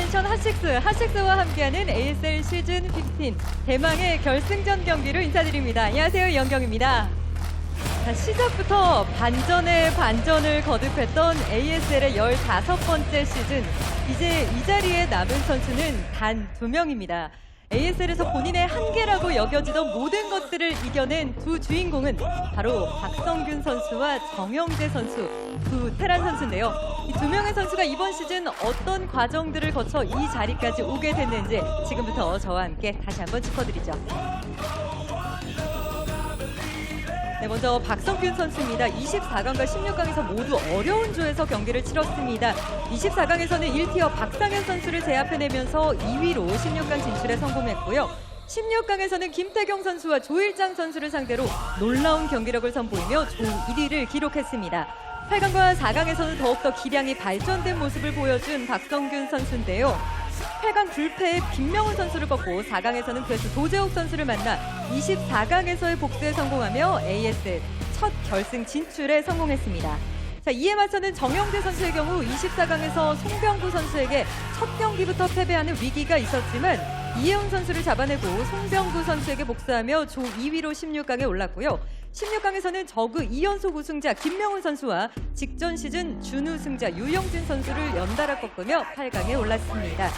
어텐션 핫식스와 함께하는 ASL 시즌15 대망의 결승전 경기를 인사드립니다. 안녕하세요, 이영경입니다. 자, 시작부터 반전에 반전을 거듭했던 ASL의 15번째 시즌. 이제 이 자리에 남은 선수는 단 2명입니다. ASL에서 본인의 한계라고 여겨지던 모든 것들을 이겨낸 두 주인공은 바로 박성균 선수와 정영재 선수, 두 테란 선수인데요. 이 두 명의 선수가 이번 시즌 어떤 과정들을 거쳐 이 자리까지 오게 됐는지 지금부터 저와 함께 다시 한번 짚어드리죠. 네, 먼저 박성균 선수입니다. 24강과 16강에서 모두 어려운 조에서 경기를 치렀습니다. 24강에서는 1티어 박상현 선수를 제압해내면서 2위로 16강 진출에 성공했고요. 16강에서는 김태경 선수와 조일장 선수를 상대로 놀라운 경기력을 선보이며 조 1위를 기록했습니다. 8강과 4강에서는 더욱더 기량이 발전된 모습을 보여준 박성균 선수인데요. 8강 불패의 김명훈 선수를 꺾고 4강에서는 괴수 도재욱 선수를 만나 24강에서의 복수에 성공하며 ASL 첫 결승 진출에 성공했습니다. 자, 이에 맞서는 정영재 선수의 경우 24강에서 송병구 선수에게 첫 경기부터 패배하는 위기가 있었지만 이혜훈 선수를 잡아내고 송병구 선수에게 복수하며 조 2위로 16강에 올랐고요. 16강에서는 저그 2연속 우승자 김명훈 선수와 직전 시즌 준우승자 유영진 선수를 연달아 꺾으며 8강에 올랐습니다.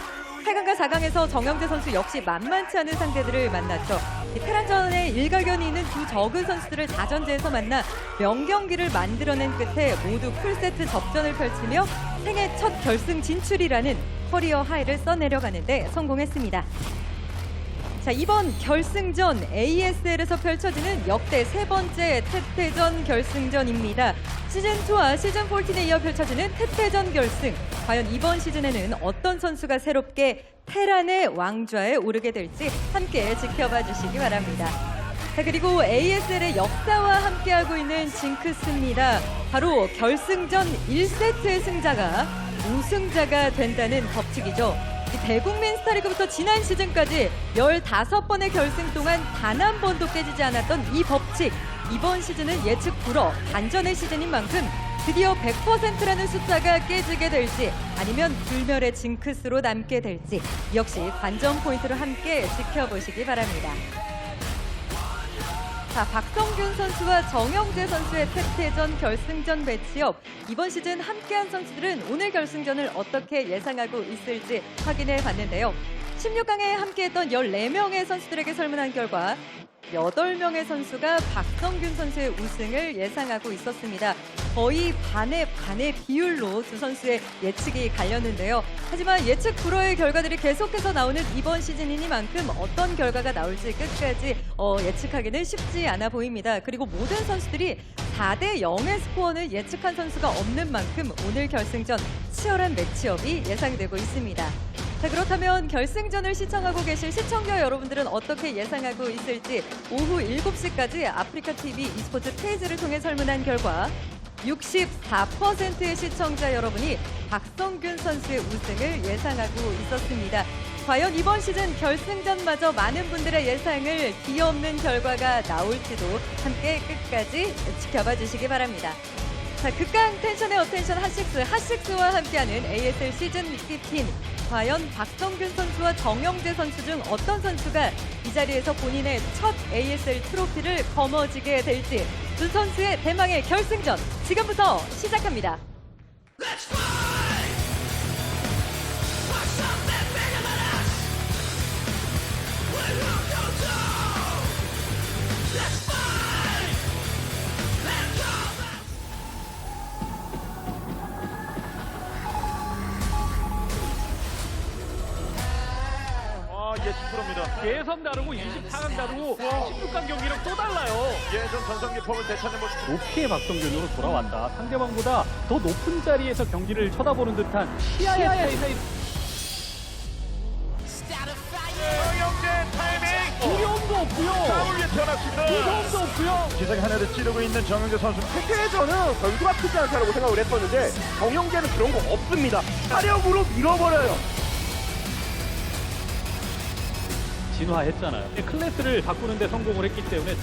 8강과 4강에서 정영재 선수 역시 만만치 않은 상대들을 만났죠. 테란전에 일가견이 있는 두 저그 선수들을 다전제에서 만나 명경기를 만들어낸 끝에 모두 풀세트 접전을 펼치며 생애 첫 결승 진출이라는 커리어 하이를 써내려가는 데 성공했습니다. 자, 이번 결승전 ASL에서 펼쳐지는 역대 세 번째 태태전 결승전입니다. 시즌2와 시즌14에 이어 펼쳐지는 태태전 결승. 과연 이번 시즌에는 어떤 선수가 새롭게 테란의 왕좌에 오르게 될지 함께 지켜봐 주시기 바랍니다. 자, 그리고 ASL의 역사와 함께하고 있는 징크스입니다. 바로 결승전 1세트의 승자가 우승자가 된다는 법칙이죠. 대국민 스타리그부터 지난 시즌까지 15번의 결승 동안 단 한 번도 깨지지 않았던 이 법칙. 이번 시즌은 예측 불허, 반전의 시즌인 만큼 드디어 100%라는 숫자가 깨지게 될지 아니면 불멸의 징크스로 남게 될지 역시 관전 포인트로 함께 지켜보시기 바랍니다. 자, 박성균 선수와 정영재 선수의 태태전 결승전 매치업. 이번 시즌 함께한 선수들은 오늘 결승전을 어떻게 예상하고 있을지 확인해 봤는데요. 16강에 함께했던 14명의 선수들에게 설문한 결과 8명의 선수가 박성균 선수의 우승을 예상하고 있었습니다. 거의 반의 비율로 두 선수의 예측이 갈렸는데요. 하지만 예측 불허의 결과들이 계속해서 나오는 이번 시즌이니만큼 어떤 결과가 나올지 끝까지 예측하기는 쉽지 않아 보입니다. 그리고 모든 선수들이 4대 0의 스코어는 예측한 선수가 없는 만큼 오늘 결승전 치열한 매치업이 예상되고 있습니다. 자, 그렇다면 결승전을 시청하고 계실 시청자 여러분들은 어떻게 예상하고 있을지 오후 7시까지 아프리카TV e스포츠 페이지를 통해 설문한 결과 64%의 시청자 여러분이 박성균 선수의 우승을 예상하고 있었습니다. 과연 이번 시즌 결승전마저 많은 분들의 예상을 뒤엎는 결과가 나올지도 함께 끝까지 지켜봐 주시기 바랍니다. 자, 극강 텐션의 어텐션 핫식스와 함께하는 ASL 시즌15. 과연 박성균 선수와 정영재 선수 중 어떤 선수가 이 자리에서 본인의 첫 ASL 트로피를 거머쥐게 될지 두 선수의 대망의 결승전 지금부터 시작합니다. 예측 프로입니다. 예선 다르고 24강 다르고 16강 경기랑 또 달라요. 예전 전성기 폼을 되찾는 모습. 높이의 박성균으로 돌아왔다. 상대방보다 더 높은 자리에서 경기를 쳐다보는 듯한 시야의 차이가 정영재 타이밍. 두려움도 없고요. 싸울 위해 태어났습니다. 두려움도 없고요. 기세가 하나를 찌르고 있는 정영재 선수. 태태전은 변수가 크지 않다고 생각을 했었는데 정영재는 그런 거 없습니다. 화력으로 밀어버려요. 진화했잖아요. 클래스를 바꾸는 데 성공을 했기 때문에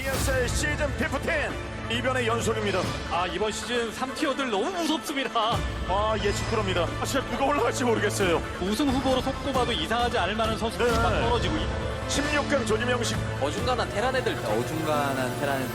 ASL 시즌 15 이변의 연속입니다. 아, 이번 시즌 3티어들 너무 무섭습니다. 예측 프로입니다. 진짜 누가 올라갈지 모르겠어요. 우승 후보로 손꼽아도 이상하지 않을 만한 선수들이 네. 막 떨어지고 16강 조지명식 어중간한 테란 애들. 어중간한 테란 애들.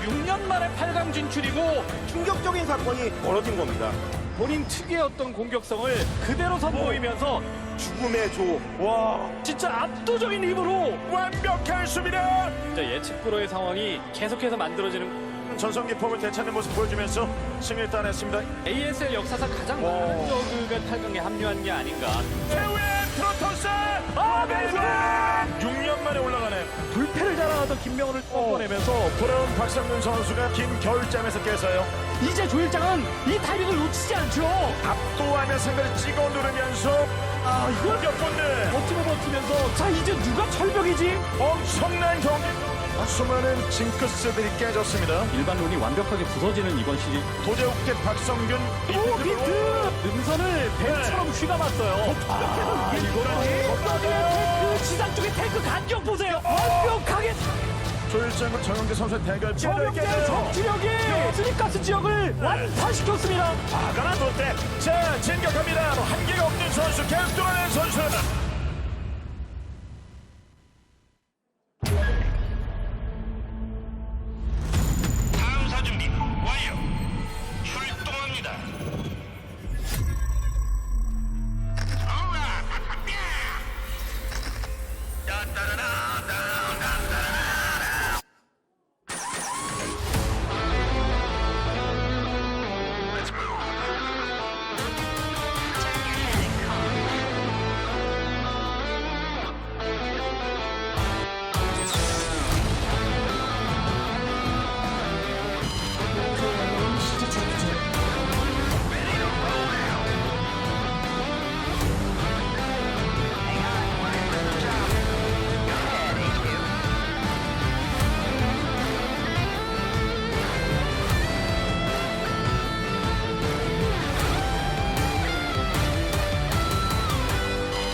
6년 만에 8강 진출이고 충격적인 사건이 벌어진 겁니다. 본인 특유의 어떤 공격성을 그대로 선보이면서 죽음의 조. 와. 진짜 압도적인 힘으로 완벽한 수비다. 진짜 예측 불허의 상황이 계속해서 만들어지는 전성기 폼을 되찾는 모습 보여주면서 승리를 따냈습니다. ASL 역사상 가장 많은 저그가 8강에 합류한 게 아닌가. 최후의 프로토스 아베이바 6년 만에 올라가네요. 불패를 자랑하던 김명호를 꺾어내면서 부러운 박상근 선수가 긴 겨울잠에서 깨서요. 이제 조일장은 이 타이밍을 놓치지 않죠. 압도하며 상대를 찍어 누르면서 이거 몇 번째 버티면서 자, 이제 누가 철벽이지? 엄청난 경기. 수많은 징크스들이 깨졌습니다. 일반론이 완벽하게 부서지는 이번 시즌. 도재욱 대 박성균 능선을 뱀처럼 휘감았어요. 이거는 지상 쪽에 탱크 간격 보세요. 완벽하게 조일장과 정영재 선수의 대결 정영재 정치력이 스리가스 지역을 완파시켰습니다. 가난 롯데 자 진격합니다. 한계가 없는 선수 계속 뚫어낸 선수. 탐사 준비 완료. 출동합니다.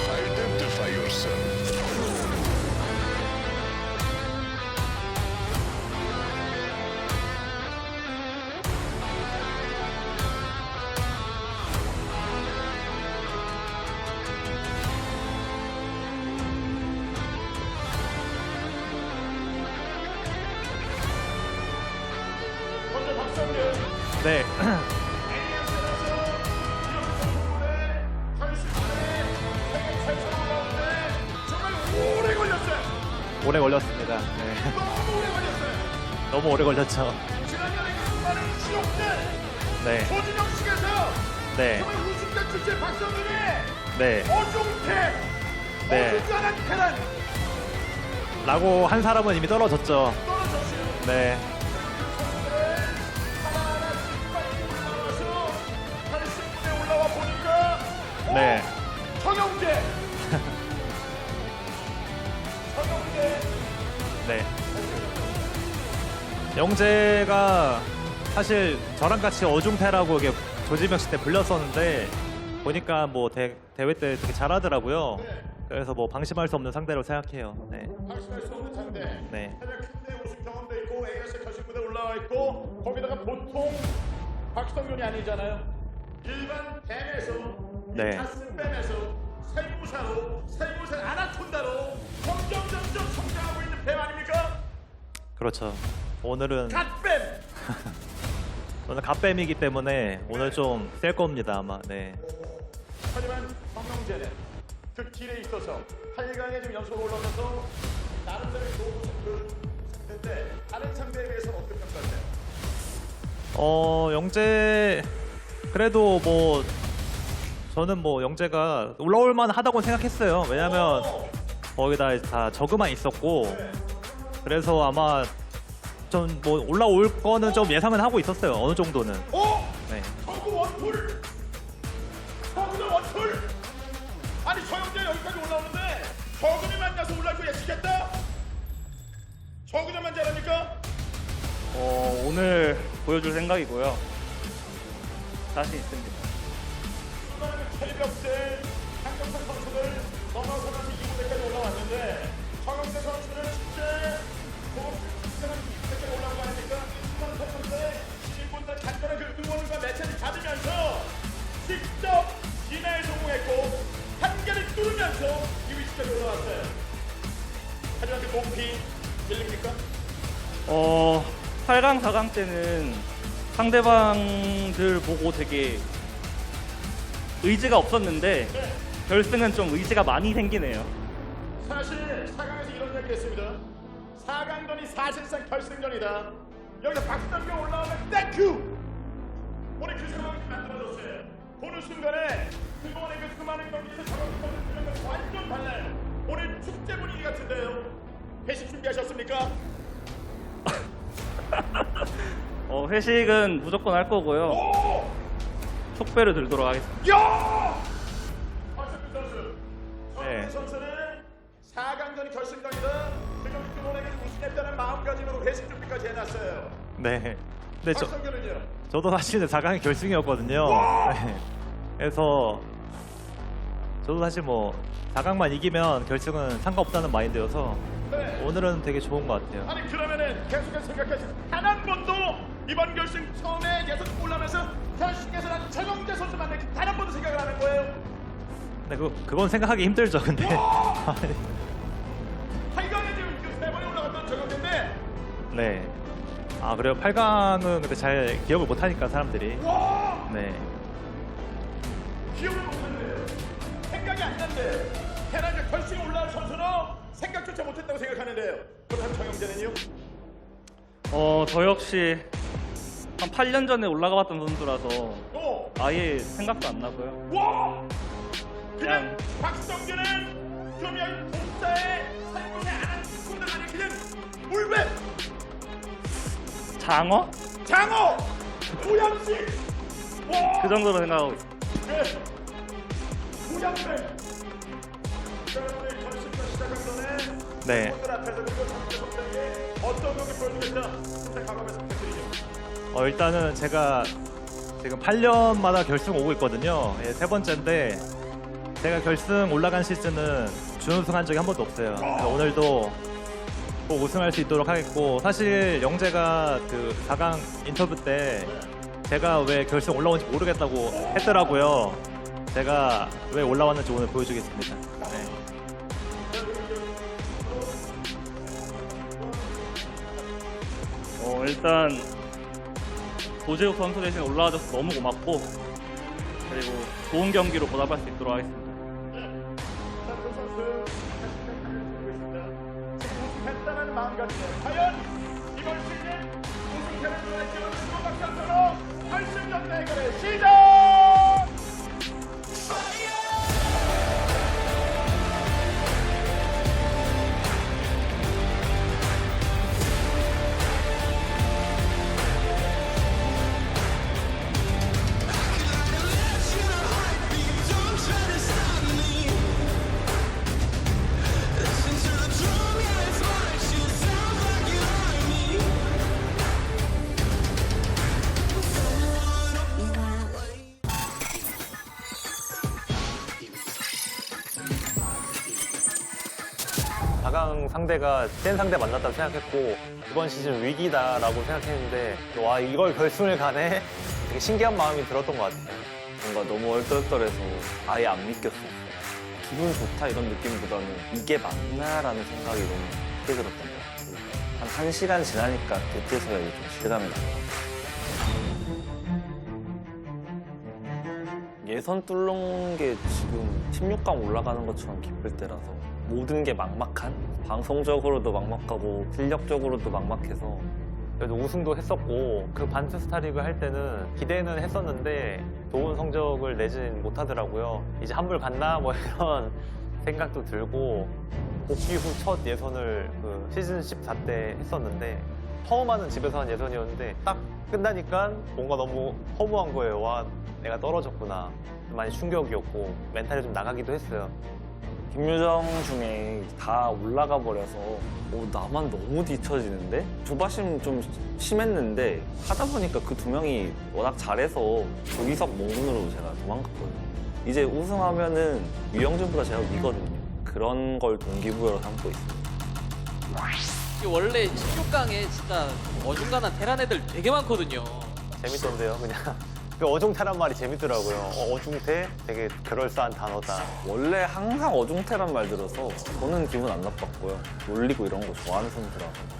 Identify yourself. 네. 오래 걸렸어요. 오래 걸렸습니다. 네. 너무 오래 걸렸어요. 너무 오래 걸렸죠. 지난번에 그 많은 실업들 네. 조진영식에서 네. 정말 우승자 출신 박성균이 네. 어중태 네. 어중간한 테란 라고 한 사람은 이미 떨어졌죠. 떨어졌어요. 네. 하나하나 빨리 올라와서 80분에 올라와 보니까 네. 정영재 정영재 네. 영재가 사실 저랑 같이 어중패라고 이게 조지명식 때 불렸었는데 보니까 뭐 대회 때 되게 잘하더라고요. 그래서 뭐 방심할 수 없는 상대로 생각해요. 네. 방심할 수 없는 상대. 네. 가장 큰데 우승 경험도 있고 ASL 결승무대 올라와 있고 거기다가 보통 박성균이 아니잖아요. 일반 댐에서 네. 가스댐에서 세무사 아나콘다로 점점 성장하고 있는 뱀 아닙니까? 그렇죠. 오늘은 갓뱀. 오늘 갓뱀이기 때문에 오늘 좀 셀 겁니다 아마. 네. 하지만 정영재는 그 길에 있어서 8강에 지금 연속으로 올라가서 나름대로 좋은 상태인데 다른 상대에 비해서는 어떻게 평가하세요? 영재 그래도 뭐 저는 뭐 영재가 올라올 만하다고 생각했어요. 왜냐면 거기다 다 저그만 있었고 그래서 아마 좀 뭐 올라올 거는 좀 예상은 하고 있었어요. 어느 정도는. 네. 저그 원툴! 저그는 원툴! 아니 저영재 여기까지 올라오는데 저그를 만나서 올라올 거 예측했다? 저그전만 잘합니까? 오늘 보여줄 생각이고요. 자신 있습니다. 수많은 철벽들, 한경선 선수들 넘어서면서 2무대까지 올라왔는데 정영재 선수는 진짜 올라온 거 아닙니까? 선수의 일본들 간단한 그 응원과 매체를 받으면서 직접 진화에 성공했고 한계를 뚫으면서 이 위치까지 올라왔어요. 하지만 그 높이 들립니까? 8강, 4강 때는 상대방들 보고 되게 의지가 없었는데 결승은 좀 의지가 많이 생기네요. 사실 4강에서 이런 이야기를 했습니다. 4강전이 사실상 결승전이다. 여기서 박성규 올라오면 땡큐! 오늘 그 상황이 만들어졌어요. 보는 순간에 그동안의 그 수많은 경기에서 저런 것을 완전 달라요. 오늘 축제 분위기 같은데요. 회식 준비하셨습니까? 회식은 무조건 할 거고요. 오! 촉배를 들도록 하겠습니다. 야! 박성규 선수. 네. 박성규 선수는 4강전이 결승전이다. 그리고 그동안에 우승했다는 마음가짐으로 회식 준비까지 해놨어요. 네. 근데 박성규는요? 저도 사실은 4강이 결승이었거든요. 네. 그래서 저도 사실 뭐 4강만 이기면 결승은 상관없다는 마인드여서 네. 오늘은 되게 좋은 것 같아요. 아니 그러면은 계속해서 생각해서 단 한 번도 이번 결승 처음에 예선 올라면서 결승에서 난 최정재 선수 만나기 단 한 번도 생각을 안 한 거예요. 근데 그건 생각하기 힘들죠. 근데 8강에 지금 3번에 올라갔던 최정재인데 네. 아 그래요. 8강은 근데 잘 기억을 못 하니까 사람들이. 와! 네. 기억을 못한대요. 생각이 안 난대요. 테란이 결승에 올라올 선수는 생각조차 못했다고 생각하는데요. 그렇다면 정영재는요? 저 역시 한 8년 전에 올라가봤던 선수라서 오! 아예 생각도 안 나고요. 와! 그냥 박성규는 그러면 복사에 살고에 안한 친구들 아니야 그냥 울베! 장어? 장어! 우양식! 와! 그 정도로 생각하고 있습니다. 네. 우양배! 자, 오늘 결승전 시작하기 전에 네. 분들 앞에서 그리고 장재 선수에게 어떤 경기 보여주겠다 선생 과감해서 부탁드리죠. 일단은 제가 지금 8년마다 결승 오고 있거든요. 예, 3번째인데 제가 결승 올라간 시즌은 준우승한 적이 한 번도 없어요. 그래서 오늘도 꼭 우승할 수 있도록 하겠고 사실 영재가 그 4강 인터뷰 때 제가 왜 결승 올라온지 모르겠다고 했더라고요. 제가 왜 올라왔는지 오늘 보여주겠습니다. 네. 일단 도재욱 선수 대신 올라와줘서 너무 고맙고 그리고 좋은 경기로 보답할 수 있도록 하겠습니다. 자, 그 선수 우승했다는 마음가짐. 과연 이번 시즌 우승패를 좋아할지는 수밖에 없도록 결승전 대결의 시작! 상대가 센 상대 만났다고 생각했고 이번 시즌 위기다라고 생각했는데 와 이걸 결승을 가네? 되게 신기한 마음이 들었던 것 같아요. 뭔가 너무 얼떨떨해서 아예 안 믿겼어요. 기분 좋다 이런 느낌보다는 이게 맞나라는 생각이 너무 크게 들었던 것 같아요. 한 1시간 지나니까 그때서야 이제 좀 실감이 나요. 예선 뚫는 게 지금 16강 올라가는 것처럼 기쁠 때라서 모든 게 막막한? 방송적으로도 막막하고 실력적으로도 막막해서 그래도 우승도 했었고 그 반트 스타리그 할 때는 기대는 했었는데 좋은 성적을 내진 못하더라고요. 이제 한물 갔나 뭐 이런 생각도 들고 복귀 후 첫 예선을 그 시즌 14 때 했었는데 처음 하는 집에서 한 예선이었는데 딱 끝나니까 뭔가 너무 허무한 거예요. 와 내가 떨어졌구나. 많이 충격이었고 멘탈이 좀 나가기도 했어요. 김유정 중에 다 올라가 버려서 나만 너무 뒤처지는데? 조바심 좀 심했는데 하다 보니까 그 2명이 워낙 잘해서 조기석 몽군으로 제가 도망갔거든요. 이제 우승하면은 유영준보다 제가 위거든요. 그런 걸 동기부여로 삼고 있어요. 원래 16강에 진짜 어중간한 테란 애들 되게 많거든요. 재밌던데요, 그냥. 그 어중태란 말이 재밌더라고요. 어중태? 되게 그럴싸한 단어다. 원래 항상 어중태란 말 들어서 저는 기분 안 나빴고요. 놀리고 이런 거 좋아하는 선수라서.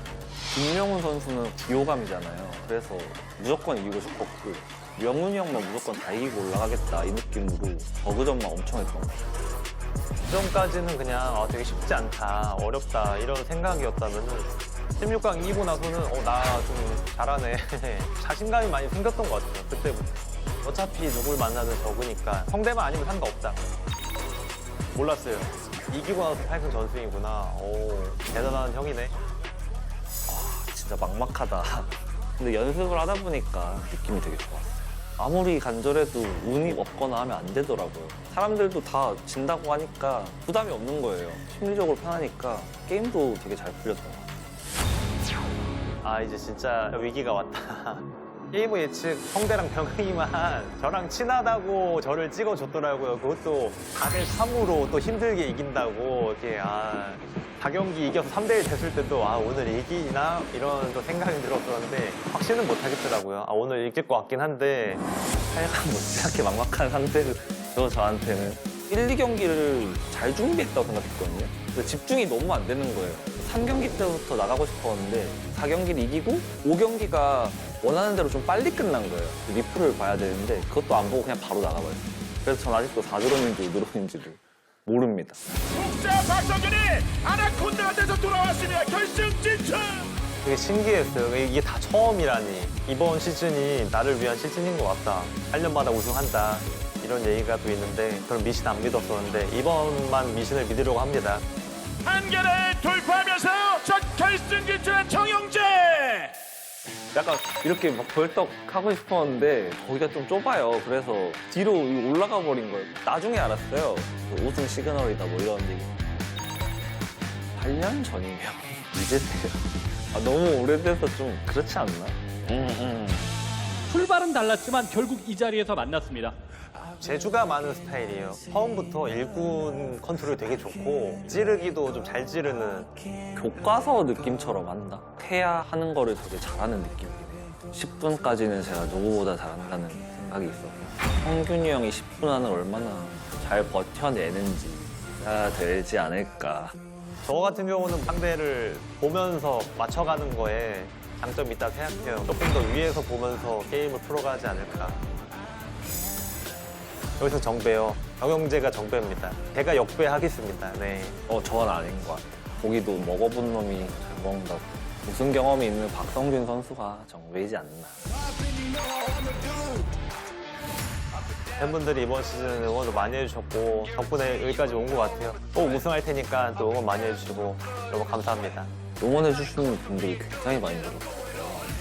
김명훈 선수는 비호감이잖아요. 그래서 무조건 이기고 싶었고 명훈이 형만 무조건 다 이기고 올라가겠다 이 느낌으로 저그전만 엄청 했던 것 같아요. 그 전까지는 그냥 되게 쉽지 않다, 어렵다 이런 생각이었다면은 16강 이기고 나서는 나 좀 잘하네 자신감이 많이 생겼던 것 같아요. 그때부터 어차피 누굴 만나든 적으니까 성대만 아니면 상관없다. 몰랐어요. 이기고 나서 8강 전승이구나. 오, 대단한 형이네. 진짜 막막하다. 근데 연습을 하다 보니까 느낌이 되게 좋았어요. 아무리 간절해도 운이 없거나 하면 안 되더라고요. 사람들도 다 진다고 하니까 부담이 없는 거예요. 심리적으로 편하니까 게임도 되게 잘 풀렸던 것 같아요. 이제 진짜 위기가 왔다. 게이머 예측 성대랑 병행이만 저랑 친하다고 저를 찍어줬더라고요. 그것도 4대3으로 또 힘들게 이긴다고. 이렇게 다 경기 이겨서 3대1 됐을 때도 오늘 이기나 이런 또 생각이 들었었는데 확신은 못 하겠더라고요. 오늘 이길 것 같긴 한데 하여간 못지않게 막막한 상태죠, 저한테는. 1, 2경기를 잘 준비했다고 생각했거든요. 근데 집중이 너무 안 되는 거예요. 3경기 때부터 나가고 싶었는데 4경기를 이기고 5경기가 원하는 대로 좀 빨리 끝난 거예요. 리플을 봐야 되는데 그것도 안 보고 그냥 바로 나가버렸어요. 그래서 전 아직도 4드론인지 5드론인지를 모릅니다. 국자 박성균이 아나콘다가 돼서 돌아왔습니다. 결승 진출. 되게 신기했어요. 이게 다 처음이라니. 이번 시즌이 나를 위한 시즌인 것 같다. 8년마다 우승한다. 이런 얘기가 또 있는데 그런 미신 안 믿었었는데 이번만 미신을 믿으려고 합니다. 한계를 돌파하면서 첫 결승 진출한 정영재. 약간 이렇게 막 벌떡 하고 싶었는데 거기가 좀 좁아요. 그래서 뒤로 올라가 버린 거예요. 나중에 알았어요. 우승 시그널이다 뭐 이런 얘기. 8년 전이면 이제세요. 너무 오래돼서 좀 그렇지 않나? 출발은 달랐지만 결국 이 자리에서 만났습니다. 재주가 많은 스타일이에요. 처음부터 일군 컨트롤이 되게 좋고 찌르기도 좀 잘 찌르는. 교과서 느낌처럼 한다. 해야 하는 거를 되게 잘하는 느낌이에요. 10분까지는 제가 누구보다 잘한다는 생각이 있어서 성균이 형이 10분 안을 얼마나 잘 버텨내는지가 되지 않을까. 저 같은 경우는 상대를 보면서 맞춰가는 거에 장점이 있다고 생각해요. 조금 더 위에서 보면서 게임을 풀어가지 않을까. 여기서 정배요. 정영재가 정배입니다. 제가 역배하겠습니다. 네. 저건 아닌 것 같아요. 고기도 먹어본 놈이 잘 먹는다고. 우승 경험이 있는 박성균 선수가 정배이지 않나. 팬분들이 이번 시즌 응원도 많이 해주셨고 덕분에 여기까지 온 것 같아요. 꼭 우승할 테니까 또 응원 많이 해주시고 너무 감사합니다. 응원해주시는 분들이 굉장히 많이 늘었어요.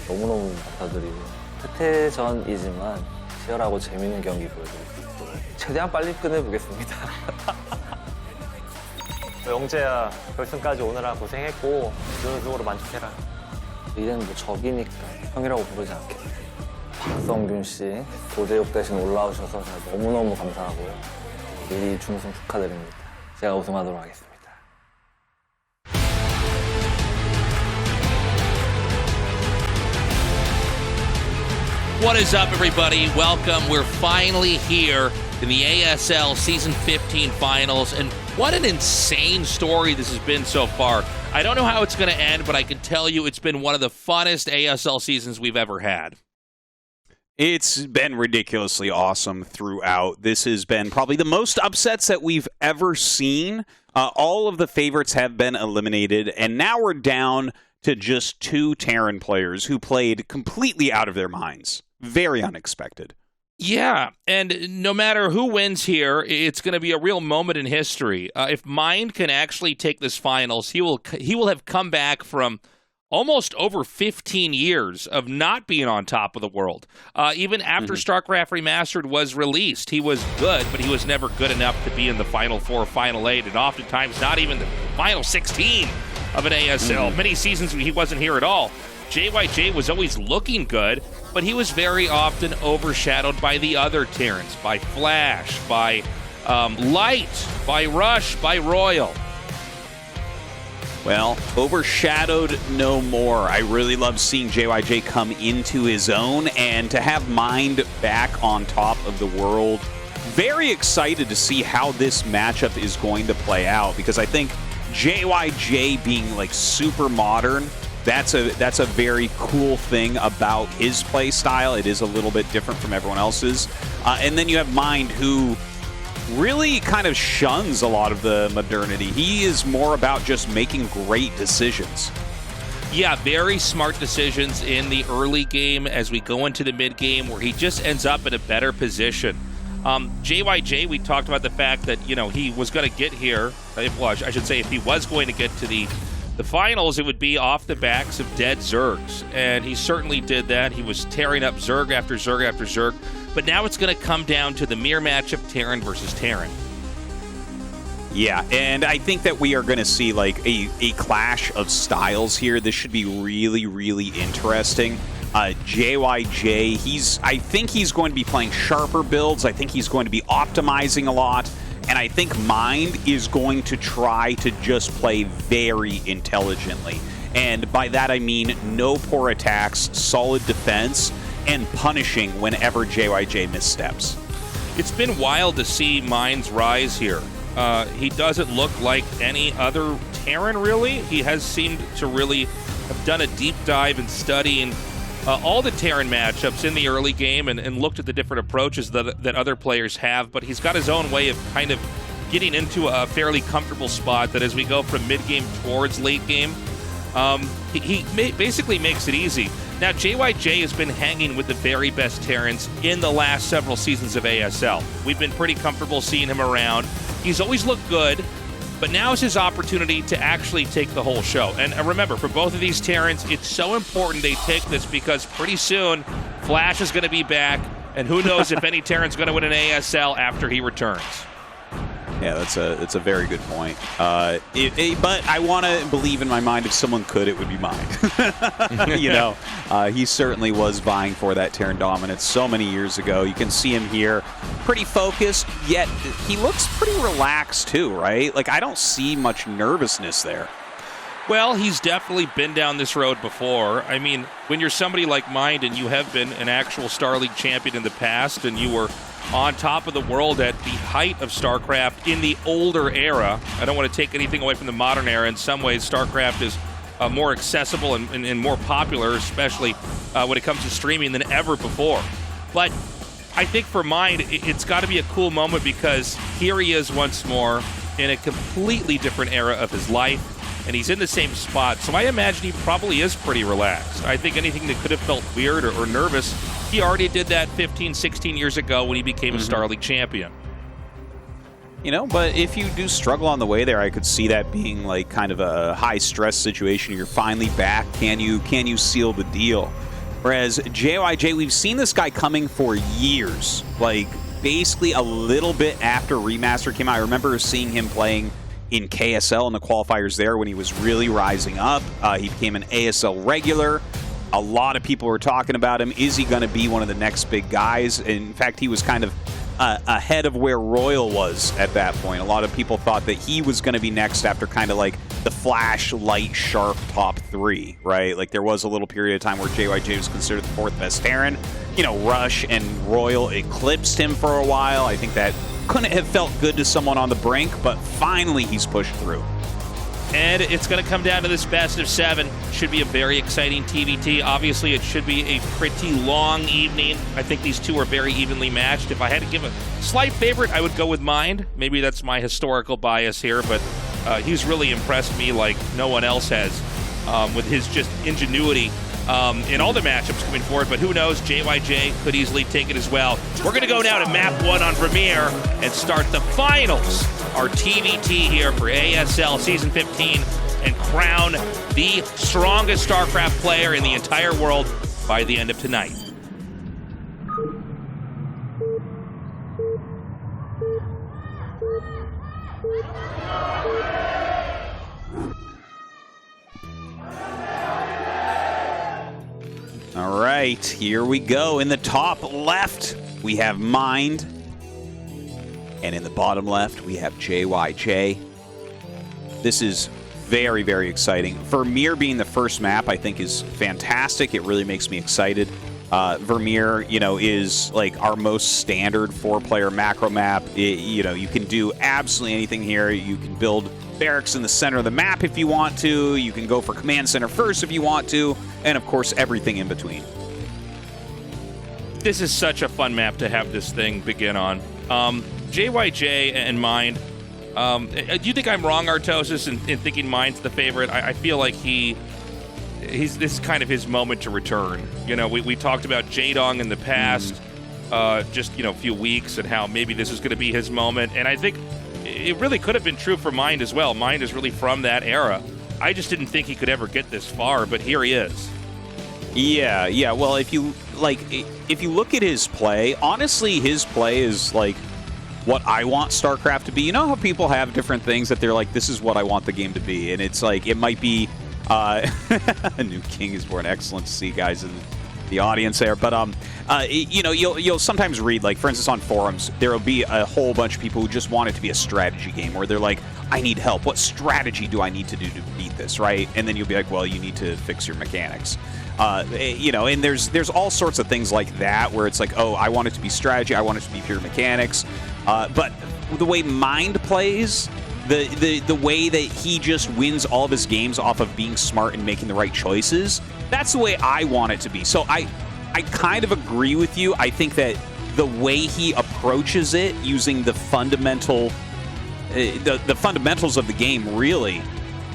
너무너무 감사드리고 패태전이지만 치열하고 재밌는 경기 보여드릴 수 있도록 최대한 빨리 끝내보겠습니다. 영재야 결승까지 오느라 고생했고 준우승으로 만족해라. 이제는 뭐 적이니까 형이라고 부르지 않겠네. 박성균 씨 도제욱 대신 올라오셔서 제가 너무너무 감사하고요. 미리 준우승 축하드립니다. 제가 우승하도록 하겠습니다. What is up, everybody? Welcome. We're finally here in the ASL Season 15 finals, and what an insane story this has been so far. I don't know how it's going to end, but I can tell you it's been one of the funnest ASL seasons we've ever had. It's been ridiculously awesome throughout. This has been probably the most upsets that we've ever seen. All of the favorites have been eliminated, and now we're down to just 2 Terran players who played completely out of their minds. Very unexpected. Yeah, and no matter who wins here, it's going to be a real moment in history. If Mind can actually take this finals, he will have come back from almost over 15 years of not being on top of the world. Even after StarCraft Remastered was released, he was good, but he was never good enough to be in the Final 4, Final 8, and oftentimes not even the Final 16 of an ASL. Many seasons he wasn't here at all. JyJ was always looking good, but he was very often overshadowed by the other Terrans, by Flash, by Light, by Rush, by Royal. Well, overshadowed no more. I really love seeing JyJ come into his own and to have Mind back on top of the world. Very excited to see how this matchup is going to play out because I think JyJ being like super modern, that's a very cool thing about his play style. It is a little bit different from everyone else's. And then you have Mind, who really kind of shuns a lot of the modernity. He is more about just making great decisions. Yeah, very smart decisions in the early game as we go into the mid game where he just ends up in a better position. JyJ, we talked about the fact that, you know, he was going to get here. Well, I should say if he was going to get to the finals, it would be off the backs of dead Zergs. And he certainly did that. He was tearing up Zerg after Zerg after Zerg. But now it's going to come down to the mirror matchup, Terran versus Terran. Yeah, and I think that we are going to see like a clash of styles here. This should be really, really interesting. JyJ, I think he's going to be playing sharper builds. I think he's going to be optimizing a lot. And I think Mind is going to try to just play very intelligently. And by that I mean no poor attacks, solid defense, and punishing whenever JyJ missteps. It's been wild to see Mind's rise here. He doesn't look like any other Terran, really. He has seemed to really have done a deep dive in studying all the Terran matchups in the early game and looked at the different approaches that other players have, but he's got his own way of kind of getting into a fairly comfortable spot that as we go from mid-game towards late game, he basically makes it easy. Now, JyJ has been hanging with the very best Terrans in the last several seasons of ASL. We've been pretty comfortable seeing him around. He's always looked good, but now is his opportunity to actually take the whole show. And remember, for both of these Terrans, it's so important they take this because pretty soon, Flash is going to be back, and who knows if any Terran's going to win an ASL after he returns. Yeah, that's a very good point. But I want to believe in my mind if someone could, it would be Mind. You know, he certainly was vying for that Terran dominance so many years ago. You can see him here, pretty focused, yet he looks pretty relaxed too, right? Like, I don't see much nervousness there. Well, he's definitely been down this road before. I mean, when you're somebody like Mind and you have been an actual StarLeague champion in the past and you were on top of the world at the height of StarCraft in the older era. I don't want to take anything away from the modern era. In some ways, StarCraft is more accessible and more popular, especially when it comes to streaming, than ever before. But I think for Mind, it's got to be a cool moment because here he is once more in a completely different era of his life, and he's in the same spot. So I imagine he probably is pretty relaxed. I think anything that could have felt weird or nervous, he already did that 15, 16 years ago when he became a StarLeague champion. You know, but if you do struggle on the way there, I could see that being like kind of a high-stress situation. You're finally back. Can you seal the deal? Whereas JyJ, we've seen this guy coming for years. Like, basically a little bit after Remaster came out. I remember seeing him playing in KSL in the qualifiers there when he was really rising up. He became an ASL regular. A lot of people were talking about him. Is he going to be one of the next big guys? In fact, he was kind of ahead of where Royal was at that point. A lot of people thought that he was going to be next after kind of like the Flash, Light, Sharp top three, right? Like there was a little period of time where JyJ was considered the fourth best Terran. You know, Rush and Royal eclipsed him for a while. I think that couldn't have felt good to someone on the brink, but finally he's pushed through. And it's going to come down to this best of 7. Should be a very exciting TVT. Obviously, it should be a pretty long evening. I think these two are very evenly matched. If I had to give a slight favorite, I would go with Mind. Maybe that's my historical bias here, but he's really impressed me like no one else has with his just ingenuity in all the matchups coming forward. But who knows, JyJ could easily take it as well. We're going to go now to map 1 on Vermeer and start the finals. Our TVT here for ASL Season 15 and crown the strongest StarCraft player in the entire world by the end of tonight. All right, here we go. In the top left, we have Mind. And in the bottom left, we have JyJ. This is very, very exciting. Vermeer being the first map, I think, is fantastic. It really makes me excited. Vermeer, you know, is like our most standard 4-player macro map. You know, you can do absolutely anything here. You can build barracks in the center of the map if you want to. You can go for command center first if you want to. And, of course, everything in between. This is such a fun map to have this thing begin on. JyJ and Mind. Do you think I'm wrong, Artosis, in thinking Mind's the favorite? I feel like this is kind of his moment to return. You know, we talked about Jadong in the past, just, you know, a few weeks, and how maybe this is going to be his moment. And I think it really could have been true for Mind as well. Mind is really from that era. I just didn't think he could ever get this far, but here he is. Yeah. Well, if you look at his play, honestly, his play is like what I want StarCraft to be. You know how people have different things that they're like, this is what I want the game to be, and it's like, it might be a new king is born. Excellent to see guys in the audience there. But you know, you'll sometimes read, like, for instance, on forums, there will be a whole bunch of people who just want it to be a strategy game, where they're like, I need help. What strategy do I need to do to beat this, right? And then you'll be like, well, you need to fix your mechanics. You know, and there's all sorts of things like that where it's like, oh, I want it to be strategy, I want it to be pure mechanics. But the way Mind plays, the way that he just wins all of his games off of being smart and making the right choices, that's the way I want it to be. So I kind of agree with you. I think that the way he approaches it, using the fundamental, the fundamentals of the game, really,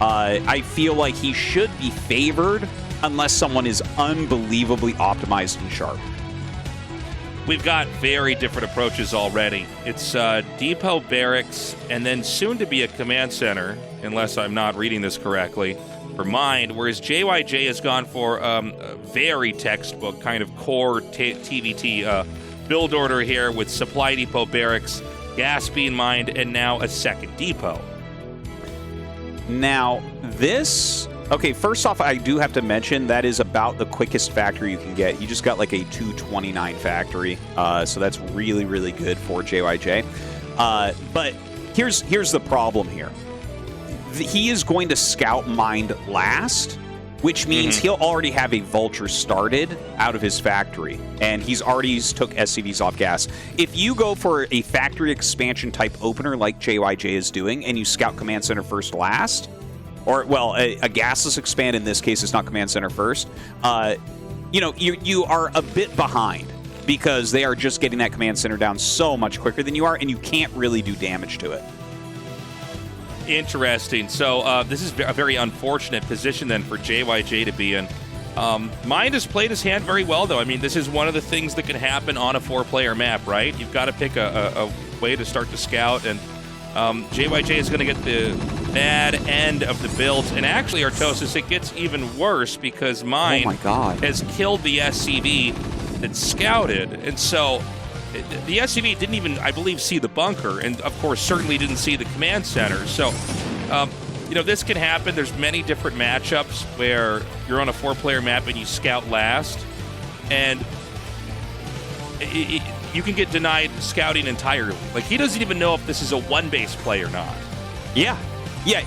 I feel like he should be favored unless someone is unbelievably optimized and sharp. We've got very different approaches already. It's depot barracks, and then soon to be a command center, unless I'm not reading this correctly, for Mind, whereas JyJ has gone for a very textbook kind of core TVT build order here, with supply depot barracks, gas being Mind, and now a second depot. Now, this... Okay, first off, I do have to mention that is about the quickest factory you can get. You just got like a 229 factory, so that's really, really good for JyJ. But here's the problem here. He is going to scout Mind last, which means he'll already have a vulture started out of his factory, and he's already took SCVs off gas. If you go for a factory expansion type opener like JyJ is doing, and you scout command center first last, or, well, a gasless expand in this case is not command center first, you know, you are a bit behind, because they are just getting that command center down so much quicker than you are, and you can't really do damage to it. Interesting. So this is a very unfortunate position then for JyJ to be in. Mind has played his hand very well, though. I mean, this is one of the things that can happen on a 4-player map, right? You've got to pick a way to start to scout, and JyJ is going to get the bad end of the builds. And actually, Artosis, it gets even worse, because Mind has killed the SCV that scouted. And so the SCV didn't even, I believe, see the bunker, and of course certainly didn't see the command center. So you know, this can happen. There's many different matchups where you're on a 4-player map and you scout last, and you can get denied scouting entirely. Like, he doesn't even know if this is a 1-base play or not. Yeah,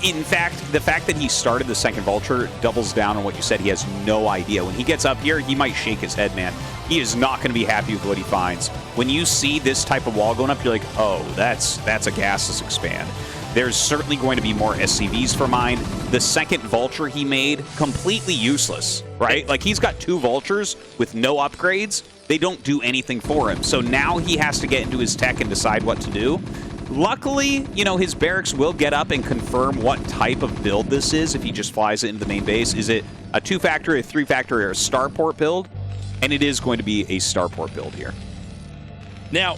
in fact, the fact that he started the second vulture doubles down on what you said. He has no idea. When he gets up here, he might shake his head, man. He is not going to be happy with what he finds. When you see this type of wall going up, you're like, oh, that's a gasless expand. There's certainly going to be more SCVs for Mind. The second vulture he made, completely useless, right? Like, he's got 2 vultures with no upgrades. They don't do anything for him. So now he has to get into his tech and decide what to do. Luckily, you know, his barracks will get up and confirm what type of build this is if he just flies it into the main base. Is it a 2-factory, a 3-factory, or a starport build? And it is going to be a starport build here. Now,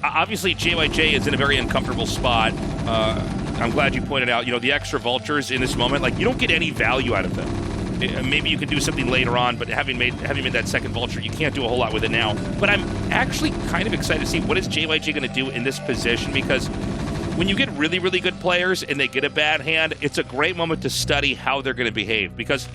obviously, JyJ is in a very uncomfortable spot. I'm glad you pointed out, you know, the extra vultures in this moment, like, you don't get any value out of them. Maybe you can do something later on, but having made that second vulture, you can't do a whole lot with it now. But I'm actually kind of excited to see what is JyJ going to do in this position, because when you get really, really good players and they get a bad hand, it's a great moment to study how they're going to behave, because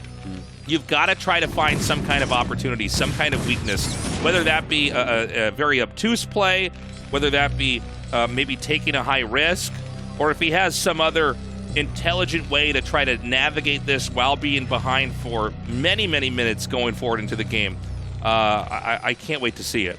you've got to try to find some kind of opportunity, some kind of weakness, whether that be a very obtuse play, whether that be maybe taking a high risk, or if he has some other intelligent way to try to navigate this while being behind for many, many minutes going forward into the game. I can't wait to see it.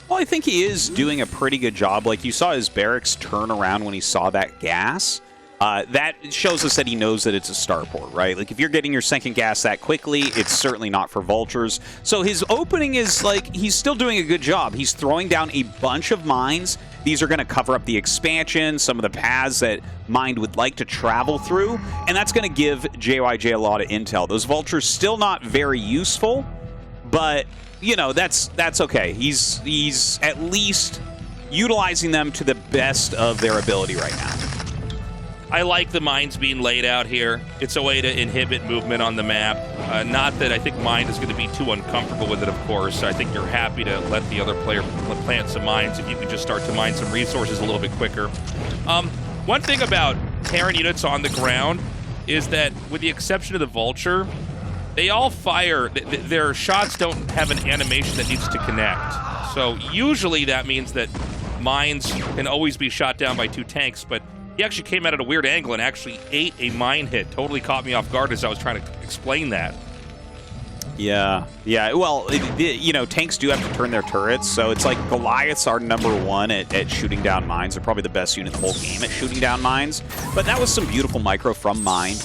Well, I think he is doing a pretty good job. Like, you saw his barracks turn around when he saw that gas. That shows us that he knows that it's a starport, right? Like, if you're getting your second gas that quickly, it's certainly not for vultures. So his opening is, like, he's still doing a good job. He's throwing down a bunch of mines. These are going to cover up the expansion, some of the paths that Mind would like to travel through, and that's going to give JyJ a lot of intel. Those vultures still not very useful, but, you know, that's okay. He's at least utilizing them to the best of their ability right now. I like the mines being laid out here. It's a way to inhibit movement on the map. Not that I think Mind is going to be too uncomfortable with it, of course. I think you're happy to let the other player plant some mines if you can just start to mine some resources a little bit quicker. One thing about Terran units on the ground is that, with the exception of the Vulture, they all fire. Their shots don't have an animation that needs to connect. So usually that means that mines can always be shot down by 2 tanks, but he actually came out at a weird angle and actually ate a mine hit. Totally caught me off guard as I was trying to explain that. Yeah. Well, you know, tanks do have to turn their turrets, so it's like Goliaths are #1 at shooting down mines. They're probably the best unit in the whole game at shooting down mines. But that was some beautiful micro from Mind.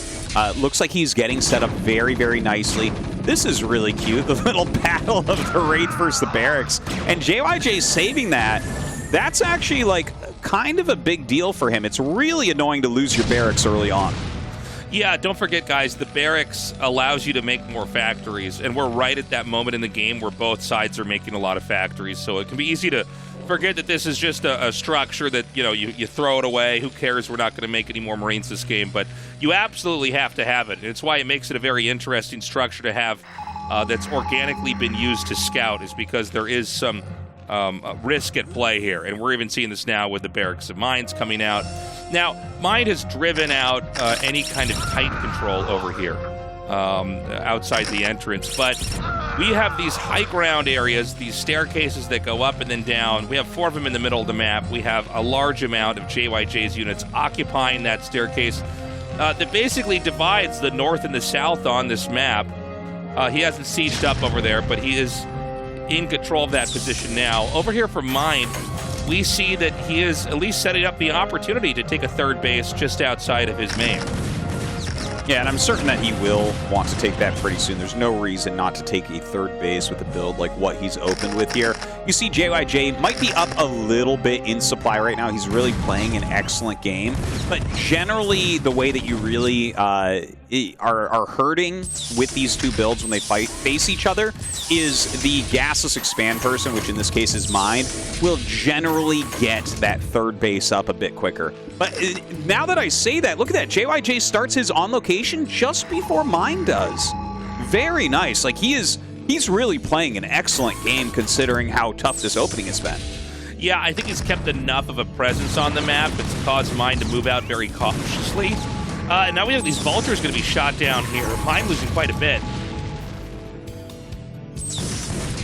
Looks like he's getting set up very, very nicely. This is really cute, the little battle of the Wraith versus the barracks. And JyJ saving that. That's actually, like, kind of a big deal for him. It's really annoying to lose your barracks early on. Yeah, don't forget, guys, the barracks allows you to make more factories, and we're right at that moment in the game where both sides are making a lot of factories, so it can be easy to forget that this is just a structure that, you know, you throw it away. Who cares? We're not going to make any more Marines this game, but you absolutely have to have it. It's why it makes it a very interesting structure to have that's organically been used to scout, is because there is some risk at play here, and we're even seeing this now with the barracks of mines coming out. Now, Mind has driven out any kind of tight control over here outside the entrance, but we have these high ground areas, these staircases that go up and then down. We have 4 of them in the middle of the map. We have a large amount of JyJ's units occupying that staircase that basically divides the north and the south on this map. He hasn't sieged up over there, but he is in control of that position now. Over here for Mind, we see that he is at least setting up the opportunity to take a 3rd base just outside of his main. Yeah, and I'm certain that he will want to take that pretty soon. There's no reason not to take a 3rd base with a build like what he's opened with here. You see JyJ might be up a little bit in supply right now. He's really playing an excellent game. But generally, the way that you really are hurting with these 2 builds when they face each other is the gasless expand person, which in this case is Mind, will generally get that 3rd base up a bit quicker. But now that I say that, look at that. JyJ starts his on location just before Mind does. Very nice. Like, he's really playing an excellent game considering how tough this opening has been. Yeah, I think he's kept enough of a presence on the map that's caused Mind to move out very cautiously. And now we have these vultures going to be shot down here. Mind losing quite a bit.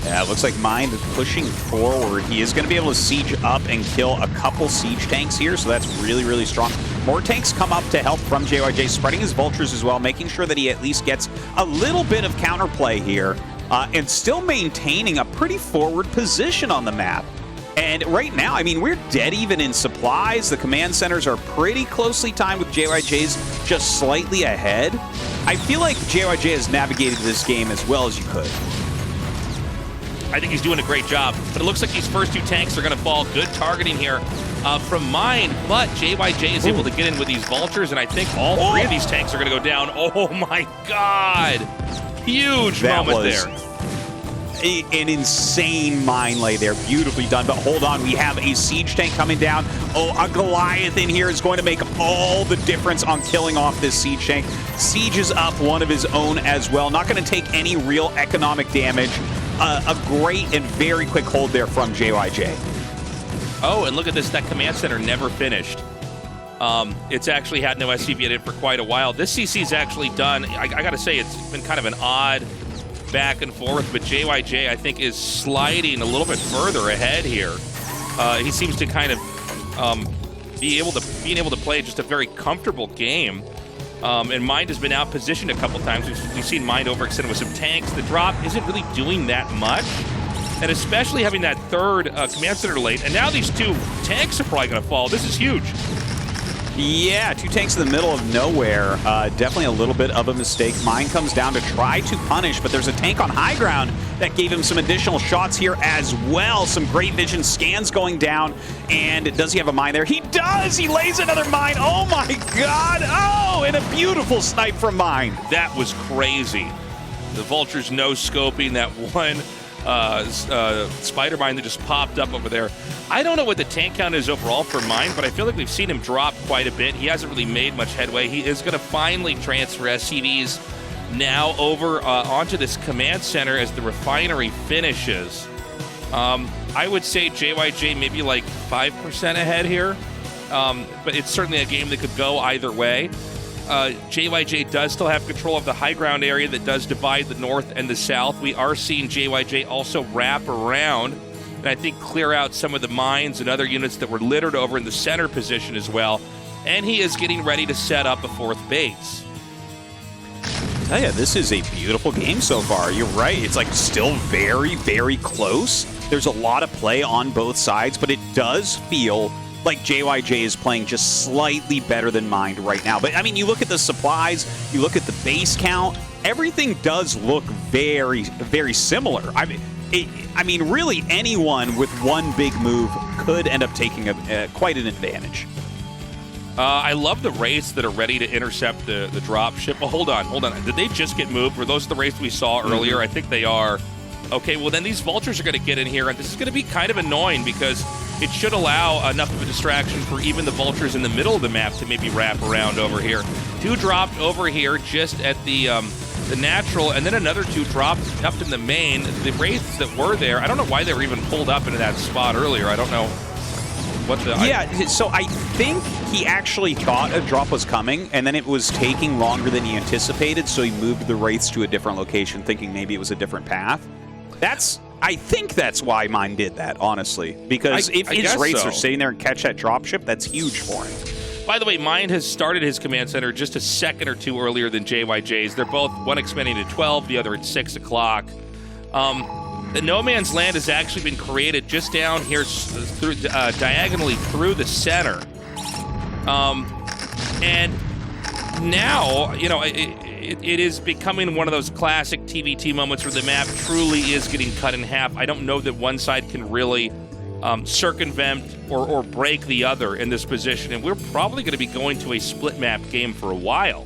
Yeah, it looks like Mind is pushing forward. He is going to be able to siege up and kill a couple siege tanks here, so that's really, really strong. More tanks come up to help from JyJ, spreading his vultures as well, making sure that he at least gets a little bit of counterplay here, and still maintaining a pretty forward position on the map. And right now, I mean, we're dead even in supplies. The command centers are pretty closely timed with JyJ's just slightly ahead. I feel like JyJ has navigated this game as well as you could. I think he's doing a great job, but it looks like these first 2 tanks are going to fall. Good targeting here from Mind, but JyJ is able to get in with these vultures, and I think all 3 of these tanks are going to go down. Oh my God! Huge moment there. An insane mine lay there. Beautifully done. But hold on, we have a siege tank coming down. Oh, a Goliath in here is going to make all the difference on killing off this siege tank. Sieges up one of his own as well. Not going to take any real economic damage. A great and very quick hold there from JyJ. Oh, and look at this. That command center never finished. It's actually had no SCV in it for quite a while. This CC's actually done. I got to say, it's been kind of an odd back and forth, but JyJ, I think, is sliding a little bit further ahead here. He seems to kind of be able to being able to play just a very comfortable game. And Mind has been out positioned a couple times. We've seen Mind overextend with some tanks. The drop isn't really doing that much. And especially having that third command center late. And now these 2 tanks are probably going to fall. This is huge. Yeah, 2 tanks in the middle of nowhere. Definitely a little bit of a mistake. Mine comes down to try to punish, but there's a tank on high ground that gave him some additional shots here as well. Some great vision scans going down. And does he have a mine there? He does! He lays another mine. Oh my god! Oh, and a beautiful snipe from Mine. That was crazy. The Vultures no-scoping that one spider mine that just popped up over there. I don't know what the tank count is overall for Mine, but I feel like we've seen him drop quite a bit. He hasn't really made much headway. He is going to finally transfer SCVs now over onto this command center as the refinery finishes. I would say JyJ maybe like 5% ahead here, but it's certainly a game that could go either way. JyJ does still have control of the high ground area that does divide the north and the south. We are seeing JyJ also wrap around and I think clear out some of the mines and other units that were littered over in the center position as well. And he is getting ready to set up a 4th base. I tell you, this is a beautiful game so far. You're right. It's like still very, very close. There's a lot of play on both sides, but it does feel like JyJ is playing just slightly better than Mind right now. But, I mean, you look at the supplies, you look at the base count, everything does look very, very similar. I mean, really anyone with one big move could end up taking quite an advantage. I love the wraiths that are ready to intercept the drop ship. Well, hold on. Did they just get moved? Were those the wraiths we saw earlier? I think they are. Okay, well then these vultures are going to get in here, and this is going to be kind of annoying because it should allow enough of a distraction for even the vultures in the middle of the map to maybe wrap around over here. 2 dropped over here just at the natural, and then another 2 dropped up in the main. The wraiths that were there, I don't know why they were even pulled up into that spot earlier. I don't know what the... Yeah, so I think he actually thought a drop was coming, and then it was taking longer than he anticipated, so he moved the wraiths to a different location, thinking maybe it was a different path. I think that's why Mine did that, honestly. Because if his wraiths are sitting there and catch that dropship, that's huge for him. By the way, Mind has started his command center just a second or 2 earlier than JyJ's. They're both, one expanding at 12, the other at 6 o'clock. The No Man's Land has actually been created just down here through, diagonally through the center. And now, you know, it is becoming one of those classic TVT moments where the map truly is getting cut in half. I don't know that one side can really circumvent or break the other in this position, and we're probably going to be going to a split map game for a while.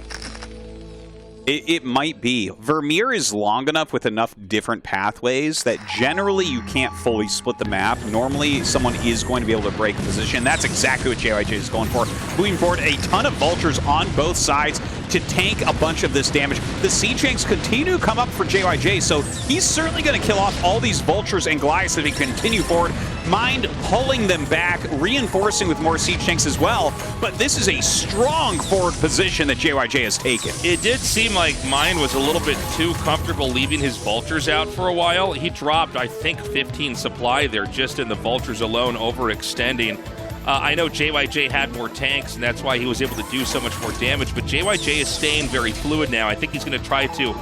It might be. Vermeer is long enough with enough different pathways that generally you can't fully split the map. Normally, someone is going to be able to break position. That's exactly what JyJ is going for. Moving forward, a ton of vultures on both sides to tank a bunch of this damage. The siege tanks continue to come up for JyJ, so he's certainly going to kill off all these vultures and Goliaths if he continue forward. Mind pulling them back, reinforcing with more siege tanks as well. But this is a strong forward position that JyJ has taken. It did seem like Mind was a little bit too comfortable leaving his vultures out for a while. He dropped, I think, 15 supply there just in the vultures alone, overextending. I know JyJ had more tanks, and that's why he was able to do so much more damage, but JyJ is staying very fluid now. I think he's going to try to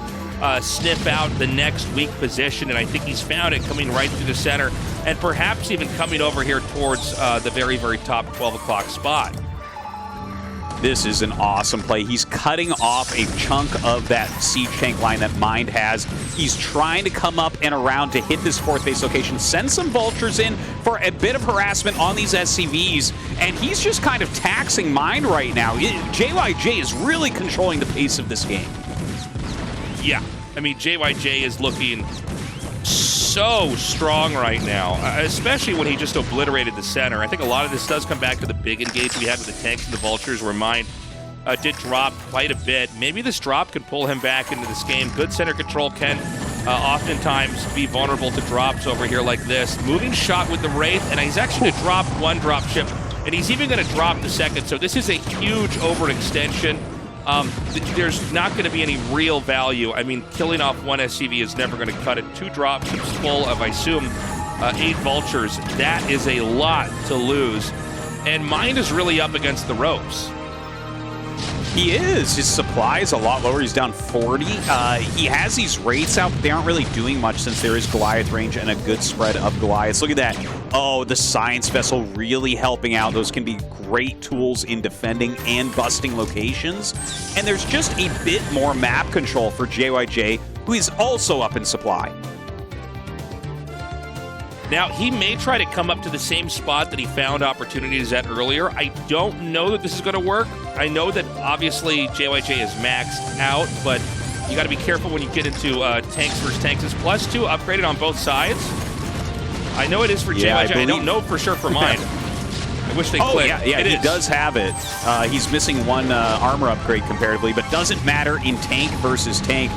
sniff out the next weak position, and I think he's found it coming right through the center, and perhaps even coming over here towards the very, very top 12 o'clock spot. This is an awesome play. He's cutting off a chunk of that siege tank line that Mind has. He's trying to come up and around to hit this 4th base location, send some vultures in for a bit of harassment on these SCVs, and he's just kind of taxing Mind right now. JyJ is really controlling the pace of this game. Yeah, I mean, JyJ is looking so strong right now, especially when he just obliterated the center. I think a lot of this does come back to the big engage we had with the tanks and the vultures, where Mind did drop quite a bit. Maybe this drop could pull him back into this game. Good center control can oftentimes be vulnerable to drops over here like this. Moving shot with the Wraith, and he's actually going to drop 1 drop ship, and he's even going to drop the 2nd. So this is a huge overextension. There's not going to be any real value. I mean, killing off 1 SCV is never going to cut it. 2 dropships full of, I assume, 8 vultures. That is a lot to lose. and Mind is really up against the ropes. He is. His supply is a lot lower. He's down 40. He has these rates out, but they aren't really doing much since there is Goliath range and a good spread of Goliaths. Look at that. Oh, the Science Vessel really helping out. Those can be great tools in defending and busting locations. And there's just a bit more map control for JyJ, who is also up in supply. Now, he may try to come up to the same spot that he found opportunities at earlier. I don't know that this is going to work. I know that obviously JyJ is maxed out, but you got to be careful when you get into tanks versus tanks. It's +2 upgraded on both sides. I know it is for JyJ. I don't know for sure for mine. I wish they clicked. Yeah, he does have it. He's missing one armor upgrade comparatively, but doesn't matter in tank versus tank.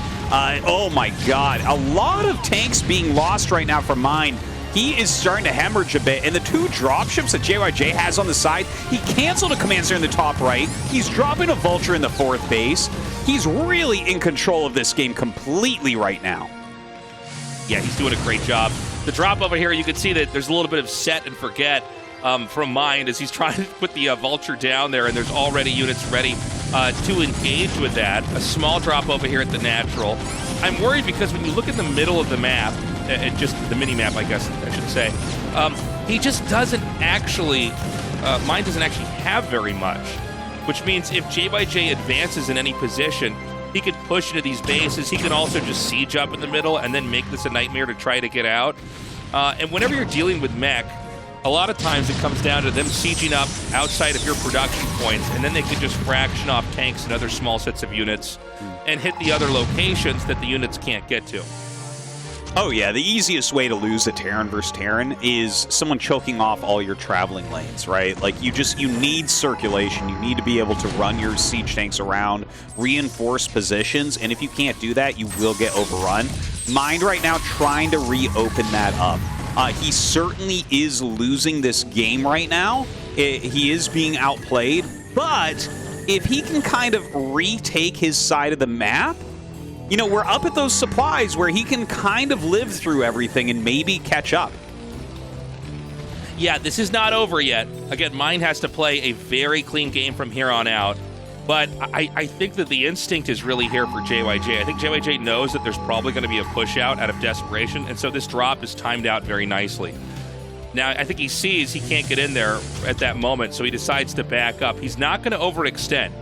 Oh my god, a lot of tanks being lost right now from mine. He is starting to hemorrhage a bit, and the 2 dropships that JyJ has on the side, he canceled a command center in the top right. He's dropping a vulture in the 4th base. He's really in control of this game completely right now. Yeah, he's doing a great job. The drop over here, you can see that there's a little bit of set and forget from Mind as he's trying to put the vulture down there, and there's already units ready to engage with that. A small drop over here at the natural. I'm worried because when you look at the middle of the map, just the mini-map, I guess I should say, he just doesn't actually, Mind doesn't actually have very much, which means if JyJ advances in any position, he could push into these bases. He can also just siege up in the middle and then make this a nightmare to try to get out. And whenever you're dealing with mech, a lot of times it comes down to them sieging up outside of your production points, and then they can just fraction off tanks and other small sets of units and hit the other locations that the units can't get to. Oh yeah, the easiest way to lose a Terran versus Terran is someone choking off all your traveling lanes, right? Like you need circulation. You need to be able to run your siege tanks around, reinforce positions, and if you can't do that, you will get overrun. Mind right now trying to reopen that up. He certainly is losing this game right now. He is being outplayed, but if he can kind of retake his side of the map, you know, we're up at those supplies where he can kind of live through everything and maybe catch up. Yeah, this is not over yet. Again, Mind has to play a very clean game from here on out. But I think that the instinct is really here for JyJ. I think JyJ knows that there's probably going to be a push out of desperation, and so this drop is timed out very nicely. Now, I think he sees he can't get in there at that moment, so he decides to back up. He's not going to overextend.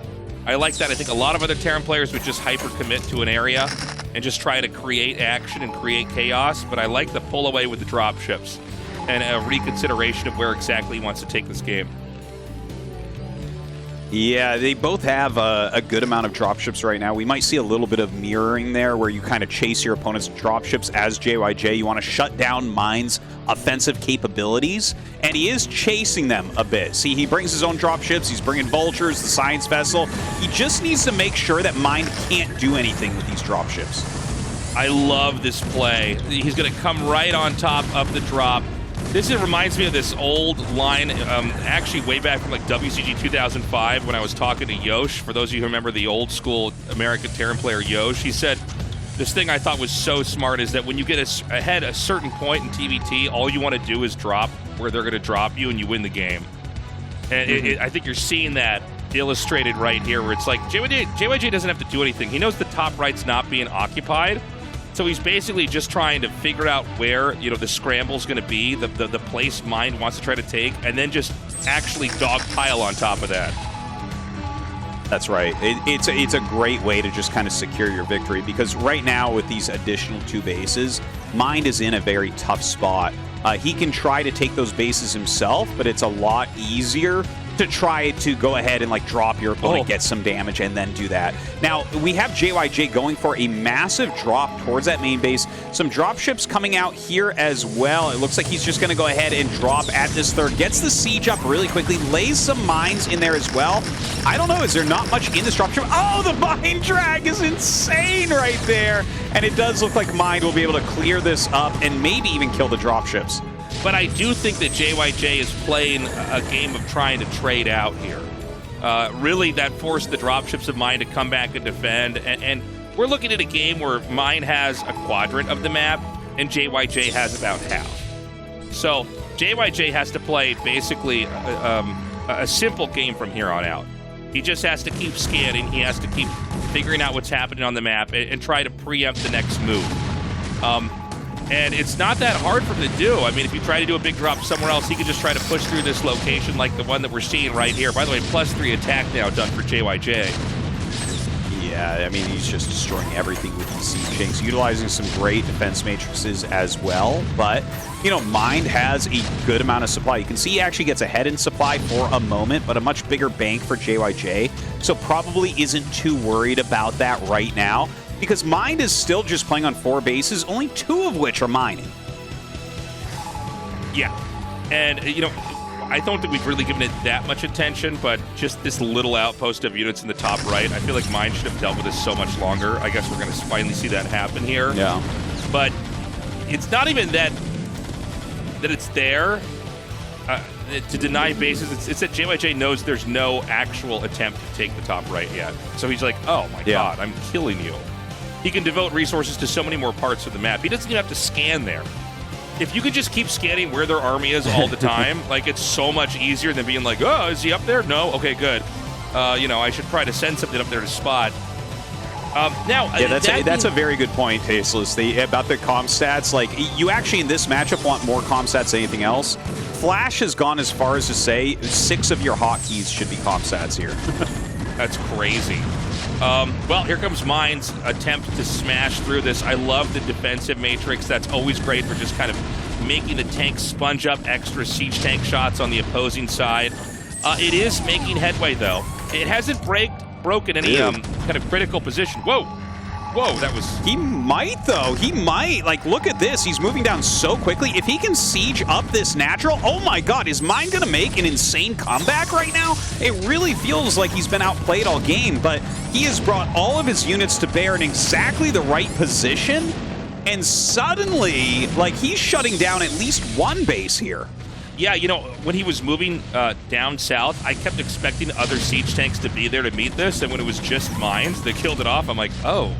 I like that. I think a lot of other Terran players would just hyper-commit to an area and just try to create action and create chaos, but I like the pull away with the dropships and a reconsideration of where exactly he wants to take this game. Yeah, they both have a good amount of dropships right now. We might see a little bit of mirroring there where you kind of chase your opponent's dropships as JyJ. You want to shut down Mind's offensive capabilities, and he is chasing them a bit. See, he brings his own dropships. He's bringing vultures, the Science Vessel. He just needs to make sure that Mind can't do anything with these dropships. I love this play. He's going to come right on top of the drop. This reminds me of this old line, actually way back from like WCG 2005 when I was talking to Yosh. For those of you who remember the old school American Terran player Yosh, he said this thing I thought was so smart is that when you get ahead a certain point in TVT, all you want to do is drop where they're going to drop you and you win the game. And I think you're seeing that illustrated right here where it's like JyJ doesn't have to do anything. He knows the top right's not being occupied. So he's basically just trying to figure out where, you know, the scramble's going to be, the place Mind wants to try to take, and then just actually dogpile on top of that. That's right. It's a great way to just kind of secure your victory because right now with these additional 2 bases, Mind is in a very tough spot. He can try to take those bases himself, but it's a lot easier to try to go ahead and like drop your opponent, get some damage, and then do that. Now, we have JyJ going for a massive drop towards that main base. Some dropships coming out here as well. It looks like he's just going to go ahead and drop at this third. Gets the siege up really quickly. Lays some mines in there as well. I don't know, is there not much in this dropship? Oh, the mine drag is insane right there. And it does look like Mind will be able to clear this up and maybe even kill the dropships. But I do think that JyJ is playing a game of trying to trade out here. Really, that forced the dropships of Mind to come back and defend. And we're looking at a game where Mind has a quadrant of the map, and JyJ has about half. So JyJ has to play basically a simple game from here on out. He just has to keep scanning. He has to keep figuring out what's happening on the map and try to preempt the next move. And it's not that hard for him to do. I mean, if you try to do a big drop somewhere else, he can just try to push through this location like the one that we're seeing right here. By the way, +3 attack now done for JyJ. Yeah, I mean, he's just destroying everything with these siege tanks, utilizing some great defense matrices as well. But, you know, Mind has a good amount of supply. You can see he actually gets ahead in supply for a moment, but a much bigger bank for JyJ. So probably isn't too worried about that right now, because Mind is still just playing on 4 bases, only 2 of which are mining. Yeah, and, you know, I don't think we've really given it that much attention, but just this little outpost of units in the top right, I feel like Mind should have dealt with this so much longer. I guess we're going to finally see that happen here. Yeah. But it's not even that it's there to deny bases. It's that JyJ knows there's no actual attempt to take the top right yet. So he's like, oh my god, I'm killing you. He can devote resources to so many more parts of the map. He doesn't even have to scan there. If you could just keep scanning where their army is all the time, like, it's so much easier than being like, oh, is he up there? No? Okay, good. You know, I should try to send something up there to spot. Now, yeah, that's a very good point, Tasteless. About the comm stats. Like, you actually in this matchup want more comm stats than anything else. Flash has gone as far as to say 6 of your hotkeys should be comm stats here. That's crazy. Well, here comes Mind's attempt to smash through this. I love the defensive matrix. That's always great for just kind of making the tank sponge up extra siege tank shots on the opposing side. It is making headway, though. It hasn't broken any kind of critical position. Whoa. Whoa, that was... He might, though. He might. Like, look at this. He's moving down so quickly. If he can siege up this natural, oh my god, is Mind going to make an insane comeback right now? It really feels like he's been outplayed all game, but he has brought all of his units to bear in exactly the right position, and suddenly, like, he's shutting down at least 1 base here. Yeah, you know, when he was moving down south, I kept expecting other siege tanks to be there to meet this, and when it was just Minds that killed it off, I'm like, oh.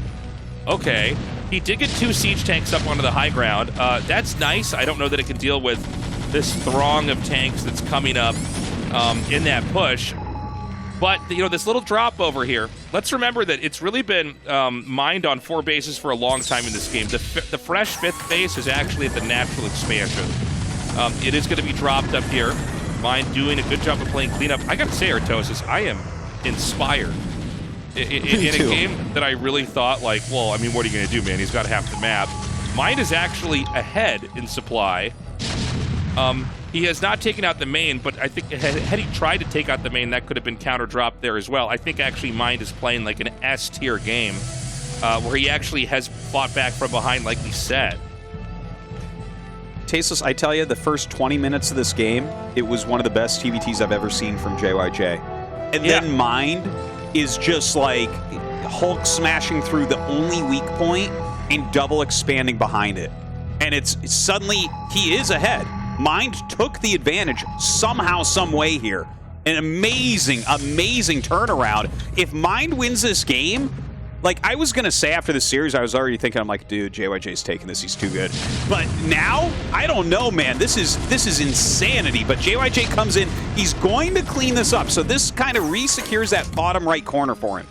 Okay, he did get 2 siege tanks up onto the high ground. That's nice. I don't know that it can deal with this throng of tanks that's coming up in that push. But, you know, this little drop over here, let's remember that it's really been mined on 4 bases for a long time in this game. The fresh 5th base is actually at the natural expansion. It is going to be dropped up here. Mind doing a good job of playing cleanup. I got to say, Tastosis, I am inspired. In a game that I really thought, like, well, I mean, what are you going to do, man? He's got half the map. Mind is actually ahead in supply. He has not taken out the main, but I think had he tried to take out the main, that could have been counter-dropped there as well. I think actually Mind is playing like an S-tier game, where he actually has fought back from behind like we said. Tasteless, I tell you, the first 20 minutes of this game, it was one of the best TVTs I've ever seen from JyJ. And then Mind is just like Hulk smashing through the only weak point and double expanding behind it. And it's suddenly he is ahead. Mind took the advantage somehow, some way here. An amazing, amazing turnaround. If Mind wins this game, like I was going to say after the series, I was already thinking, I'm like, dude, JyJ's taking this. He's too good. But now, I don't know, man. This is insanity. But JyJ comes in. He's going to clean this up. So this kind of re-secures that bottom right corner for him.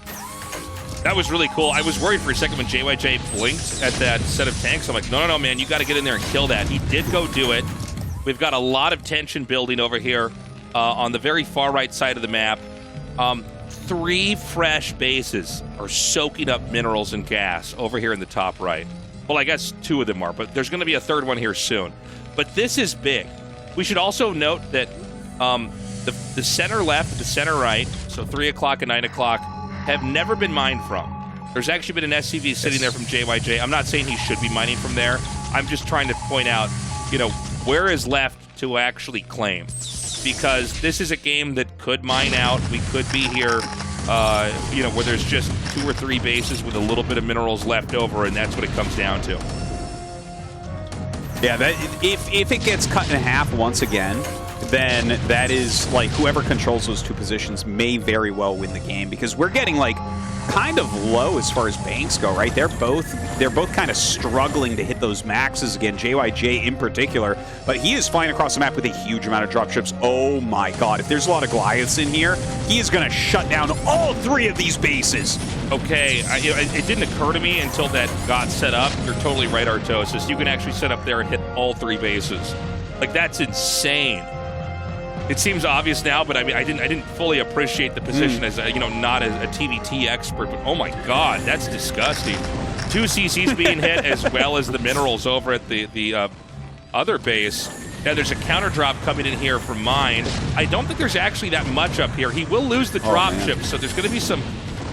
That was really cool. I was worried for a second when JyJ blinked at that set of tanks. I'm like, no, man, you got to get in there and kill that. He did go do it. We've got a lot of tension building over here on the very far right side of the map. 3 fresh bases are soaking up minerals and gas over here in the top right. Well, I guess 2 of them are, but there's going to be a 3rd one here soon. But this is big. We should also note that the center left, the center right, so 3 o'clock and 9 o'clock, have never been mined from. There's actually been an SCV sitting there from JyJ. I'm not saying he should be mining from there. I'm just trying to point out, you know, where is left to actually claim. Because this is a game that could mine out. We could be here, you know, where there's just 2 or 3 bases with a little bit of minerals left over, and that's what it comes down to. Yeah, if it gets cut in half once again, then that is, like, whoever controls those 2 positions may very well win the game, because we're getting, like, kind of low as far as banks go, right? They're both kind of struggling to hit those maxes again, JyJ in particular, but he is flying across the map with a huge amount of dropships. Oh my god, if there's a lot of Goliaths in here, he is going to shut down all 3 of these bases. Okay, it didn't occur to me until that got set up. You're totally right, Artosis. You can actually set up there and hit all 3 bases. Like, that's insane. It seems obvious now, but I mean, I didn't fully appreciate the position as not as a TVT expert. But oh my god, that's disgusting. 2 CCs being hit, as well as the minerals over at the other base. Now there's a counter drop coming in here from Mind. I don't think there's actually that much up here. He will lose the drop ship, so there's going to be some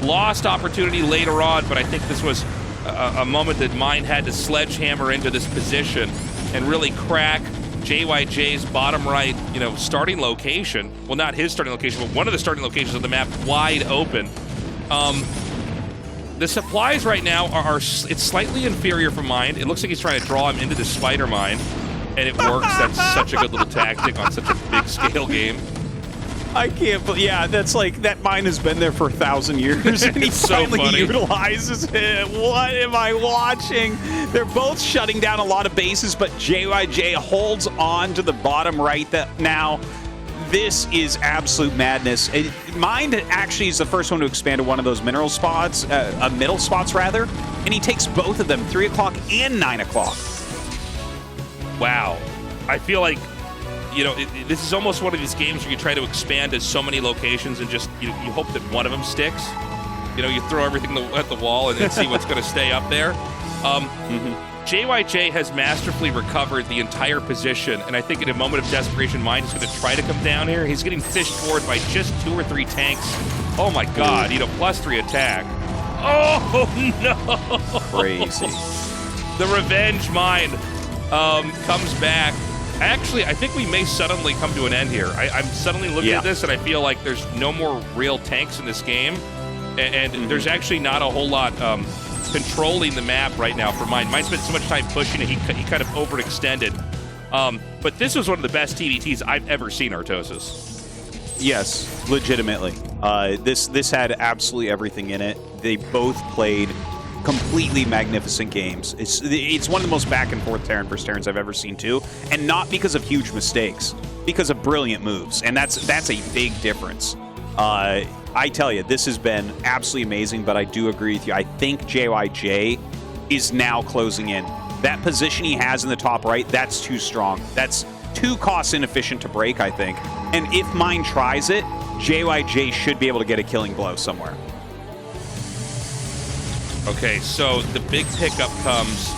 lost opportunity later on. But I think this was a moment that Mind had to sledgehammer into this position and really crack JyJ's bottom right, starting location. Well, not his starting location, but one of the starting locations of the map wide open. The supplies right now are it's slightly inferior for Mind. It looks like he's trying to draw him into the spider mine, and it works. That's such a good little tactic on such a big scale game. I can't believe, yeah, that's like, that mine has been there for 1,000 years, and he finally utilizes it. What am I watching? They're both shutting down a lot of bases, but JyJ holds on to the bottom right now. This is absolute madness. Mind actually is the first one to expand to one of those mineral spots, middle spots rather, and he takes both of them, 3 o'clock and 9 o'clock. Wow. I feel like, this is almost one of these games where you try to expand to so many locations and just, you hope that one of them sticks. You throw everything at the wall and then see what's going to stay up there. JyJ has masterfully recovered the entire position, and I think in a moment of desperation, Mind is going to try to come down here. He's getting fished forward by just 2 or 3 tanks. Oh my god, +3 attack. Oh no! Crazy. The revenge Mind comes back. Actually, I think we may suddenly come to an end here. I'm suddenly looking at this, and I feel like there's no more real tanks in this game, and there's actually not a whole lot controlling the map right now for Mind. Mind spent so much time pushing it, he kind of overextended. But this was one of the best TVTs I've ever seen, Artosis. Yes, legitimately. This had absolutely everything in it. They both played completely magnificent games. It's one of the most back and forth Terran versus Terrans I've ever seen too, and not because of huge mistakes, because of brilliant moves, and that's a big difference. I tell you, this has been absolutely amazing, but I do agree with you. I think JyJ is now closing in. That position he has in the top right, that's too strong. That's too cost inefficient to break, I think. And if Mind tries it, JyJ should be able to get a killing blow somewhere. Okay, so the big pickup comes,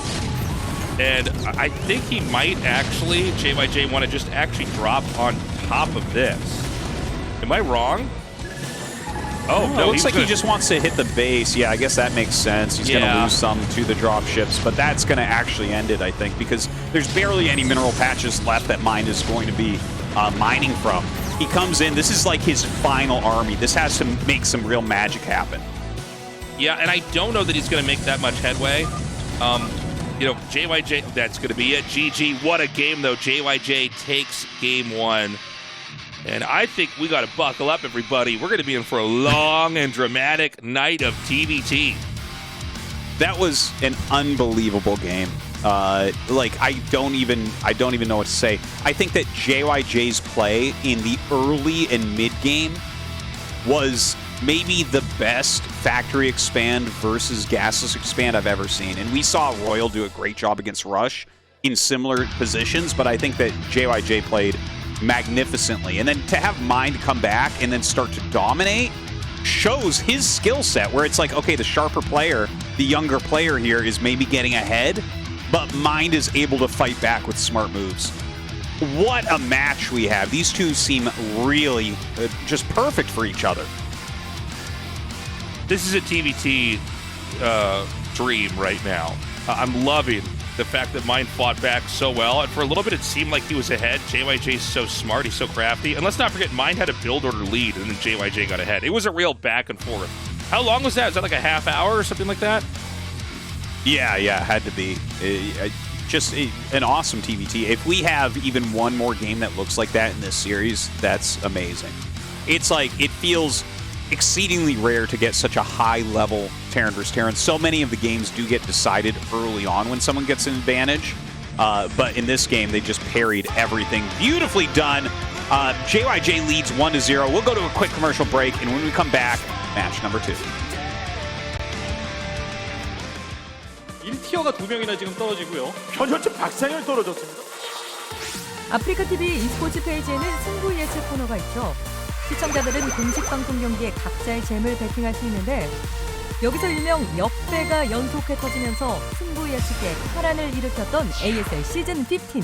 and I think he might actually, JyJ, want to just actually drop on top of this. Am I wrong? Oh, no, it looks like he just wants to hit the base. Yeah, I guess that makes sense. He's going to lose some to the drop ships, but that's going to actually end it, I think, because there's barely any mineral patches left that Mind is going to be mining from. He comes in. This is like his final army. This has to make some real magic happen. Yeah, and I don't know that he's going to make that much headway. JyJ, that's going to be it. GG, what a game, though. JyJ takes game 1. And I think we got to buckle up, everybody. We're going to be in for a long and dramatic night of TVT. That was an unbelievable game. I don't even know what to say. I think that JyJ's play in the early and mid game was maybe the best factory expand versus gasless expand I've ever seen. And we saw Royal do a great job against Rush in similar positions, but I think that JyJ played magnificently. And then to have Mind come back and then start to dominate shows his skill set, where it's like, okay, the sharper player, the younger player here is maybe getting ahead, but Mind is able to fight back with smart moves. What a match we have. These two seem really just perfect for each other. This is a TVT dream right now. I'm loving the fact that Mind fought back so well, and for a little bit it seemed like he was ahead. JyJ's so smart, he's so crafty, and let's not forget Mind had a build order lead, and then JyJ got ahead. It was a real back and forth. How long was that? Was that like a half hour or something like that? Yeah, it had to be. Just an awesome TVT. If we have even one more game that looks like that in this series, that's amazing. It's like, it feels exceedingly rare to get such a high-level Terran versus Terran. So many of the games do get decided early on when someone gets an advantage. But in this game, they just parried everything. Beautifully done. JyJ leads 1-0. We'll go to a quick commercial break, and when we come back, match number 2. 1티어가 2명이나 지금 떨어지고요. 현재 박상현 떨어졌습니다. 아프리카TV e스포츠 페이지에는 승부 예측 코너가 있죠. 시청자들은 공식 방송 경기에 각자의 잼을 베팅할 수 있는데 여기서 일명 역배가 연속해 터지면서 승부 예측에 파란을 일으켰던 ASL 시즌15.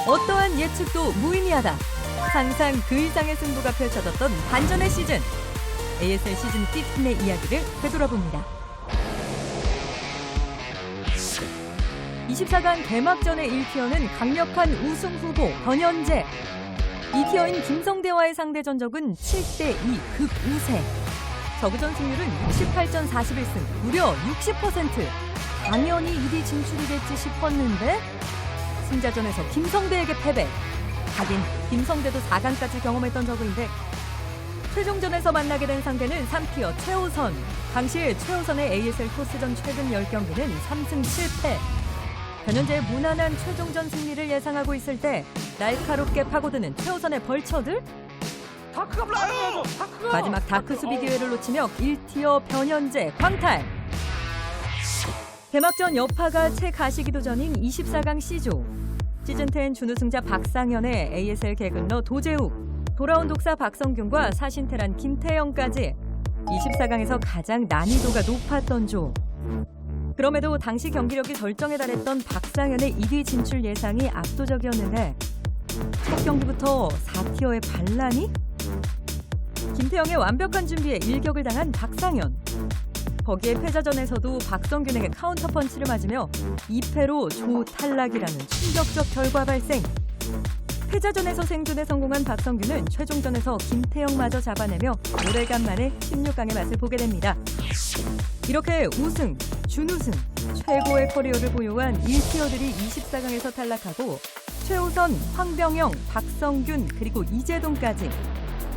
어떠한 예측도 무의미하다. 항상 그 이상의 승부가 펼쳐졌던 반전의 시즌. ASL 시즌15의 이야기를 되돌아봅니다. 24강 개막전의 1티어는 강력한 우승 후보 변현재. 2티어인 김성대와의 상대 전적은 7대2 극우세. 저그전 승률은 68전 41승, 무려 60%. 당연히 1위 진출이겠지 싶었는데 승자전에서 김성대에게 패배. 하긴 김성대도 4강까지 경험했던 저그인데 최종전에서 만나게 된 상대는 3티어 최우선. 당시 최우선의 ASL 토스전 최근 10경기는 3승 7패. 변현재의 무난한 최종전 승리를 예상하고 있을 때 날카롭게 파고드는 최우선의 벌처들? 다크가 불러야죠. 마지막 다크 수비 기회를 놓치며 1티어 변현재 광탈. 개막전 여파가 채 가시기도 전인 24강 C조. 시즌10 준우승자 박상현의 ASL 개근러 도재욱, 돌아온 독사 박성균과 사신테란 김태영까지 24강에서 가장 난이도가 높았던 조. 그럼에도 당시 경기력이 절정에 달했던 박상현의 1위 진출 예상이 압도적이었는데 첫 경기부터 4티어의 반란이? 김태영의 완벽한 준비에 일격을 당한 박상현. 거기에 패자전에서도 박성균에게 카운터 펀치를 맞으며 2패로 조 탈락이라는 충격적 결과 발생. 패자전에서 생존에 성공한 박성균은 최종전에서 김태영마저 잡아내며 오래간만에 16강의 맛을 보게 됩니다. 이렇게 우승, 준우승, 최고의 커리어를 보유한 1티어들이 24강에서 탈락하고 최우선, 황병영, 박성균, 그리고 이재동까지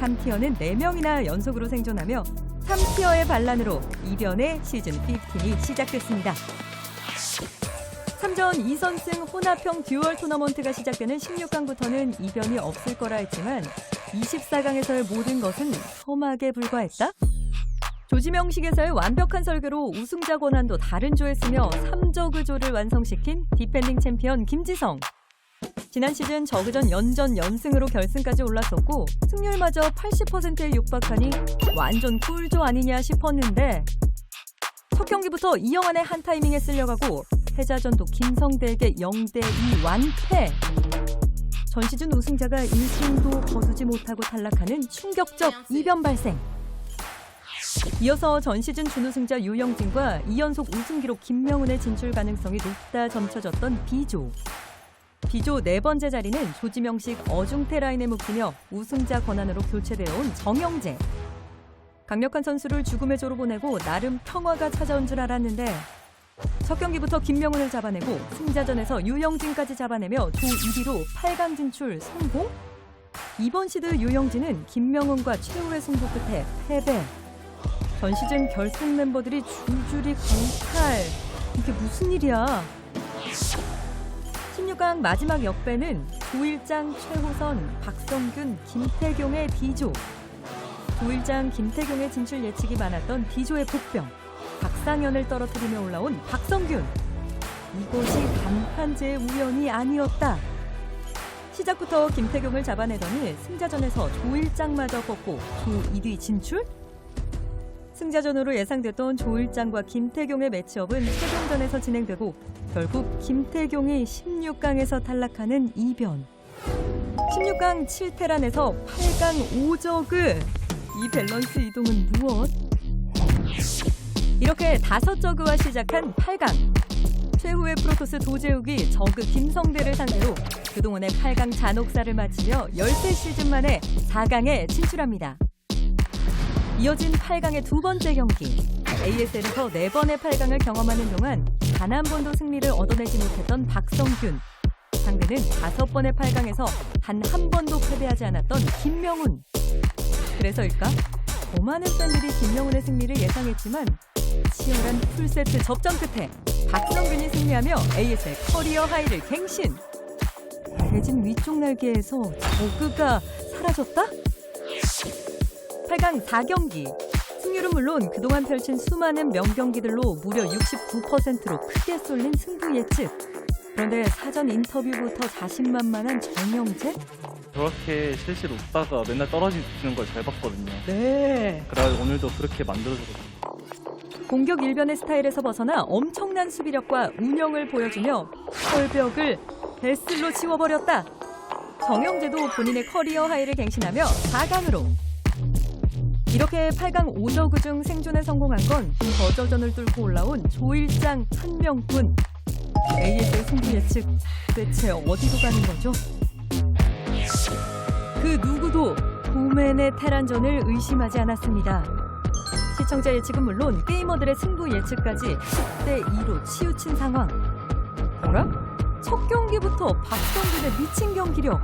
3티어는 4명이나 연속으로 생존하며 3티어의 반란으로 이변의 시즌15이 시작됐습니다. 3전 2선승 혼합형 듀얼 토너먼트가 시작되는 16강부터는 이변이 없을 거라 했지만 24강에서의 모든 것은 험하게 불과했다? 조지명식에서의 완벽한 설계로 우승자 권한도 다른 조에 쓰며 3저그조를 완성시킨 디펜딩 챔피언 김지성. 지난 시즌 저그전 연전 연승으로 결승까지 올랐었고 승률마저 80%에 육박하니 완전 꿀조 아니냐 싶었는데 첫 경기부터 이영환의 한 타이밍에 쓸려가고 패자전도 김성대에게 0대2 완패. 전 시즌 우승자가 1승도 거두지 못하고 탈락하는 충격적 이변 발생. 이어서 전 시즌 준우승자 유영진과 2연속 우승 기록 김명훈의 진출 가능성이 높다 점쳐졌던 B조. B조 4번째 자리는 조지명식 어중태 라인에 묶이며 우승자 권한으로 교체되어 온 정영재. 강력한 선수를 죽음의 조로 보내고 나름 평화가 찾아온 줄 알았는데 첫 경기부터 김명훈을 잡아내고 승자전에서 유영진까지 잡아내며 조 1위로 8강 진출 성공? 이번 시드 유영진은 김명훈과 최후의 승부 끝에 패배. 전 시즌 결승 멤버들이 줄줄이 광탈. 이게 무슨 일이야? 16강 마지막 역배는 조일장, 최호선, 박성균, 김태경의 B조. 조일장, 김태경의 진출 예측이 많았던 B조의 복병. 박상현을 떨어뜨리며 올라온 박성균. 이것이 단판제의 우연이 아니었다. 시작부터 김태경을 잡아내더니 승자전에서 조일장마저 꺾고 조 1위 진출? 승자전으로 예상됐던 조일장과 김태경의 매치업은 최종전에서 진행되고 결국 김태경이 16강에서 탈락하는 이변. 16강 7테란에서 8강 5저그. 이 밸런스 이동은 무엇? 이렇게 5저그와 시작한 8강. 최후의 프로토스 도재욱이 저그 김성대를 상대로 그동안의 8강 잔혹사를 마치며 13시즌 만에 4강에 진출합니다. 이어진 8강의 두 번째 경기. ASL에서 4번의 8강을 경험하는 동안 단 한 번도 승리를 얻어내지 못했던 박성균. 상대는 5번의 8강에서 단 한 번도 패배하지 않았던 김명훈. 그래서일까? 더 많은 팬들이 김명훈의 승리를 예상했지만 치열한 풀세트 접전 끝에 박성균이 승리하며 ASL 커리어 하이를 갱신. 대진 위쪽 날개에서 저그가 사라졌다? 8강 4경기. 승률은 물론 그동안 펼친 수많은 명경기들로 무려 69%로 크게 쏠린 승부 예측. 그런데 사전 인터뷰부터 자신만만한 정영재? 저렇게 실실 웃다가 맨날 떨어지는 걸 잘 봤거든요. 네. 그래 오늘도 그렇게 만들어줬거든요. 공격 일변의 스타일에서 벗어나 엄청난 수비력과 운영을 보여주며 철벽을 베슬로 치워버렸다. 정영재도 본인의 커리어 하이를 갱신하며 4강으로. 이렇게 8강 5저그 중 생존에 성공한 건 저저전을 뚫고 올라온 조일장 한 명뿐. ASL 승부 예측 대체 어디로 가는 거죠? 그 누구도 도맨의 테란전을 의심하지 않았습니다. 시청자 예측은 물론 게이머들의 승부 예측까지 10대2로 치우친 상황. 뭐라? 첫 경기부터 박성균의 미친 경기력.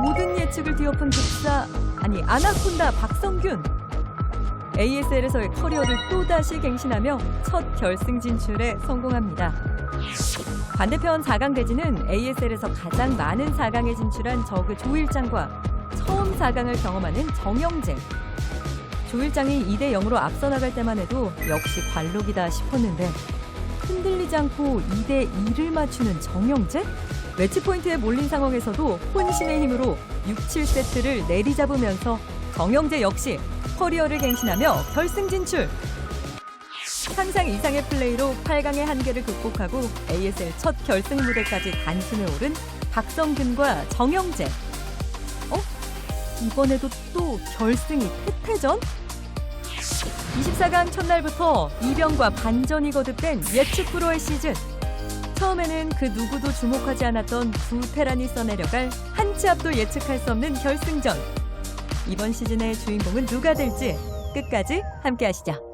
모든 예측을 뒤엎은 아나콘다 박성균. ASL에서의 커리어를 또다시 갱신하며 첫 결승 진출에 성공합니다. 반대편 4강 대진은 ASL에서 가장 많은 4강에 진출한 저그 조일장과 처음 4강을 경험하는 정영재. 조일장이 2대0으로 앞서 나갈 때만 해도 역시 관록이다 싶었는데 흔들리지 않고 2대2를 맞추는 정영재? 매치 포인트에 몰린 상황에서도 혼신의 힘으로 6, 7세트를 내리잡으면서 정영재 역시 커리어를 갱신하며 결승 진출! 상상 이상의 플레이로 8강의 한계를 극복하고 ASL 첫 결승 무대까지 단숨에 오른 박성균과 정영재. 이번에도 또 결승이 태태전? 24강 첫날부터 이변과 반전이 거듭된 예측 프로의 시즌. 처음에는 그 누구도 주목하지 않았던 두 테란이 써내려갈 한 치 앞도 예측할 수 없는 결승전. 이번 시즌의 주인공은 누가 될지 끝까지 함께 하시죠.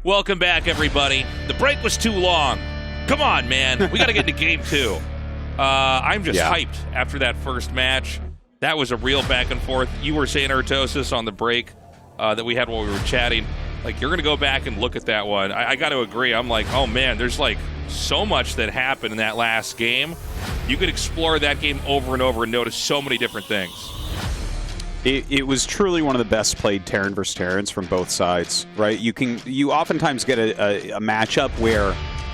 Welcome back, everybody. The break was too long. Come on, man. We got to get into game 2. I'm just hyped after that first match. That was a real back and forth. You were saying, Tastosis, on the break that we had while we were chatting, like, you're going to go back and look at that one. I got to agree. I'm like, oh, man, there's, like, so much that happened in that last game. You could explore that game over and over and notice so many different things. It was truly one of the best played Terran versus Terrans from both sides, right? You oftentimes get a matchup where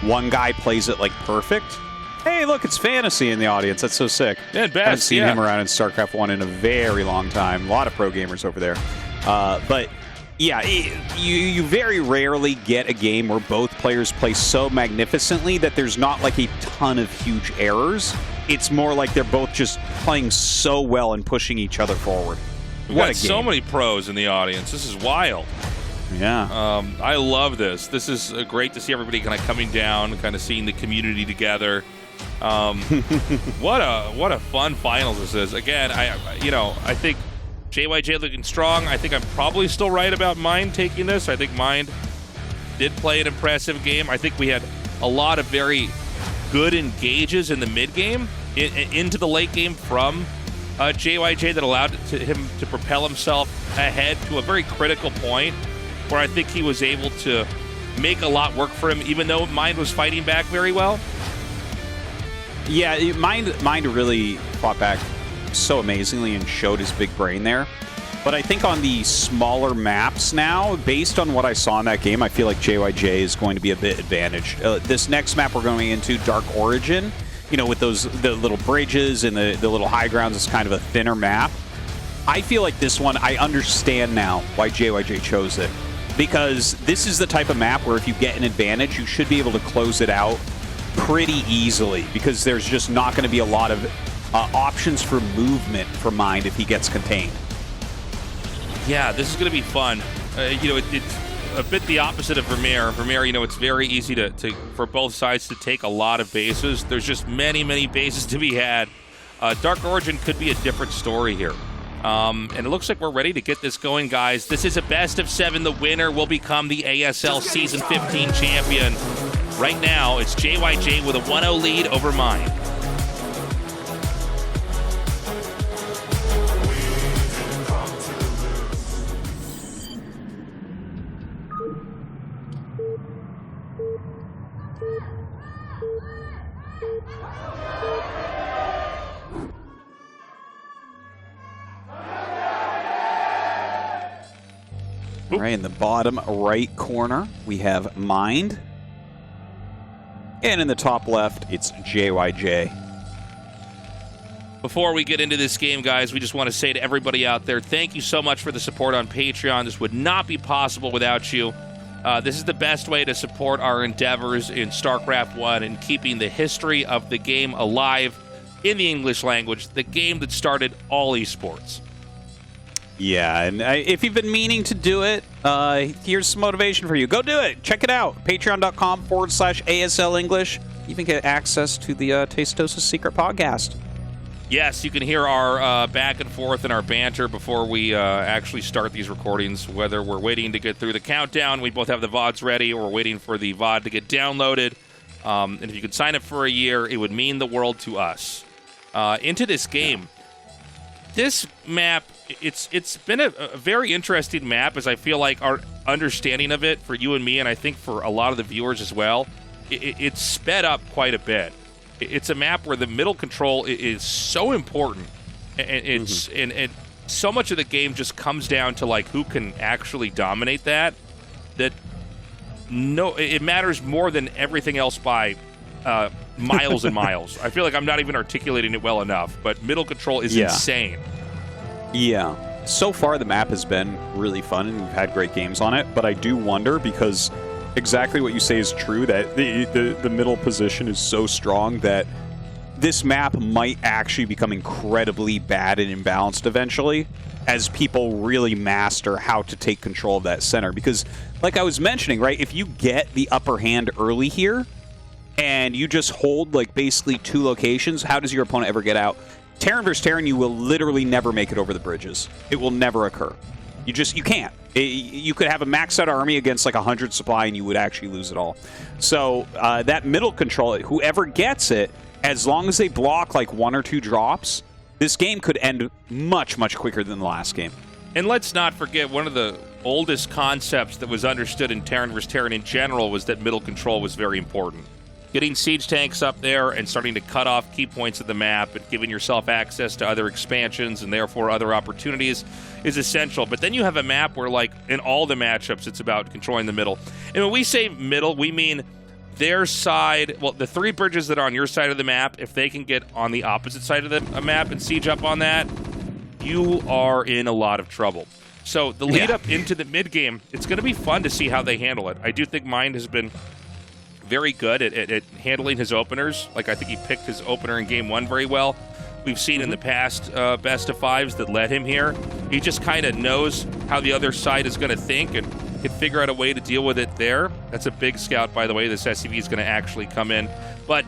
one guy plays it like perfect. Hey, look, it's Fantasy in the audience. That's so sick. Yeah, I haven't seen him around in StarCraft 1 in a very long time. A lot of pro gamers over there. But yeah, you very rarely get a game where both players play so magnificently that there's not like a ton of huge errors. It's more like they're both just playing so well and pushing each other forward. We've got so many pros in the audience. This is wild. Yeah. I love this. This is great to see everybody kind of coming down, kind of seeing the community together. What a fun finals this is. Again, I think JyJ looking strong. I think I'm probably still right about Mind taking this. I think Mind did play an impressive game. I think we had a lot of very good engages in the mid game, into the late game from JyJ that allowed him to propel himself ahead to a very critical point where I think he was able to make a lot work for him, even though Mind was fighting back very well. Yeah, Mind really fought back so amazingly and showed his big brain there. But I think on the smaller maps now, based on what I saw in that game, I feel like JyJ is going to be a bit advantaged. This next map we're going into, Dark Origin, with the little bridges and the little high grounds, is kind of a thinner map. I feel like this one, I understand now why JyJ chose it. Because this is the type of map where if you get an advantage, you should be able to close it out pretty easily, because there's just not going to be a lot of options for movement for Mind if he gets contained. Yeah, this is going to be fun. It's a bit the opposite of Vermeer. Vermeer, it's very easy for both sides to take a lot of bases. There's just many, many bases to be had. Dark Origin could be a different story here. And it looks like we're ready to get this going, guys. This is a best of 7. The winner will become the ASL Season 15 champion. Right now, it's JyJ with a 1-0 lead over Mind. All right, in the bottom right corner, we have Mind. And in the top left, it's JyJ. Before we get into this game, guys, we just want to say to everybody out there, thank you so much for the support on Patreon. This would not be possible without you. This is the best way to support our endeavors in StarCraft 1 and keeping the history of the game alive in the English language, the game that started all esports. Yeah, and if you've been meaning to do it, here's some motivation for you. Go do it. Check it out. Patreon.com/ASL English. You even get access to the Tastosis Secret Podcast. Yes, you can hear our back and forth and our banter before we actually start these recordings, whether we're waiting to get through the countdown, we both have the VODs ready, or we're waiting for the VOD to get downloaded. And if you could sign up for a year, it would mean the world to us. Into this game. This map, it's been a very interesting map, as I feel like our understanding of it for you and me, and I think for a lot of the viewers as well, it's sped up quite a bit. It's a map where the middle control is so important, and and so much of the game just comes down to like who can actually dominate that. It matters more than everything else by miles and miles. I feel like I'm not even articulating it well enough, but middle control is insane. Yeah. So far, the map has been really fun, and we've had great games on it, but I do wonder, because exactly what you say is true, that the middle position is so strong that this map might actually become incredibly bad and imbalanced eventually, as people really master how to take control of that center. Because, like I was mentioning, right, if you get the upper hand early here, and you just hold, like, basically 2 locations, how does your opponent ever get out? Terran versus Terran, you will literally never make it over the bridges. It will never occur. You can't. You could have a maxed out army against, like, 100 supply, and you would actually lose it all. So, that middle control, whoever gets it, as long as they block, like, 1 or 2 drops, this game could end much, much quicker than the last game. And let's not forget, one of the oldest concepts that was understood in Terran vs. Terran in general was that middle control was very important. Getting siege tanks up there and starting to cut off key points of the map and giving yourself access to other expansions and therefore other opportunities is essential. But then you have a map where, like, in all the matchups, it's about controlling the middle. And when we say middle, we mean their side, well, the 3 bridges that are on your side of the map, if they can get on the opposite side of the map and siege up on that, you are in a lot of trouble. So the lead up into the mid game, it's going to be fun to see how they handle it. I do think Mind has been very good at handling his openers. Like, I think he picked his opener in game 1 very well. We've seen in the past best of 5s that led him here. He just kind of knows how the other side is going to think and can figure out a way to deal with it there. That's a big scout, by the way. This SCV is going to actually come in. But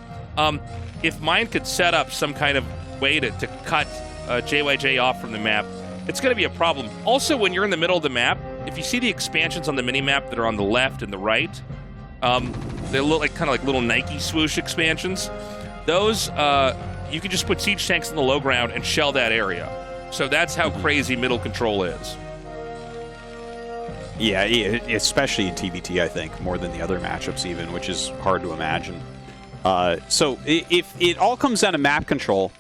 if Mind could set up some kind of way to cut JyJ off from the map, it's going to be a problem. Also, when you're in the middle of the map, if you see the expansions on the mini-map that are on the left and the right, they look like kind of like little Nike swoosh expansions. Those, you can just put siege tanks in the low ground and shell that area. So that's how crazy middle control is. Yeah, especially in TVT, I think, more than the other matchups even, which is hard to imagine. So if it all comes down to map control,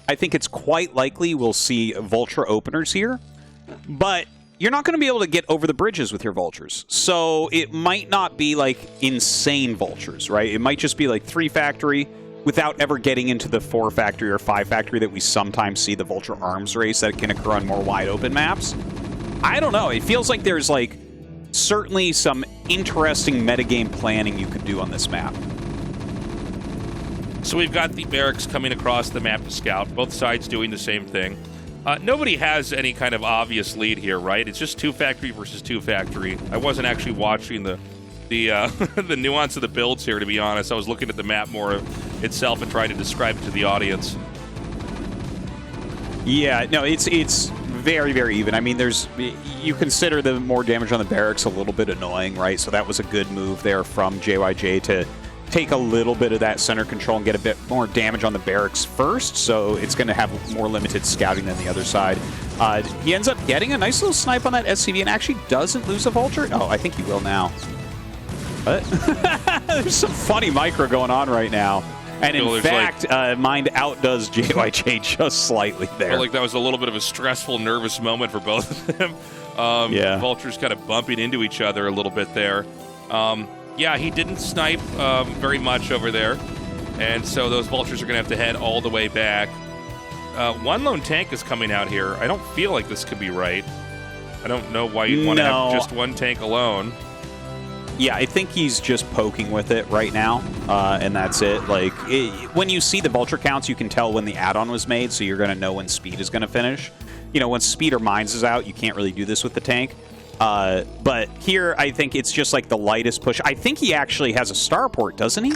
I think it's quite likely we'll see Vulture openers here. But you're not going to be able to get over the bridges with your Vultures. So it might not be, like, insane Vultures, right? It might just be, like, 3 factory without ever getting into the 4 factory or 5 factory that we sometimes see the Vulture arms race that can occur on more wide open maps. I don't know. It feels like there's, like, certainly some interesting metagame planning you could do on this map. So we've got the barracks coming across the map to scout, both sides doing the same thing. Nobody has any kind of obvious lead here, right? It's just 2 factory versus 2 factory. I wasn't actually watching the the nuance of the builds here, to be honest. I was looking at the map more itself and trying to describe it to the audience. Yeah, no, it's very, very even. I mean, you consider the more damage on the barracks a little bit annoying, right? So that was a good move there from JyJ to take a little bit of that center control and get a bit more damage on the barracks first, so it's going to have more limited scouting than the other side. He ends up getting a nice little snipe on that SCV and actually doesn't lose a Vulture. Oh, I think he will now. But There's some funny micro going on right now. And in There's fact, Mind outdoes JyJ just slightly there. Felt like that was a little bit of a stressful, nervous moment for both of them. Yeah. Vultures kind of bumping into each other a little bit there. Yeah, he didn't snipe very much over there. And so those Vultures are going to have to head all the way back. One lone tank is coming out here. I don't feel like this could be right. I don't know why you'd want to have just one tank alone. Yeah, I think he's just poking with it right now, and that's it. Like, when you see the Vulture counts, you can tell when the add-on was made, so you're going to know when Speed is going to finish. You know, when Speed or Mines is out, you can't really do this with the tank. But here, I think it's just like the lightest push. I think he actually has a starport, doesn't he?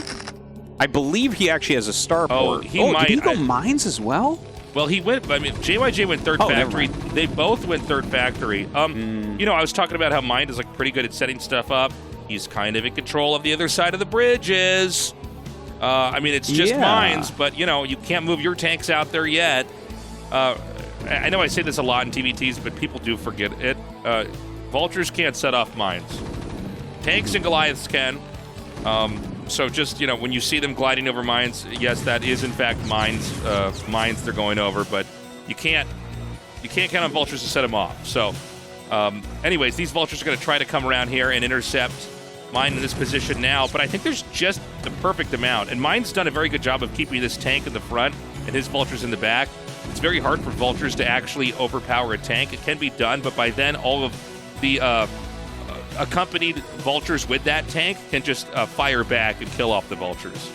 I believe he actually has a starport. Might. Did he go Mines as well? Well, he went. I mean, JyJ went third factory. They both went third factory. You know, I was talking about how Mind is like pretty good at setting stuff up. He's kind of in control of the other side of the bridges. I mean, it's just Mines, but you know, you can't move your tanks out there yet. I know I say this a lot in TVTs, but people do forget it. Vultures can't set off Mines. Tanks and Goliaths can. So just, you know, when you see them gliding over Mines, yes, that is in fact Mines they're going over, but you can't count on Vultures to set them off. So anyways, these Vultures are going to try to come around here and intercept Mine in this position now, but I think there's just the perfect amount. And Mine's done a very good job of keeping this tank in the front and his Vultures in the back. It's very hard for Vultures to actually overpower a tank. It can be done, but by then all of the accompanied Vultures with that tank can just fire back and kill off the Vultures.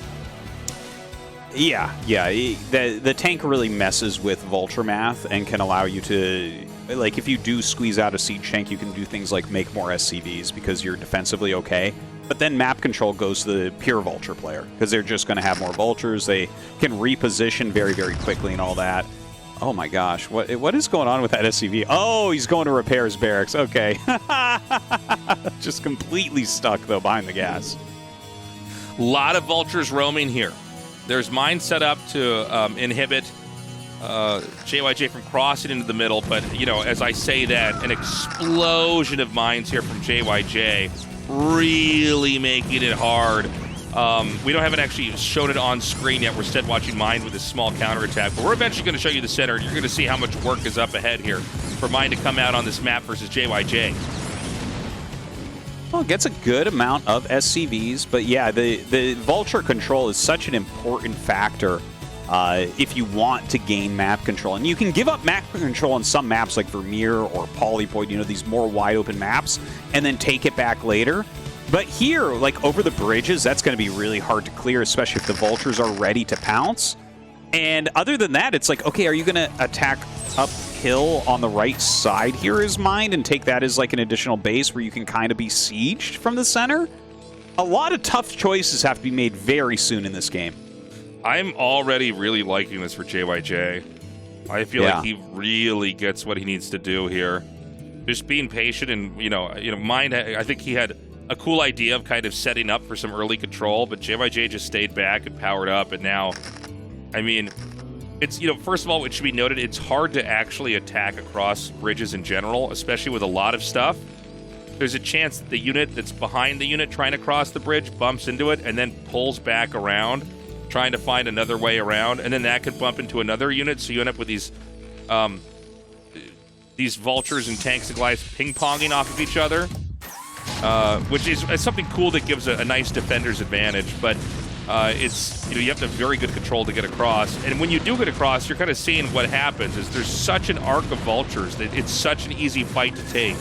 Yeah. The tank really messes with Vulture math and can allow you to, like, if you do squeeze out a siege tank, you can do things like make more SCVs because you're defensively okay. But then map control goes to the pure Vulture player because they're just going to have more Vultures. They can reposition very, very quickly and all that. Oh my gosh, what is going on with that SCV? Oh, he's going to repair his barracks. Okay. Just completely stuck, though, behind the gas. A lot of Vultures roaming here. There's Mine set up to inhibit JyJ from crossing into the middle, but, you know, as I say that, an explosion of Mines here from JyJ, really making it hard. We haven't actually shown it on screen yet. We're instead watching Mine with this small counterattack, but we're eventually going to show you the center, and you're going to see how much work is up ahead here for Mine to come out on this map versus JyJ. Well, it gets a good amount of SCVs, but yeah, the Vulture control is such an important factor if you want to gain map control. And you can give up map control on some maps like Vermeer or Polypoid, you know, these more wide open maps, and then take it back later. But here, like over the bridges, that's going to be really hard to clear, especially if the Vultures are ready to pounce. And other than that, it's like, okay, are you going to attack uphill on the right side here as Mind and take that as like an additional base where you can kind of be sieged from the center? A lot of tough choices have to be made very soon in this game. I'm already really liking this for JyJ. I feel like he really gets what he needs to do here. Just being patient and, you know, Mind, I think he had a cool idea of kind of setting up for some early control, but JyJ just stayed back and powered up, and now, I mean, it's, you know, first of all, it should be noted, it's hard to actually attack across bridges in general, especially with a lot of stuff. There's a chance that the unit that's behind the unit trying to cross the bridge bumps into it and then pulls back around, trying to find another way around, and then that could bump into another unit, so you end up with these Vultures and tanks and Goliaths ping-ponging off of each other. Which is something cool that gives a nice defender's advantage, but it's, you know, you have to have very good control to get across. And when you do get across, you're kind of seeing what happens is there's such an arc of Vultures that it's such an easy fight to take.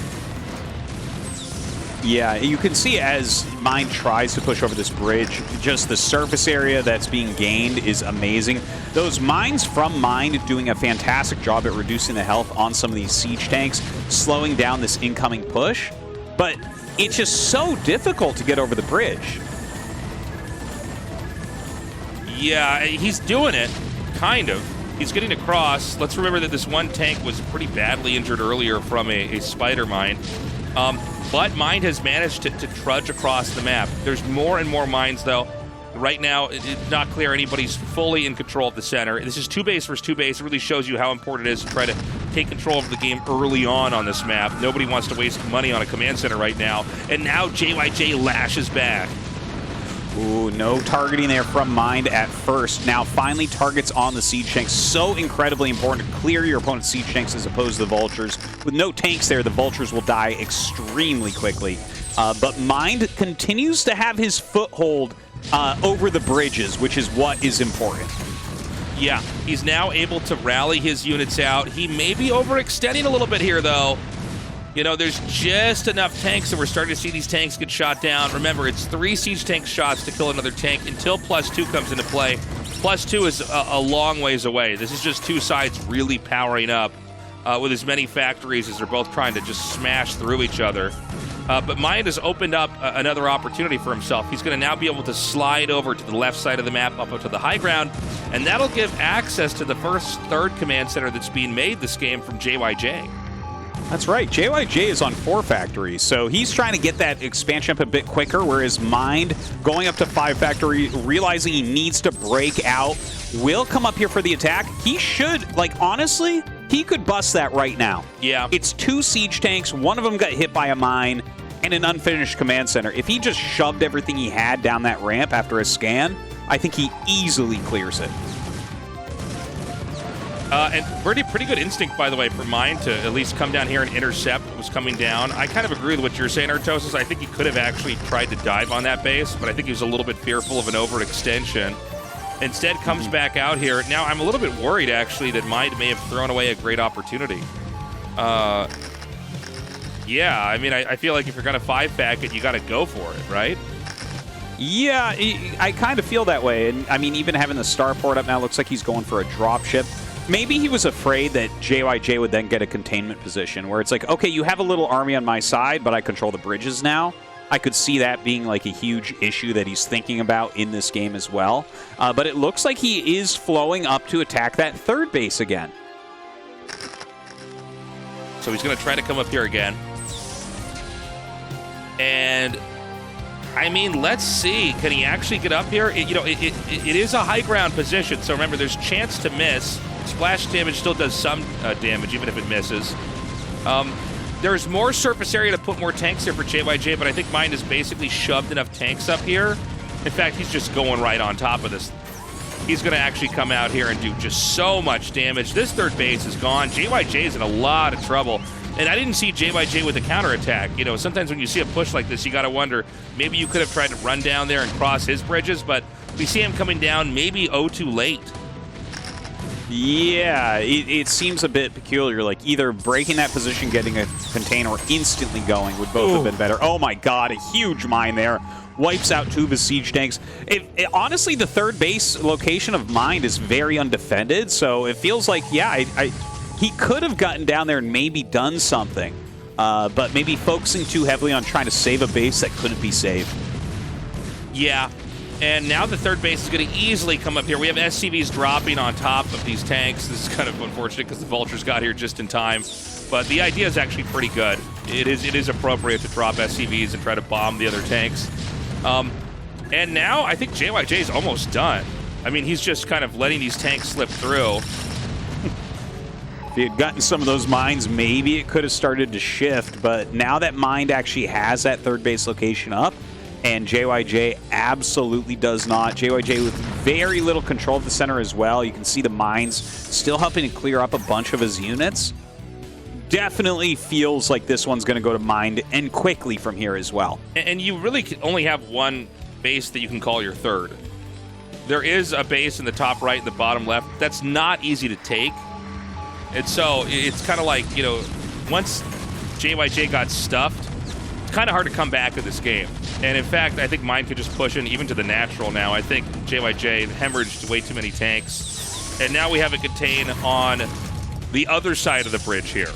Yeah, you can see as Mind tries to push over this bridge, just the surface area that's being gained is amazing. Those mines from Mind doing a fantastic job at reducing the health on some of these siege tanks, slowing down this incoming push. But it's just so difficult to get over the bridge. Yeah, he's doing it, kind of. He's getting across. Let's remember that this one tank was pretty badly injured earlier from a spider mine. But Mind has managed to trudge across the map. There's more and more mines, though. Right now, it's not clear anybody's fully in control of the center. This is 2 base versus 2 base. It really shows you how important it is to try to take control of the game early on this map. Nobody wants to waste money on a command center right now. And now JyJ lashes back. Ooh, no targeting there from Mind at first. Now finally targets on the Siege Tanks. So incredibly important to clear your opponent's Siege Tanks as opposed to the Vultures. With no tanks there, the Vultures will die extremely quickly. But Mind continues to have his foothold over the bridges, which is what is important. Yeah, he's now able to rally his units out. He may be overextending a little bit here, though. You know, there's just enough tanks that we're starting to see these tanks get shot down. Remember, it's 3 siege tank shots to kill another tank until +2 comes into play. +2 is a long ways away. This is just 2 sides really powering up with as many factories as they're both trying to just smash through each other. But Mind has opened up another opportunity for himself. He's going to now be able to slide over to the left side of the map up to the high ground, and that'll give access to the third command center that's being made this game from JyJ. That's right. JyJ is on 4 factories, so he's trying to get that expansion up a bit quicker, whereas Mind, going up to 5 factory, realizing he needs to break out, will come up here for the attack. He should, like, honestly, he could bust that right now. Yeah. It's 2 siege tanks, one of them got hit by a mine, and an unfinished command center. If he just shoved everything he had down that ramp after a scan, I think he easily clears it. And pretty good instinct, by the way, for Mind to at least come down here and intercept what was coming down. I kind of agree with what you're saying, Tastosis. I think he could have actually tried to dive on that base, but I think he was a little bit fearful of an overextension. Instead, comes back out here. Now, I'm a little bit worried, actually, that Mind may have thrown away a great opportunity. Yeah, I mean, I feel like if you're going to 5-fac it, you got to go for it, right? Yeah, I kind of feel that way. And I mean, even having the starport up now, looks like he's going for a dropship. Maybe he was afraid that JyJ would then get a containment position where it's like, okay, you have a little army on my side, but I control the bridges now. I could see that being like a huge issue that he's thinking about in this game as well. But it looks like he is flowing up to attack that 3rd base again. So he's going to try to come up here again. And, I mean, let's see. Can he actually get up here? It is a high ground position, so remember, there's chance to miss. Splash damage still does some damage, even if it misses. There's more surface area to put more tanks here for JyJ, but I think Mind has basically shoved enough tanks up here. In fact, he's just going right on top of this. He's going to actually come out here and do just so much damage. This 3rd base is gone. JyJ is in a lot of trouble. And I didn't see JyJ with a counterattack. You know, sometimes when you see a push like this, you got to wonder, maybe you could have tried to run down there and cross his bridges, but we see him coming down maybe too late. Yeah, it seems a bit peculiar. Like, either breaking that position, getting a container, or instantly going would both have been better. Oh my god, a huge mine there. Wipes out 2 of his siege tanks. Honestly, the 3rd base location of Mind is very undefended, so it feels like, yeah, he could have gotten down there and maybe done something, but maybe focusing too heavily on trying to save a base that couldn't be saved. Yeah. And now the 3rd base is going to easily come up here. We have SCVs dropping on top of these tanks. This is kind of unfortunate because the Vultures got here just in time. But the idea is actually pretty good. It is appropriate to drop SCVs and try to bomb the other tanks. And now I think JyJ is almost done. I mean, he's just kind of letting these tanks slip through. If he had gotten some of those mines, maybe it could have started to shift. But now that Mind actually has that 3rd base location up, and JyJ absolutely does not. JyJ with very little control of the center as well. You can see the mines still helping to clear up a bunch of his units. Definitely feels like this one's going to go to Mind, and quickly from here as well. And you really only have one base that you can call your 3rd. There is a base in the top right and the bottom left. That's not easy to take. And so it's kind of like, you know, once JyJ got stuffed, it's kind of hard to come back to this game. And in fact, I think Mind could just push in even to the natural now. I think JyJ hemorrhaged way too many tanks. And now we have it contained on the other side of the bridge here.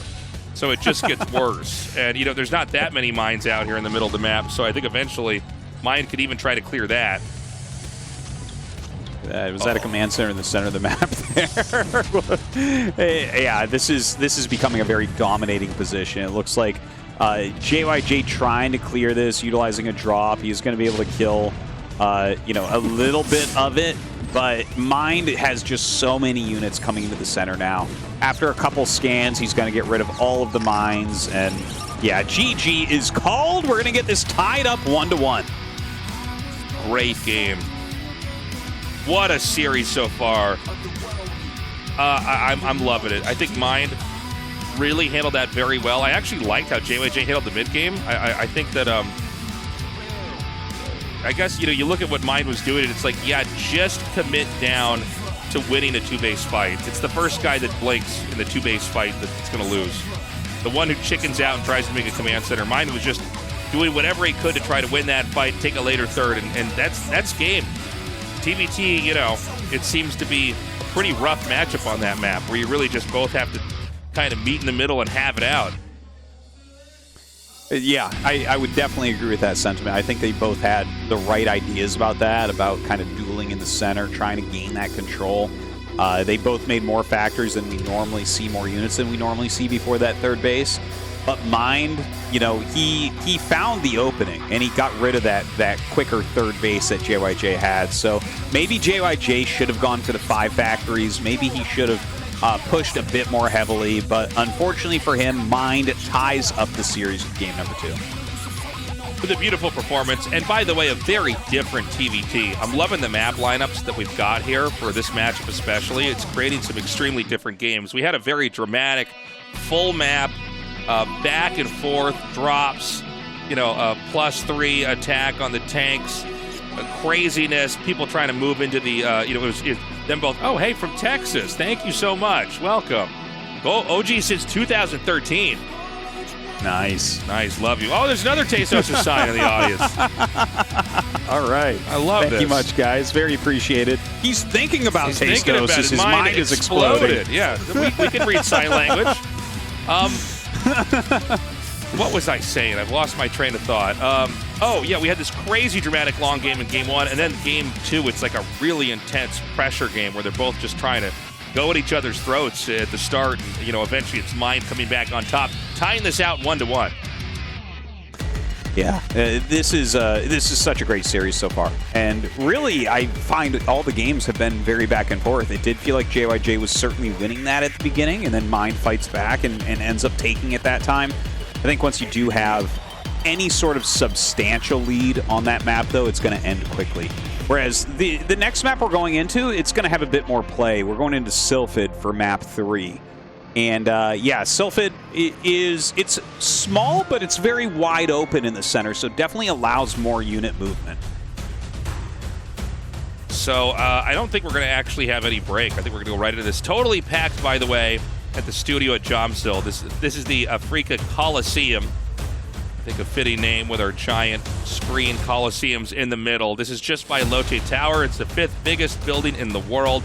So it just gets worse. And, you know, there's not that many mines out here in the middle of the map. So I think eventually Mind could even try to clear that. Was that a command center in the center of the map there? Yeah, this is becoming a very dominating position. It looks like JyJ trying to clear this, utilizing a drop. He's going to be able to kill, you know, a little bit of it. But Mind has just so many units coming into the center now. After a couple scans, he's going to get rid of all of the mines. And yeah, GG is called. We're going to get this tied up 1-1. great game. What a series so far. I'm loving it. I think Mind really handled that very well. I actually liked how JyJ handled the mid game. I think that I guess you look at what Mind was doing, and it's like, yeah, just commit down to winning a 2-base fight. It's the first guy that blinks in the 2-base fight that's going to lose. The one who chickens out and tries to make a command center. Mind was just doing whatever he could to try to win that fight, take a later third, and that's game. TBT, it seems to be a pretty rough matchup on that map, where you really just both have to kind of meet in the middle and have it out. Yeah, I would definitely agree with that sentiment. I think they both had the right ideas about that, about kind of dueling in the center, trying to gain that control. They both made more factors than we normally see, more units than we normally see before that third base. But Mind, he found the opening, and he got rid of that quicker third base that JyJ had. So maybe JyJ should have gone for the 5 factories. Maybe he should have pushed a bit more heavily, but unfortunately for him, Mind ties up the series with game number 2. With a beautiful performance, and by the way, a very different TVT. I'm loving the map lineups that we've got here for this matchup especially. It's creating some extremely different games. We had a very dramatic, full map, back and forth, drops, +3 attack on the tanks, craziness, people trying to move into the, it was them both, oh, hey, from Texas, thank you so much, welcome. OG since 2013. Nice. Nice, love you. Oh, there's another Tastosis sign in the audience. All right. I love this. Thank you much, guys. Very appreciated. He's thinking about Tastosis. His mind is exploded. Yeah, we can read sign language. What was I saying? I've lost my train of thought. Oh, yeah, we had this crazy dramatic long game in game 1, and then game 2, it's like a really intense pressure game where they're both just trying to go at each other's throats at the start, and eventually it's Mind coming back on top, tying this out 1-1. Yeah, this is such a great series so far, and really I find all the games have been very back and forth. It did feel like JyJ was certainly winning that at the beginning, and then Mind fights back and ends up taking it that time. I think once you do have any sort of substantial lead on that map, though, it's going to end quickly. Whereas the next map we're going into, it's going to have a bit more play. We're going into Silford for map 3. And yeah, Silford it's small, but it's very wide open in the center, so definitely allows more unit movement. So I don't think we're going to actually have any break. I think we're going to go right into this. Totally packed, by the way, at the studio at Jomsil. This is the Africa Coliseum. I think a fitting name with our giant screen coliseums in the middle. This is just by Lotte Tower. It's the 5th biggest building in the world.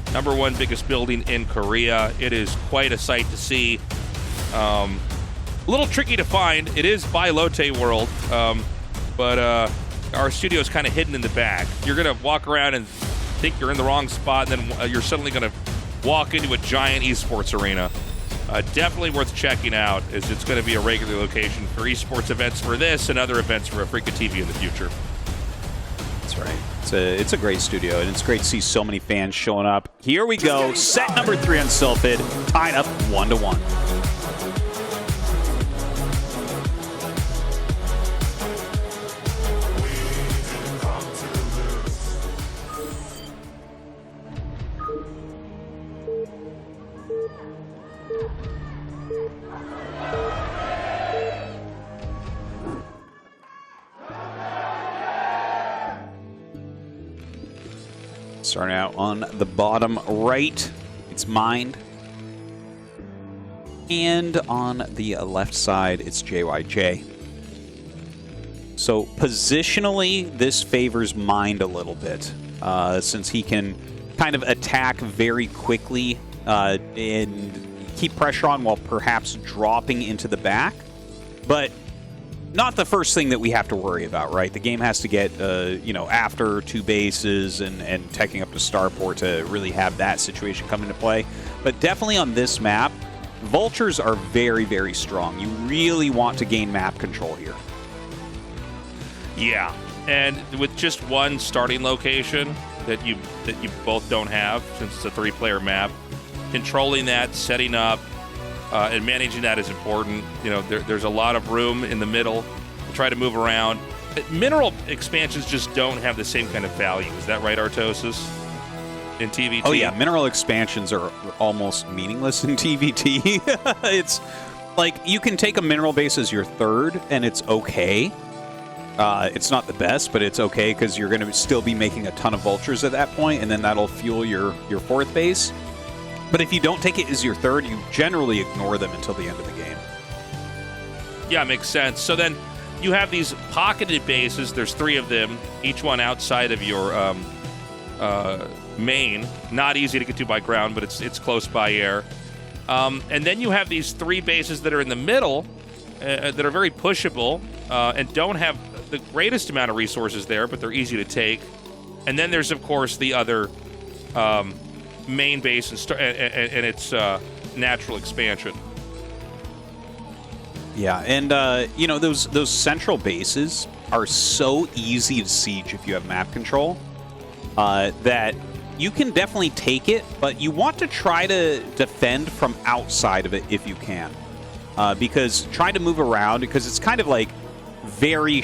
#1 biggest building in Korea. It is quite a sight to see. A little tricky to find. It is by Lotte World, but our studio is kind of hidden in the back. You're going to walk around and think you're in the wrong spot, and then you're suddenly going to walk into a giant esports arena. Definitely worth checking out, as it's going to be a regular location for esports events for this and other events for AfreecaTV in the future. That's right. It's a great studio, and it's great to see so many fans showing up. Here we go. Set number 3 on Silford, tied up 1-1. Starting out on the bottom right, it's Mind. And on the left side, it's JyJ. So positionally, this favors Mind a little bit, since he can kind of attack very quickly and keep pressure on while perhaps dropping into the back. But not the first thing that we have to worry about, right? The game has to get, after 2 bases and teching up to starport to really have that situation come into play. But definitely on this map, vultures are very, very strong. You really want to gain map control here. Yeah, and with just one starting location that you both don't have, since it's a 3-player map, controlling that, setting up, and managing that is important. There's a lot of room in the middle to try to move around. Mineral expansions just don't have the same kind of value. Is that right, Artosis? In TVT? Oh yeah, mineral expansions are almost meaningless in TVT. It's like you can take a mineral base as your third, and it's okay. It's not the best, but it's okay because you're going to still be making a ton of vultures at that point, and then that'll fuel your fourth base. But if you don't take it as your third, you generally ignore them until the end of the game. Yeah, makes sense. So then you have these pocketed bases. There's 3 of them, each one outside of your main. Not easy to get to by ground, but it's close by air. And then you have these 3 bases that are in the middle that are very pushable and don't have the greatest amount of resources there, but they're easy to take. And then there's, of course, the other main base and its natural expansion. Yeah, and you know, those central bases are so easy to siege if you have map control that you can definitely take it, but you want to try to defend from outside of it if you can. Because trying to move around, because it's kind of like very,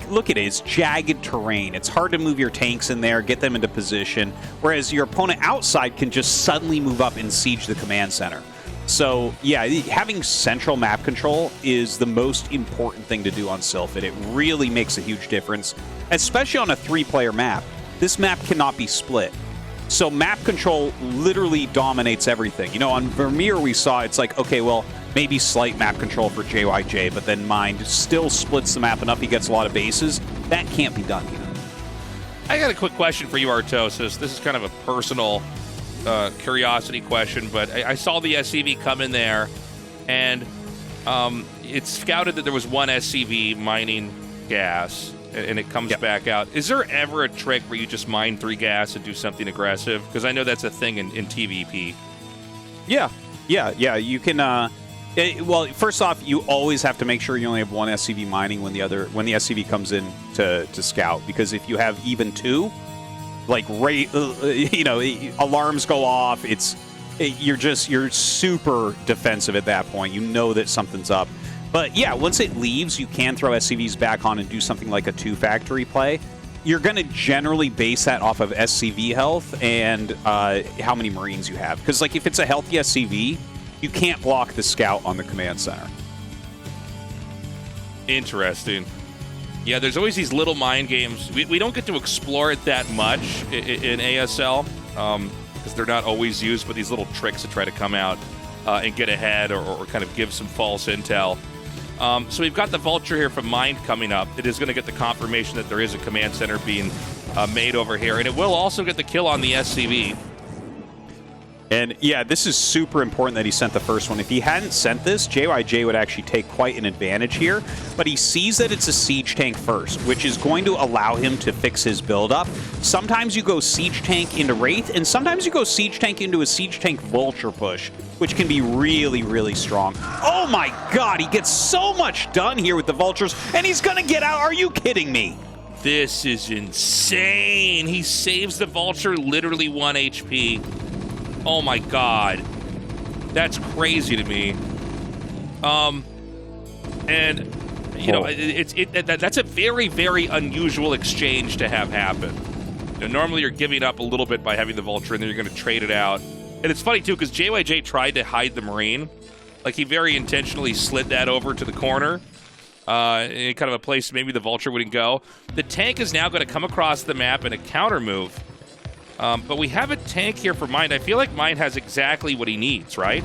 look at it, it's jagged terrain. It's hard to move your tanks in there, get them into position, whereas your opponent outside can just suddenly move up and siege the command center. So, yeah, having central map control is the most important thing to do on Silford. It really makes a huge difference, especially on a 3-player map. This map cannot be split. So map control literally dominates everything. You know, on Vermeer we saw it's like, okay, well, maybe slight map control for JyJ, but then Mind still splits the map enough he gets a lot of bases. That can't be done here. I got a quick question for you, Artosis. This is kind of a personal curiosity question, but I saw the SCV come in there, and it's scouted that there was 1 SCV mining gas, and it comes back out. Is there ever a trick where you just mine 3 gas and do something aggressive? Because I know that's a thing in TVP. Yeah. You can. Well, first off, you always have to make sure you only have 1 SCV mining when the SCV comes in to scout, because if you have even 2, like you know, alarms go off. You're super defensive at that point. You know that something's up. But yeah, once it leaves, you can throw SCVs back on and do something like a 2-factory play. You're going to generally base that off of SCV health and how many Marines you have. Because like if it's a healthy SCV, you can't block the scout on the command center. Interesting. Yeah, there's always these little mind games. We don't get to explore it that much in ASL because they're not always used, but these little tricks to try to come out and get ahead or kind of give some false intel. So we've got the Vulture here from Mind coming up. It is going to get the confirmation that there is a command center being made over here, and it will also get the kill on the SCV. And yeah, this is super important that he sent the first one. If he hadn't sent this, JyJ would actually take quite an advantage here. But he sees that it's a siege tank first, which is going to allow him to fix his build-up. Sometimes you go siege tank into Wraith, and sometimes you go siege tank into a siege tank Vulture push, which can be really, really strong. Oh my god, he gets so much done here with the Vultures, and he's gonna get out. Are you kidding me? This is insane. He saves the Vulture, literally 1 HP. Oh my god, that's crazy to me. And you know, that's a very, very unusual exchange to have happen. You know, normally you're giving up a little bit by having the Vulture, and then you're going to trade it out. And it's funny too because JyJ tried to hide the Marine, like he very intentionally slid that over to the corner, in kind of a place maybe the Vulture wouldn't go. The tank is now going to come across the map in a counter move. But we have a tank here for Mind. I feel like Mind has exactly what he needs, right?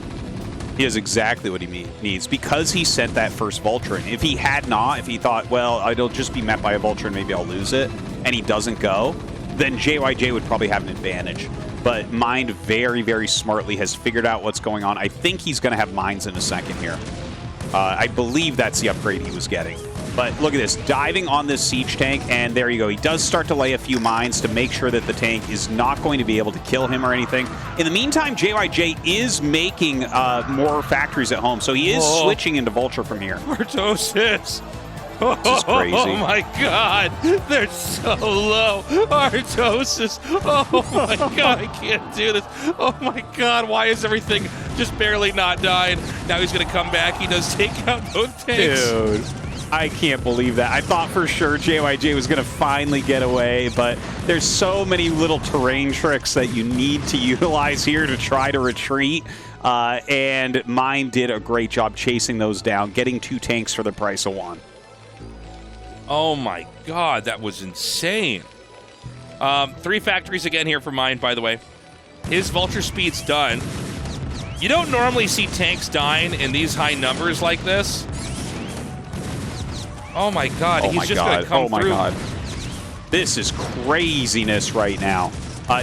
He has exactly what he needs because he sent that first Vulture in. If he had not, if he thought, well, it'll just be met by a Vulture and maybe I'll lose it, and he doesn't go, then JyJ would probably have an advantage. But Mind very, very smartly has figured out what's going on. I think he's going to have Mines in a second here. I believe that's the upgrade he was getting. But look at this, diving on this siege tank, and there you go. He does start to lay a few mines to make sure that the tank is not going to be able to kill him or anything. In the meantime, JyJ is making more factories at home, so he is switching into Vulture from here. Tastosis. This is crazy. Oh my god, they're so low. Artosis. Oh my god, I can't do this. Oh my god, why is everything just barely not died? Now he's going to come back. He does take out both tanks. Dude. I can't believe that. I thought for sure JyJ was going to finally get away, but there's so many little terrain tricks that you need to utilize here to try to retreat. And Mind did a great job chasing those down, getting 2 tanks for the price of 1. Oh my god, that was insane. 3 factories again here for Mind, by the way. His Vulture speed's done. You don't normally see tanks dying in these high numbers like this. Oh my god, Oh he's my just gonna god. come Oh my through. god. This is craziness right now.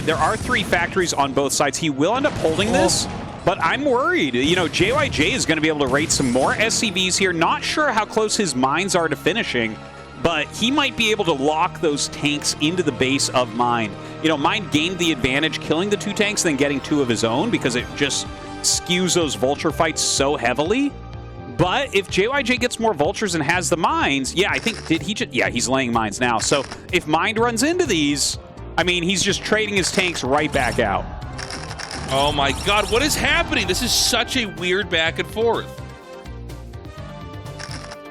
There are 3 factories on both sides. He will end up holding this, but I'm worried. You know, JyJ is going to be able to rate some more SCVs here. Not sure how close his mines are to finishing, but he might be able to lock those tanks into the base of Mind. You know, Mind gained the advantage killing the 2 tanks, then getting 2 of his own because it just skews those Vulture fights so heavily. But if JyJ gets more Vultures and has the mines, yeah, I think, did he just, yeah, he's laying mines now. So if Mind runs into these, I mean, he's just trading his tanks right back out. Oh my god, what is happening? This is such a weird back and forth.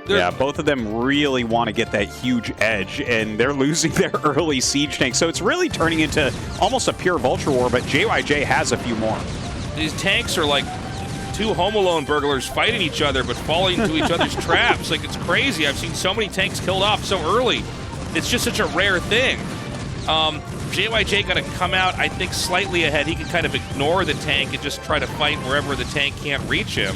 Yeah, both of them really want to get that huge edge, and they're losing their early siege tanks. So it's really turning into almost a pure Vulture war, but JyJ has a few more. These tanks are like 2 Home Alone burglars fighting each other, but falling into each other's traps. Like, it's crazy. I've seen so many tanks killed off so early. It's just such a rare thing. JyJ got to come out, I think, slightly ahead. He can kind of ignore the tank and just try to fight wherever the tank can't reach him,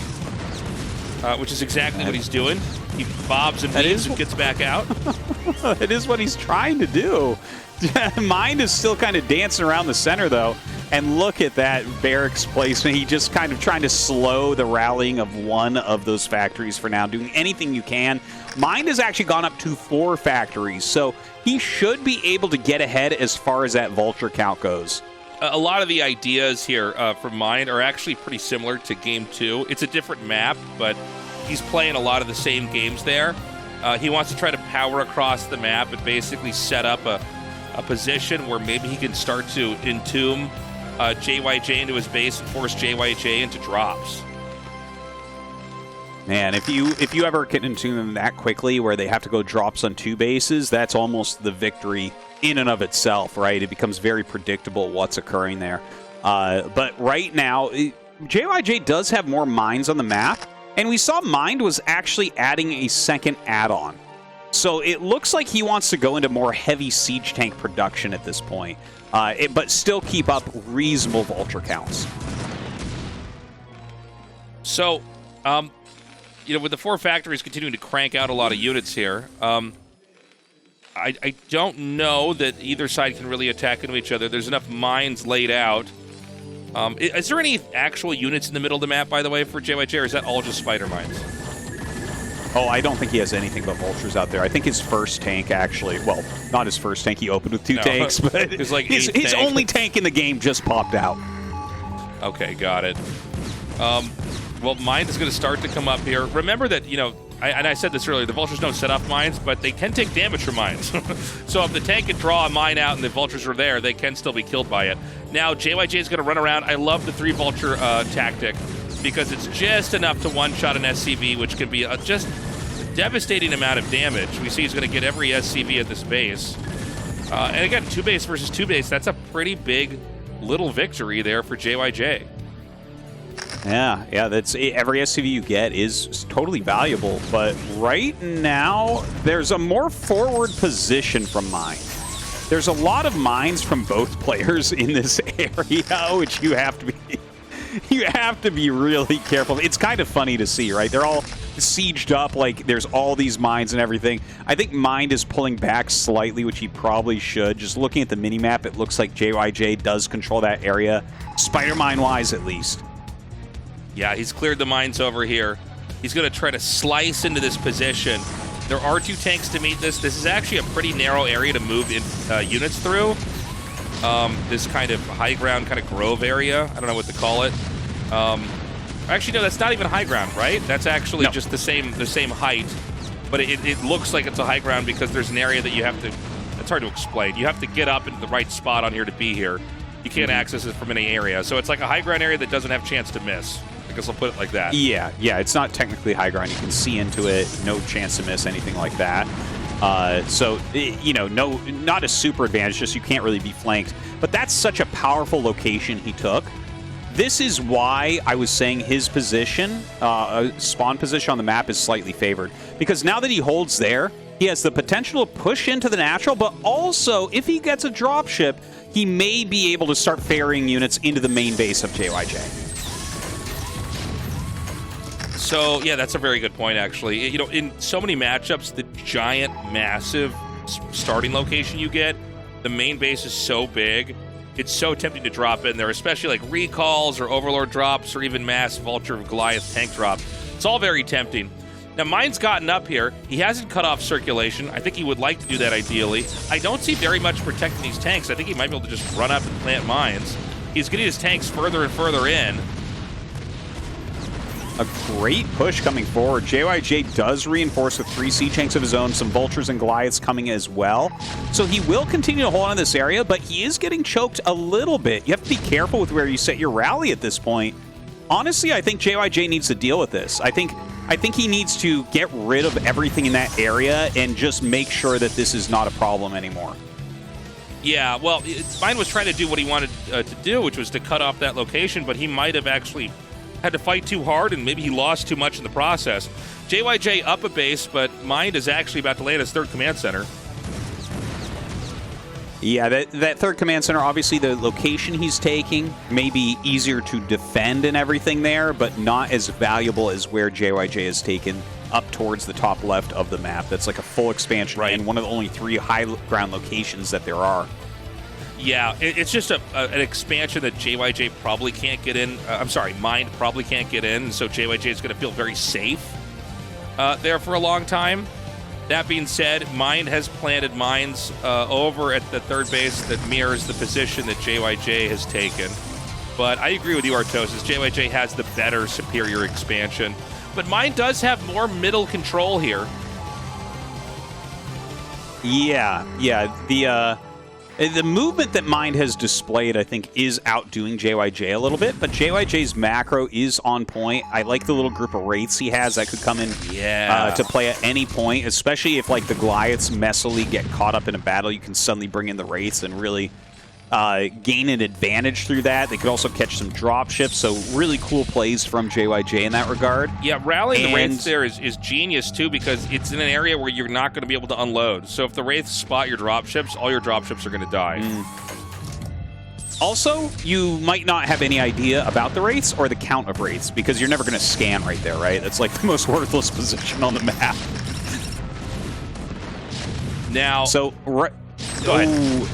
which is exactly what he's doing. He bobs and weaves and gets back out. It is what he's trying to do. Mind is still kind of dancing around the center, though. And look at that barracks placement. He just kind of trying to slow the rallying of 1 of those factories for now, doing anything you can. Mind has actually gone up to 4 factories, so he should be able to get ahead as far as that Vulture count goes. A lot of the ideas here from Mind are actually pretty similar to Game 2. It's a different map, but he's playing a lot of the same games there. He wants to try to power across the map and basically set up a position where maybe he can start to entomb JyJ into his base and force JyJ into drops. Man, if you ever get into them that quickly where they have to go drops on 2 bases, that's almost the victory in and of itself, right? It becomes very predictable what's occurring there. But right now, JyJ does have more mines on the map, and we saw Mind was actually adding a second add-on. So it looks like he wants to go into more heavy siege tank production at this point, but still keep up reasonable Vulture counts. So, you know, with the 4 factories continuing to crank out a lot of units here, I don't know that either side can really attack into each other. There's enough mines laid out. Is there any actual units in the middle of the map, by the way, for JyJ, or is that all just spider mines? Oh, I don't think he has anything but Vultures out there. I think his first tank actually, well, not his first tank, he opened with 2 tanks, but It's like his only tank in the game just popped out. Okay, got it. Well, Mind is going to start to come up here. Remember that, you know, I said this earlier, the Vultures don't set off mines, but they can take damage from mines. So if the tank can draw a mine out and the Vultures are there, they can still be killed by it. Now, JyJ is going to run around. I love the 3 Vulture tactic, because it's just enough to one-shot an SCV, which can be just a devastating amount of damage. We see he's going to get every SCV at this base. And again, 2 base versus 2 base, that's a pretty big little victory there for JyJ. Yeah, that's every SCV you get is totally valuable, but right now there's a more forward position from Mind. There's a lot of mines from both players in this area, which you have to be really careful. It's kind of funny to see, right? They're all sieged up, like there's all these mines and everything. I think Mind is pulling back slightly, which he probably should. Just looking at the minimap, it looks like JyJ does control that area, spider mine wise at least. Yeah, he's cleared the mines over here. He's going to try to slice into this position. There are 2 tanks to meet this. This is actually a pretty narrow area to move in, units through. This kind of high ground, kind of grove area. I don't know what to call it. Actually, no, that's not even high ground, right? That's actually just the same height. But it looks like it's a high ground because there's an area that you have to... It's hard to explain. You have to get up into the right spot on here to be here. You can't access it from any area. So it's like a high ground area that doesn't have chance to miss. I guess I'll put it like that. Yeah, it's not technically high ground. You can see into it, no chance to miss anything like that. So, you know, not a super advantage, just you can't really be flanked. But that's such a powerful location he took. This is why I was saying his position, spawn position on the map is slightly favored. Because now that he holds there, he has the potential to push into the natural, but also, if he gets a dropship, he may be able to start ferrying units into the main base of JyJ. So, yeah, that's a very good point, actually. You know, in so many matchups, the giant, massive starting location you get, the main base is so big, it's so tempting to drop in there, especially like recalls or overlord drops or even mass vulture Goliath tank drop. It's all very tempting. Now, Mine's gotten up here. He hasn't cut off circulation. I think he would like to do that ideally. I don't see very much protecting these tanks. I think he might be able to just run up and plant mines. He's getting his tanks further and further in. A great push coming forward. JyJ does reinforce with 3 siege tanks of his own, some vultures and Goliaths coming as well. So he will continue to hold on to this area, but he is getting choked a little bit. You have to be careful with where you set your rally at this point. Honestly, I think JyJ needs to deal with this. I think he needs to get rid of everything in that area and just make sure that this is not a problem anymore. Yeah, well, Mine was trying to do what he wanted to do, which was to cut off that location, but he might have actually had to fight too hard, and maybe he lost too much in the process. JyJ up a base, but Mind is actually about to land his 3rd command center. Yeah, that 3rd command center, obviously the location he's taking may be easier to defend and everything there, but not as valuable as where JyJ has taken up towards the top left of the map. That's like a full expansion and one of the only 3 high ground locations that there are. Yeah, it's just an expansion that JyJ probably can't get in. Mind probably can't get in, so JyJ is going to feel very safe there for a long time. That being said, Mind has planted mines over at the 3rd base that mirrors the position that JyJ has taken. But I agree with you, Artosis. JyJ has the better, superior expansion. But Mind does have more middle control here. Yeah. The movement that Mind has displayed, I think, is outdoing JyJ a little bit, but JyJ's macro is on point. I like the little group of Wraiths he has that could come in to play at any point, especially if like the Goliaths messily get caught up in a battle. You can suddenly bring in the Wraiths and really gain an advantage through that. They could also catch some drop ships, so really cool plays from JyJ in that regard. Yeah, rallying the Wraiths there is genius, too, because it's in an area where you're not going to be able to unload. So if the Wraiths spot your drop ships, all your drop ships are going to die. Also, you might not have any idea about the Wraiths or the count of Wraiths, because you're never going to scan right there, right? That's like the most worthless position on the map. Now... So, go ahead.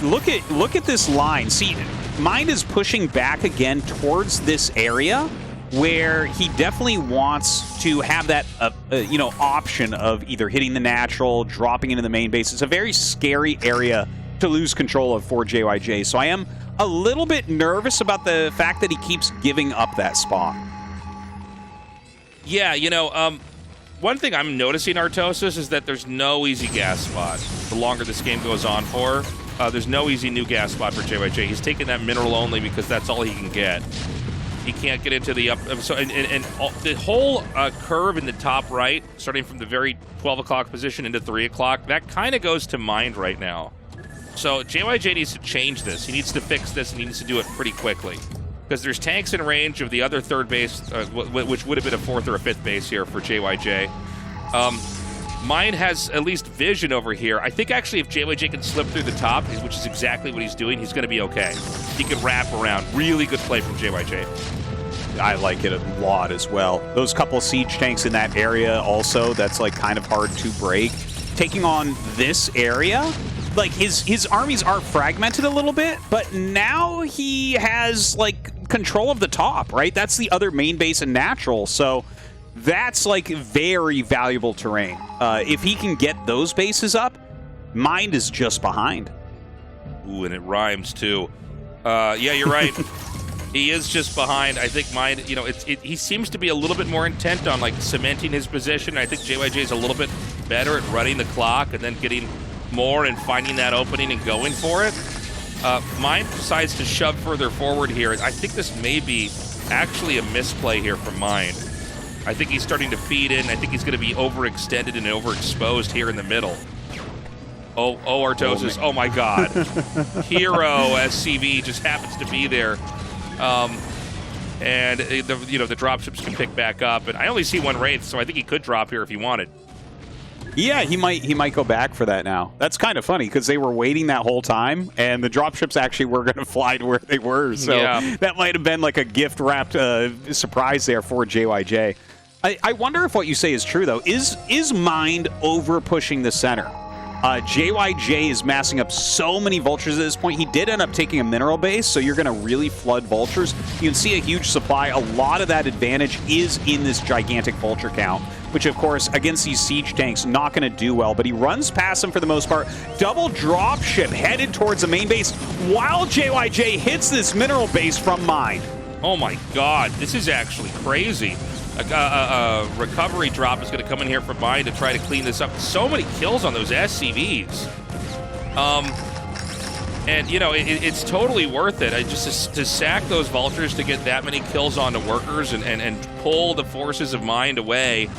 Look at this line. See, Mind is pushing back again towards this area where he definitely wants to have that option of either hitting the natural, dropping into the main base. It's a very scary area to lose control of for JyJ. So I am a little bit nervous about the fact that he keeps giving up that spot. Yeah, one thing I'm noticing, Artosis, is that there's no easy gas spot the longer this game goes on for. There's no easy new gas spot for JyJ. He's taking that mineral only because that's all he can get. He can't get into the up. So the whole curve in the top right, starting from the very 12 o'clock position into 3 o'clock, that kind of goes to Mind right now. So JyJ needs to change this. He needs to fix this, and he needs to do it pretty quickly. Because there's tanks in range of the other 3rd base, which would have been a 4th or a 5th base here for JyJ. Mind has at least vision over here. I think actually if JyJ can slip through the top, which is exactly what he's doing, he's going to be okay. He can wrap around. Really good play from JyJ. I like it a lot as well. Those couple siege tanks in that area also, that's like kind of hard to break. Taking on this area, like his armies are fragmented a little bit, but now he has like control of the top, right? That's the other main base and natural, so that's like very valuable terrain. If he can get those bases up, Mind is just behind. Ooh, and it rhymes too. Yeah, you're right. He is just behind. I think Mind, he seems to be a little bit more intent on like cementing his position. I think JyJ is a little bit better at running the clock and then getting more and finding that opening and going for it. Mind decides to shove further forward here. I think this may be actually a misplay here from Mind. I think he's starting to feed in. I think he's going to be overextended and overexposed here in the middle. Oh, Artosis. Oh, my God. Hero SCV just happens to be there. And the dropships can pick back up. And I only see one Wraith, so I think he could drop here if he wanted. Yeah, he might go back for that now. That's kind of funny because they were waiting that whole time, and the dropships actually were going to fly to where they were. So that might have been like a gift-wrapped surprise there for JyJ. I wonder if what you say is true, though. Is Mind over-pushing the center? JyJ is massing up so many vultures at this point. He did end up taking a mineral base, so you're going to really flood vultures. You can see a huge supply. A lot of that advantage is in this gigantic vulture count, which, of course, against these siege tanks, not going to do well. But he runs past them for the most part. Double dropship headed towards the main base while JyJ hits this mineral base from Mind. Oh, my God. This is actually crazy. A recovery drop is going to come in here from Mind to try to clean this up. So many kills on those SCVs. And, it's totally worth it. Just to sack those vultures to get that many kills onto workers and pull the forces of Mind away.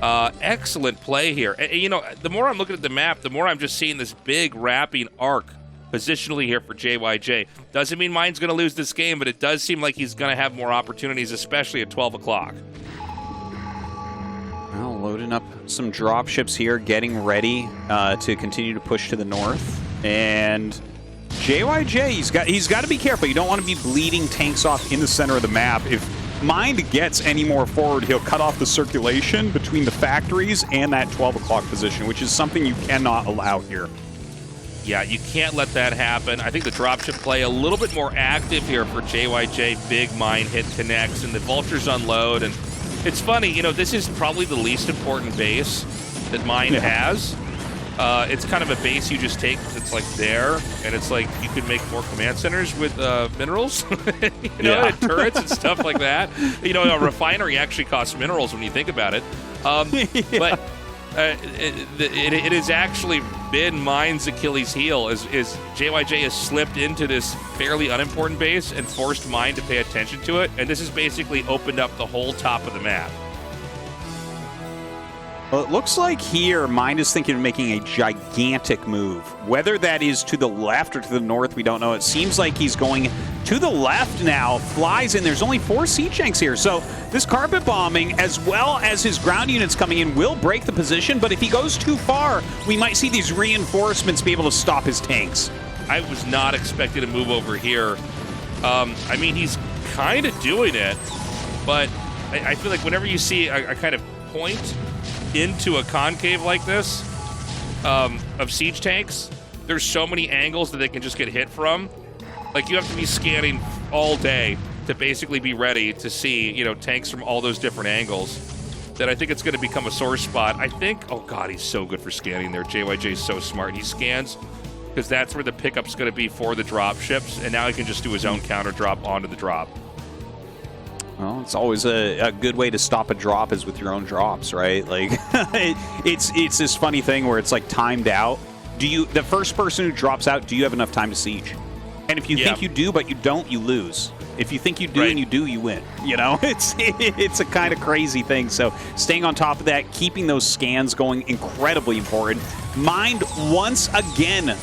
Excellent play here. And, the more I'm looking at the map, the more I'm just seeing this big wrapping arc positionally here for JyJ. Doesn't mean Mind's going to lose this game, but it does seem like he's going to have more opportunities, especially at 12 o'clock. Well, loading up some dropships here, getting ready to continue to push to the north. And JyJ, he's got to be careful. You don't want to be bleeding tanks off in the center of the map. If Mind gets any more forward, he'll cut off the circulation between the factories and that 12 o'clock position, which is something you cannot allow here. Yeah, you can't let that happen. I think the dropship play a little bit more active here for JyJ. Big Mind hit connects, and the vultures unload. And it's funny, this is probably the least important base that Mind has. It's kind of a base you just take because it's like there, and it's like you could make more command centers with minerals, and turrets and stuff like that. A refinery actually costs minerals when you think about it. But it has actually been Mind's Achilles heel as JyJ has slipped into this fairly unimportant base and forced Mind to pay attention to it, and this has basically opened up the whole top of the map. Well, it looks like here Mind is thinking of making a gigantic move. Whether that is to the left or to the north, we don't know. It seems like he's going to the left now, flies in. There's only 4 siege tanks here, so this carpet bombing, as well as his ground units coming in, will break the position, but if he goes too far, we might see these reinforcements be able to stop his tanks. I was not expecting to move over here. I mean, he's kind of doing it, but I feel like whenever you see a kind of point into a concave like this of siege tanks, there's so many angles that they can just get hit from. Like, you have to be scanning all day to basically be ready to see, tanks from all those different angles. That I think it's going to become a sore spot. I think, oh God, he's so good for scanning there. JyJ is so smart. He scans because that's where the pickup's going to be for the drop ships, and now he can just do his own counter drop onto the drop. Well, it's always a good way to stop a drop is with your own drops, right? Like, it's this funny thing where it's like timed out. The first person who drops out, do you have enough time to siege? And if you think you do, but you don't, you lose. If you think you do and you do, you win. It's a kind of crazy thing. So staying on top of that, keeping those scans going, incredibly important. Mind once again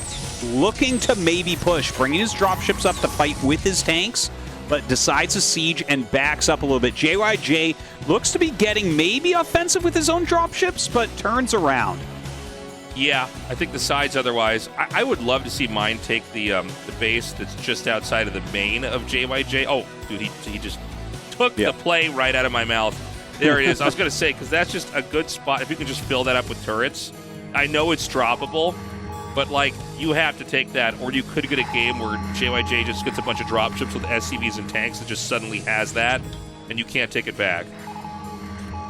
looking to maybe push, bringing his dropships up to fight with his tanks, but decides to siege and backs up a little bit. JyJ looks to be getting maybe offensive with his own dropships, but turns around. Yeah, I think the sides otherwise. I would love to see Mind take the base that's just outside of the main of JyJ. Oh, dude, he just took the play right out of my mouth. There it is. I was going to say, because that's just a good spot. If you can just fill that up with turrets. I know it's droppable, but, like, you have to take that, or you could get a game where JyJ just gets a bunch of dropships with SCVs and tanks and just suddenly has that, and you can't take it back.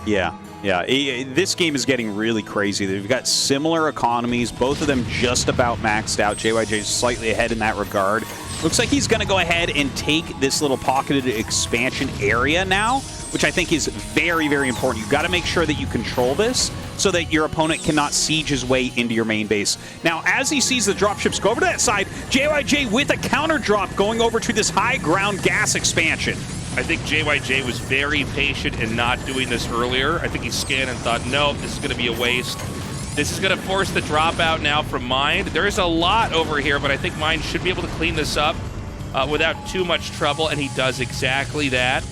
Yeah. This game is getting really crazy. They've got similar economies, both of them just about maxed out. JyJ is slightly ahead in that regard. Looks like he's going to go ahead and take this little pocketed expansion area now, which I think is very, very important. You've got to make sure that you control this so that your opponent cannot siege his way into your main base. Now, as he sees the dropships go over to that side, JyJ with a counter drop going over to this high ground gas expansion. I think JyJ was very patient in not doing this earlier. I think he scanned and thought, no, this is going to be a waste. This is going to force the dropout now from Mind. There's a lot over here, but I think Mind should be able to clean this up without too much trouble, and he does exactly that.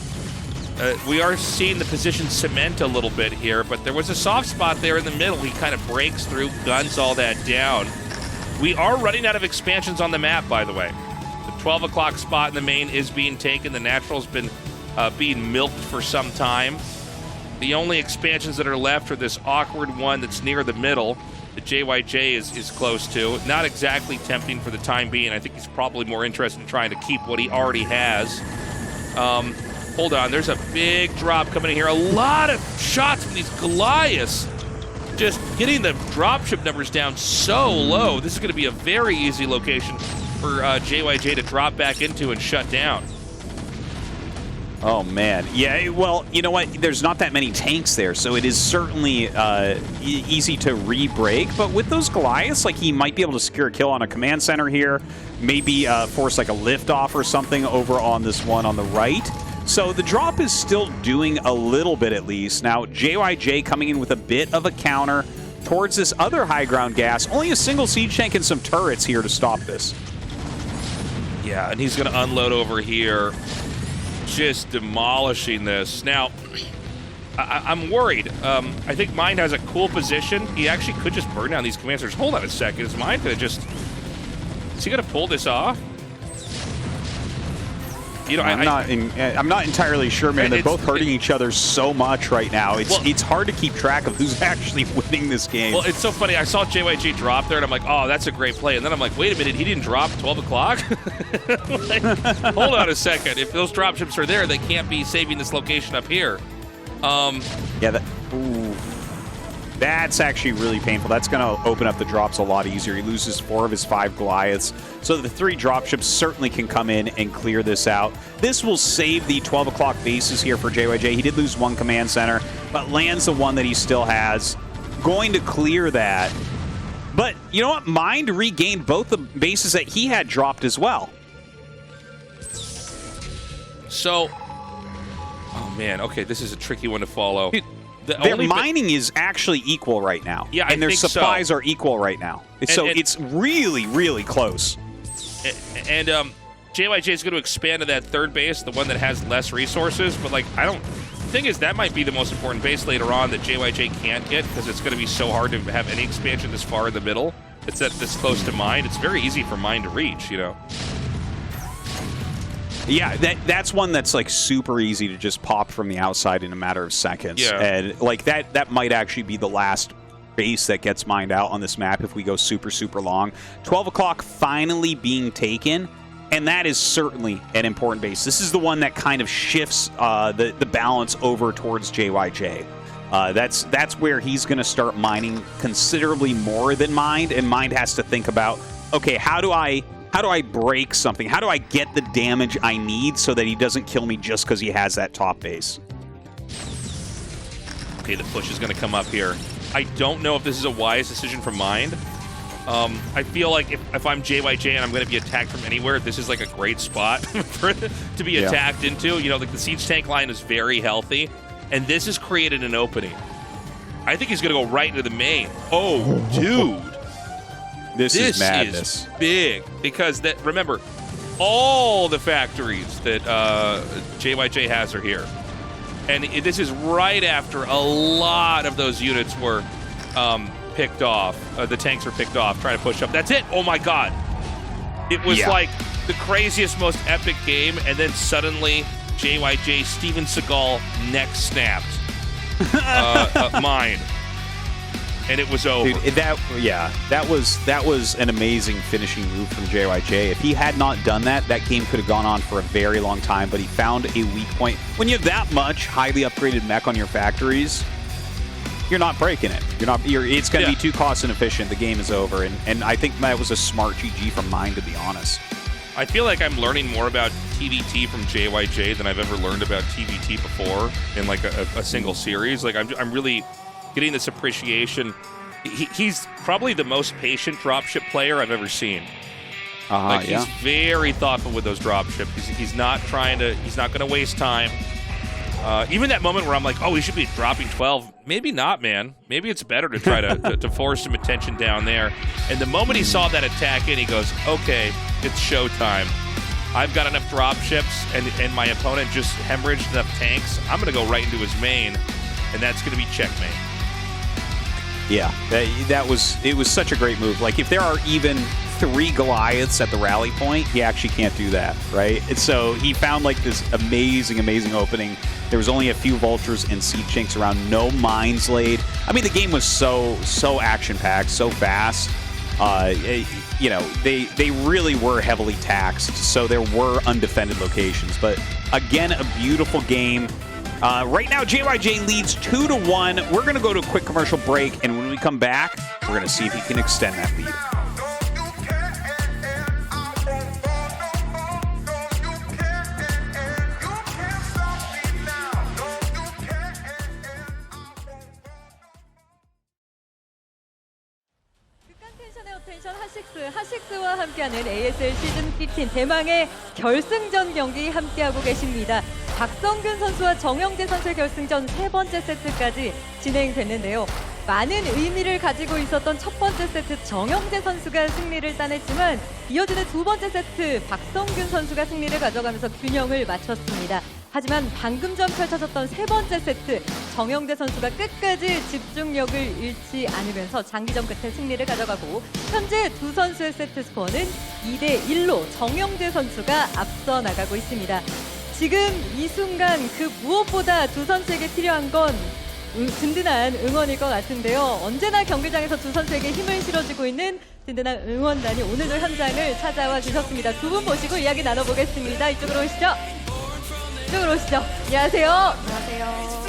We are seeing the position cement a little bit here, but there was a soft spot there in the middle. He kind of breaks through, guns all that down. We are running out of expansions on the map, by the way. The 12 o'clock spot in the main is being taken. The natural's been being milked for some time. The only expansions that are left are this awkward one that's near the middle that JyJ is close to. Not exactly tempting for the time being. I think he's probably more interested in trying to keep what he already has. Hold on, there's a big drop coming in here. A lot of shots from these Goliaths. Just getting the dropship numbers down so low. This is going to be a very easy location for JyJ to drop back into and shut down. Oh, man. Yeah, well, you know what? There's not that many tanks there, so it is certainly easy to re-break. But with those Goliaths, like, he might be able to secure a kill on a command center here, maybe force, like, a liftoff or something over on this one on the right. So the drop is still doing a little bit at least. Now, JyJ coming in with a bit of a counter towards this other high ground gas. Only a single siege tank and some turrets here to stop this. Yeah, and he's going to unload over here. Just demolishing this. Now, I'm worried. I think Mind has a cool position. He actually could just burn down these command centers. Hold on a second. Is Mind going to just... Is he going to pull this off? You know, I'm not entirely sure, man. They're both hurting each other so much right now. It's hard to keep track of who's actually winning this game. Well, it's so funny. I saw JyJ drop there, and I'm like, oh, that's a great play. And then I'm like, wait a minute, he didn't drop 12 o'clock? Like, hold on a second. If those dropships are there, they can't be saving this location up here. Yeah, that's actually really painful. That's going to open up the drops a lot easier. He loses 4 of his 5 Goliaths. So the 3 dropships certainly can come in and clear this out. This will save the 12 o'clock bases here for JyJ. He did lose 1 command center, but lands the one that he still has. Going to clear that. But you know what? Mind regained both the bases that he had dropped as well. So, oh man, okay, this is a tricky one to follow. Dude, their mining is actually equal right now. Yeah, and their think supplies so. are equal right now. So it's really, really close. And JyJ is going to expand to that third base, the one that has less resources. But like, the thing is, that might be the most important base later on that JyJ can't get because it's going to be so hard to have any expansion this far in the middle. It's this close to Mind. It's very easy for Mind to reach, you know. Yeah, that's one that's like super easy to just pop from the outside in a matter of seconds. Yeah. And like that might actually be the last base that gets mined out on this map if we go super, super long. 12 o'clock finally being taken, and that is certainly an important base. This is the one that kind of shifts the balance over towards JyJ. That's where he's going to start mining considerably more than Mind, and Mind has to think about, okay, how do I break something? How do I get the damage I need so that he doesn't kill me just because he has that top base? Okay, the push is going to come up here. I don't know if this is a wise decision from Mind. I feel like if I'm JyJ and I'm going to be attacked from anywhere, this is like a great spot to be attacked into. You know, like the siege tank line is very healthy, and this has created an opening. I think he's going to go right into the main. Oh, dude. This is madness. Is big because remember, all the factories that JyJ has are here, and this is right after a lot of those units were picked off. The tanks were picked off, trying to push up. That's it. Oh my God! It was like the craziest, most epic game, and then suddenly JyJ Steven Seagal neck snapped. Mine. And it was over. Dude, that was an amazing finishing move from JyJ. If he had not done that, that game could have gone on for a very long time, but he found a weak point. When you have that much highly upgraded mech on your factories, you're not breaking it. It's going to be too cost inefficient. The game is over, and I think that was a smart GG from Mind, to be honest. I feel like I'm learning more about TVT from JyJ than I've ever learned about TVT before in like a single series. Like I'm really getting this appreciation. He's probably the most patient dropship player I've ever seen. Like yeah. he's very thoughtful with those drop ships. He's not going to waste time. Even that moment where I'm like, oh, he should be dropping 12. Maybe not, man. Maybe it's better to try to force some attention down there. And the moment he saw that attack in, he goes, okay, it's showtime. I've got enough drop ships, and my opponent just hemorrhaged enough tanks. I'm going to go right into his main, and that's going to be checkmate. Yeah, it was such a great move. Like, if there are even 3 Goliaths at the rally point, he actually can't do that, right? And so he found like this amazing opening. There was only a few vultures and siege chinks around, no mines laid. I mean, the game was so action-packed, so fast. You know, they really were heavily taxed, so there were undefended locations. But again, a beautiful game. Right now, JyJ leads 2-1. We're going to go to a quick commercial break, and when we come back, we're going to see if he can extend that lead. 텐션 하식스와 함께하는 ASL 시즌15 대망의 결승전 경기 함께하고 계십니다. 박성균 선수와 정영재 선수의 결승전 3번째 세트까지 진행됐는데요. 많은 의미를 가지고 있었던 첫 번째 세트 정영재 선수가 승리를 따냈지만 이어지는 2번째 세트 박성균 선수가 승리를 가져가면서 균형을 맞췄습니다. 하지만 방금 전 펼쳐졌던 3번째 세트 정영재 선수가 끝까지 집중력을 잃지 않으면서 장기전 끝에 승리를 가져가고 현재 두 선수의 세트 스코어는 2대1로 정영재 선수가 앞서 나가고 있습니다. 지금 이 순간 그 무엇보다 두 선수에게 필요한 건 든든한 응원일 것 같은데요. 언제나 경기장에서 두 선수에게 힘을 실어주고 있는 든든한 응원단이 오늘도 현장을 찾아와 주셨습니다. 두 분 모시고 이야기 나눠보겠습니다. 이쪽으로 오시죠. 이쪽으로 오시죠. 안녕하세요. 안녕하세요.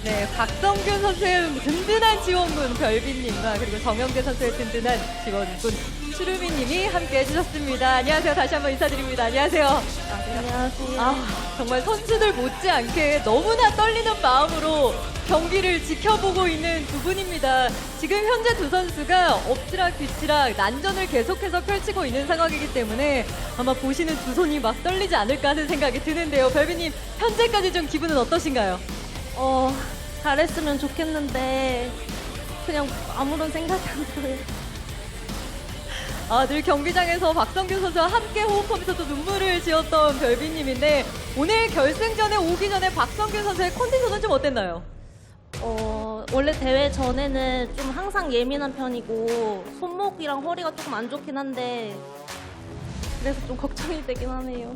네, 박성균 선수의 든든한 지원군 별빈님과 그리고 정영재 선수의 든든한 지원군 추루미님이 함께 해주셨습니다. 안녕하세요. 다시 한번 인사드립니다. 안녕하세요. 안녕하세요. 정말 선수들 못지않게 너무나 떨리는 마음으로 경기를 지켜보고 있는 두 분입니다. 지금 현재 두 선수가 엎치락 뒤치락 난전을 계속해서 펼치고 있는 상황이기 때문에 아마 보시는 두 손이 막 떨리지 않을까 하는 생각이 드는데요. 별비님, 현재까지 좀 기분은 어떠신가요? 잘했으면 좋겠는데 그냥 아무런 생각이 안 들어요. 늘 경기장에서 박성균 선수와 함께 호흡하면서도 눈물을 지었던 별비님인데 오늘 결승전에 오기 전에 박성균 선수의 컨디션은 좀 어땠나요? 원래 대회 전에는 좀 항상 예민한 편이고 손목이랑 허리가 조금 안 좋긴 한데 그래서 좀 걱정이 되긴 하네요.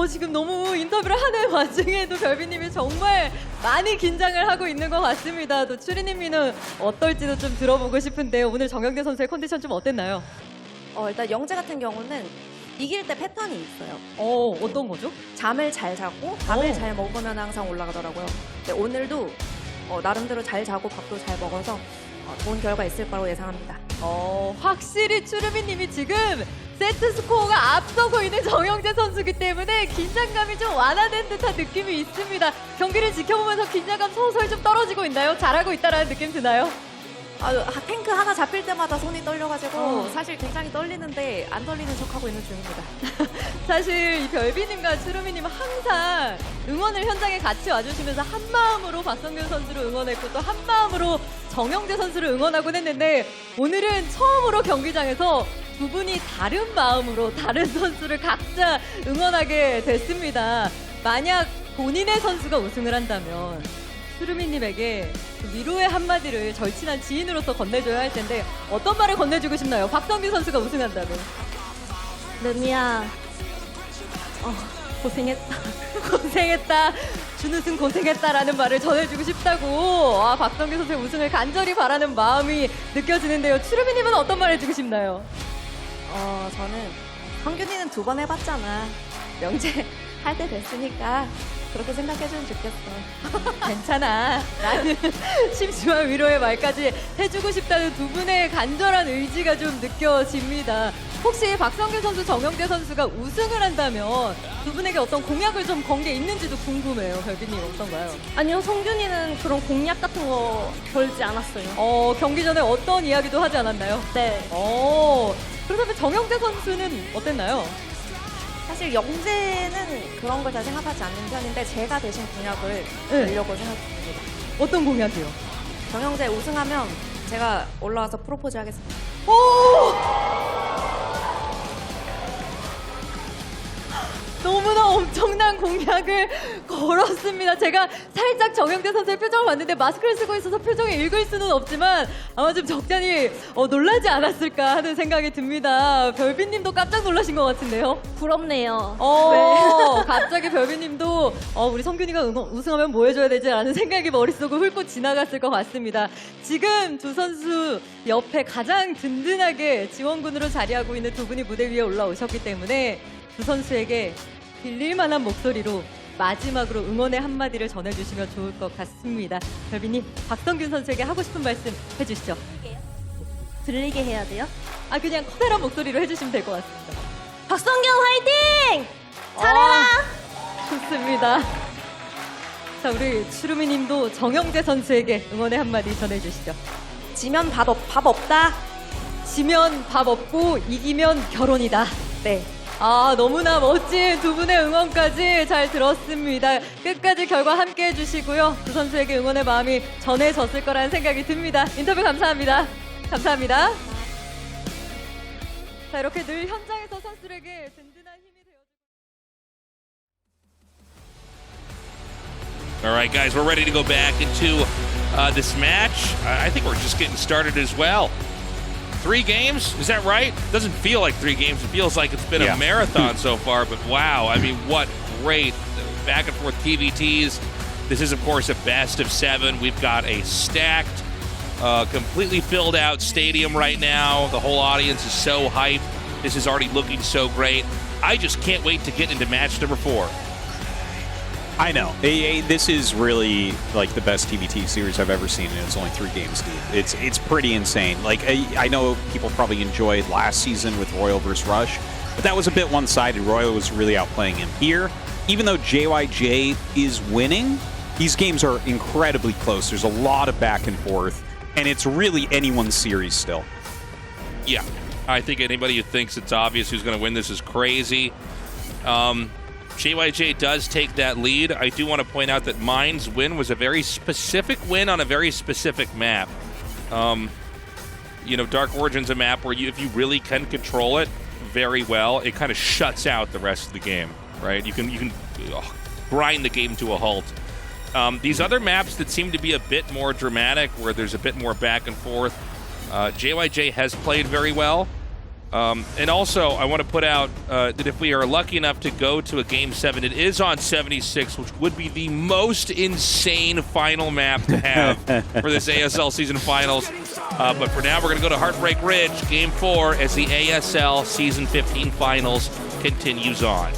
지금 너무 인터뷰를 하는 와중에도 별비님이 정말 많이 긴장을 하고 있는 것 같습니다. 또 추리님은 어떨지도 좀 들어보고 싶은데요. 오늘 정영재 선수의 컨디션 좀 어땠나요? 일단 영재 같은 경우는 이길 때 패턴이 있어요. 어떤 거죠? 잠을 잘 자고 밥을 잘 먹으면 항상 올라가더라고요. 근데 오늘도 나름대로 잘 자고 밥도 잘 먹어서 좋은 결과 있을 거라고 예상합니다. 확실히 추르미님이 지금 세트 스코어가 앞서고 있는 정영재 선수이기 때문에 긴장감이 좀 완화된 듯한 느낌이 있습니다. 경기를 지켜보면서 긴장감 서서히 좀 떨어지고 있나요? 잘하고 있다는 느낌 드나요? 탱크 하나 잡힐 때마다 손이 떨려가지고 사실 굉장히 떨리는데 안 떨리는 척하고 있는 중입니다. 사실 이 별비님과 추루미님 항상 응원을 현장에 같이 와주시면서 한마음으로 박성균 선수를 응원했고 또 한마음으로 정영재 선수를 응원하곤 했는데 오늘은 처음으로 경기장에서 두 분이 다른 마음으로 다른 선수를 각자 응원하게 됐습니다. 만약 본인의 선수가 우승을 한다면 추루미님에게 위로의 한마디를 절친한 지인으로서 건네줘야 할 텐데 어떤 말을 건네주고 싶나요? 박성균 선수가 우승한다면. 르미야, 고생했다. 고생했다. 준우승 고생했다라는 말을 전해주고 싶다고 박성균 선수의 우승을 간절히 바라는 마음이 느껴지는데요. 추루미님은 어떤 말 해주고 싶나요? 저는 성균이는 2번 해봤잖아. 명재 할 때 됐으니까 그렇게 생각해주면 좋겠어. 괜찮아. 나는 심심한 위로의 말까지 해주고 싶다는 두 분의 간절한 의지가 좀 느껴집니다. 혹시 박성균 선수, 정영재 선수가 우승을 한다면 두 분에게 어떤 공약을 좀 건 게 있는지도 궁금해요. 별비님 어떤가요? 아니요, 성균이는 그런 공약 같은 거 걸지 않았어요. 경기 전에 어떤 이야기도 하지 않았나요? 네. 그렇다면 정영재 선수는 어땠나요? 사실 영재는 그런 걸 잘 생각하지 않는 편인데 제가 대신 공약을 내려고 생각합니다. 어떤 공약이요? 정영재 우승하면 제가 올라와서 프로포즈 하겠습니다. 너무나 엄청난 공약을 걸었습니다. 제가 살짝 정영재 선수의 표정을 봤는데 마스크를 쓰고 있어서 표정을 읽을 수는 없지만 아마 좀 적잖이 놀라지 않았을까 하는 생각이 듭니다. 별비님도 깜짝 놀라신 것 같은데요? 부럽네요. 갑자기 별비님도 우리 성균이가 우승하면 뭐 해줘야 되지? 라는 생각이 머릿속을 훑고 지나갔을 것 같습니다. 지금 두 선수 옆에 가장 든든하게 지원군으로 자리하고 있는 두 분이 무대 위에 올라오셨기 때문에 두 선수에게 빌릴 만한 목소리로 마지막으로 응원의 한마디를 전해주시면 좋을 것 같습니다. 별비님, 박성균 선수에게 하고 싶은 말씀 해주시죠. 들리게 해야 돼요? 그냥 커다란 목소리로 해주시면 될 것 같습니다. 박성균 화이팅! 잘해라! 좋습니다. 자, 우리 추루미 님도 정영재 선수에게 응원의 한마디 전해주시죠. 지면 밥 없다. 지면 밥 없고 이기면 결혼이다. 네. 너무나 멋진 두 분의 응원까지 잘 들었습니다. 끝까지 결과 함께 해주시고요. 두 선수에게 응원의 마음이 전해졌을 거라는 생각이 듭니다. 인터뷰 감사합니다. 감사합니다. 자, 이렇게 늘 현장에서 선수들에게 든든한 힘이 되어주고. All right, guys, we're ready to go back into this match. I think we're just getting started as well. 3 games? Is that right? Doesn't feel like 3 games. It feels like it's been a marathon so far, but wow. I mean, what great back and forth TVTs. This is, of course, a best of 7. We've got a stacked, completely filled out stadium right now. The whole audience is so hyped. This is already looking so great. I just can't wait to get into match number 4. I know. This is really like the best TVT series I've ever seen, and it's only 3 games deep. It's pretty insane. Like, I know people probably enjoyed last season with Royal versus Rush, but that was a bit one-sided. Royal was really outplaying him. Here, even though JyJ is winning, these games are incredibly close. There's a lot of back and forth, and it's really anyone's series still. Yeah. I think anybody who thinks it's obvious who's going to win this is crazy. JyJ does take that lead. I do want to point out that Mind's win was a very specific win on a very specific map. You know, Dark Origin's a map where if you really can control it very well, it kind of shuts out the rest of the game, right? You can grind the game to a halt. These other maps that seem to be a bit more dramatic, where there's a bit more back and forth, JyJ has played very well. And also, I want to put out that if we are lucky enough to go to a Game 7, it is on 76, which would be the most insane final map to have for this ASL Season Finals. But for now, we're going to go to Heartbreak Ridge, Game 4, as the ASL Season 15 Finals continues on.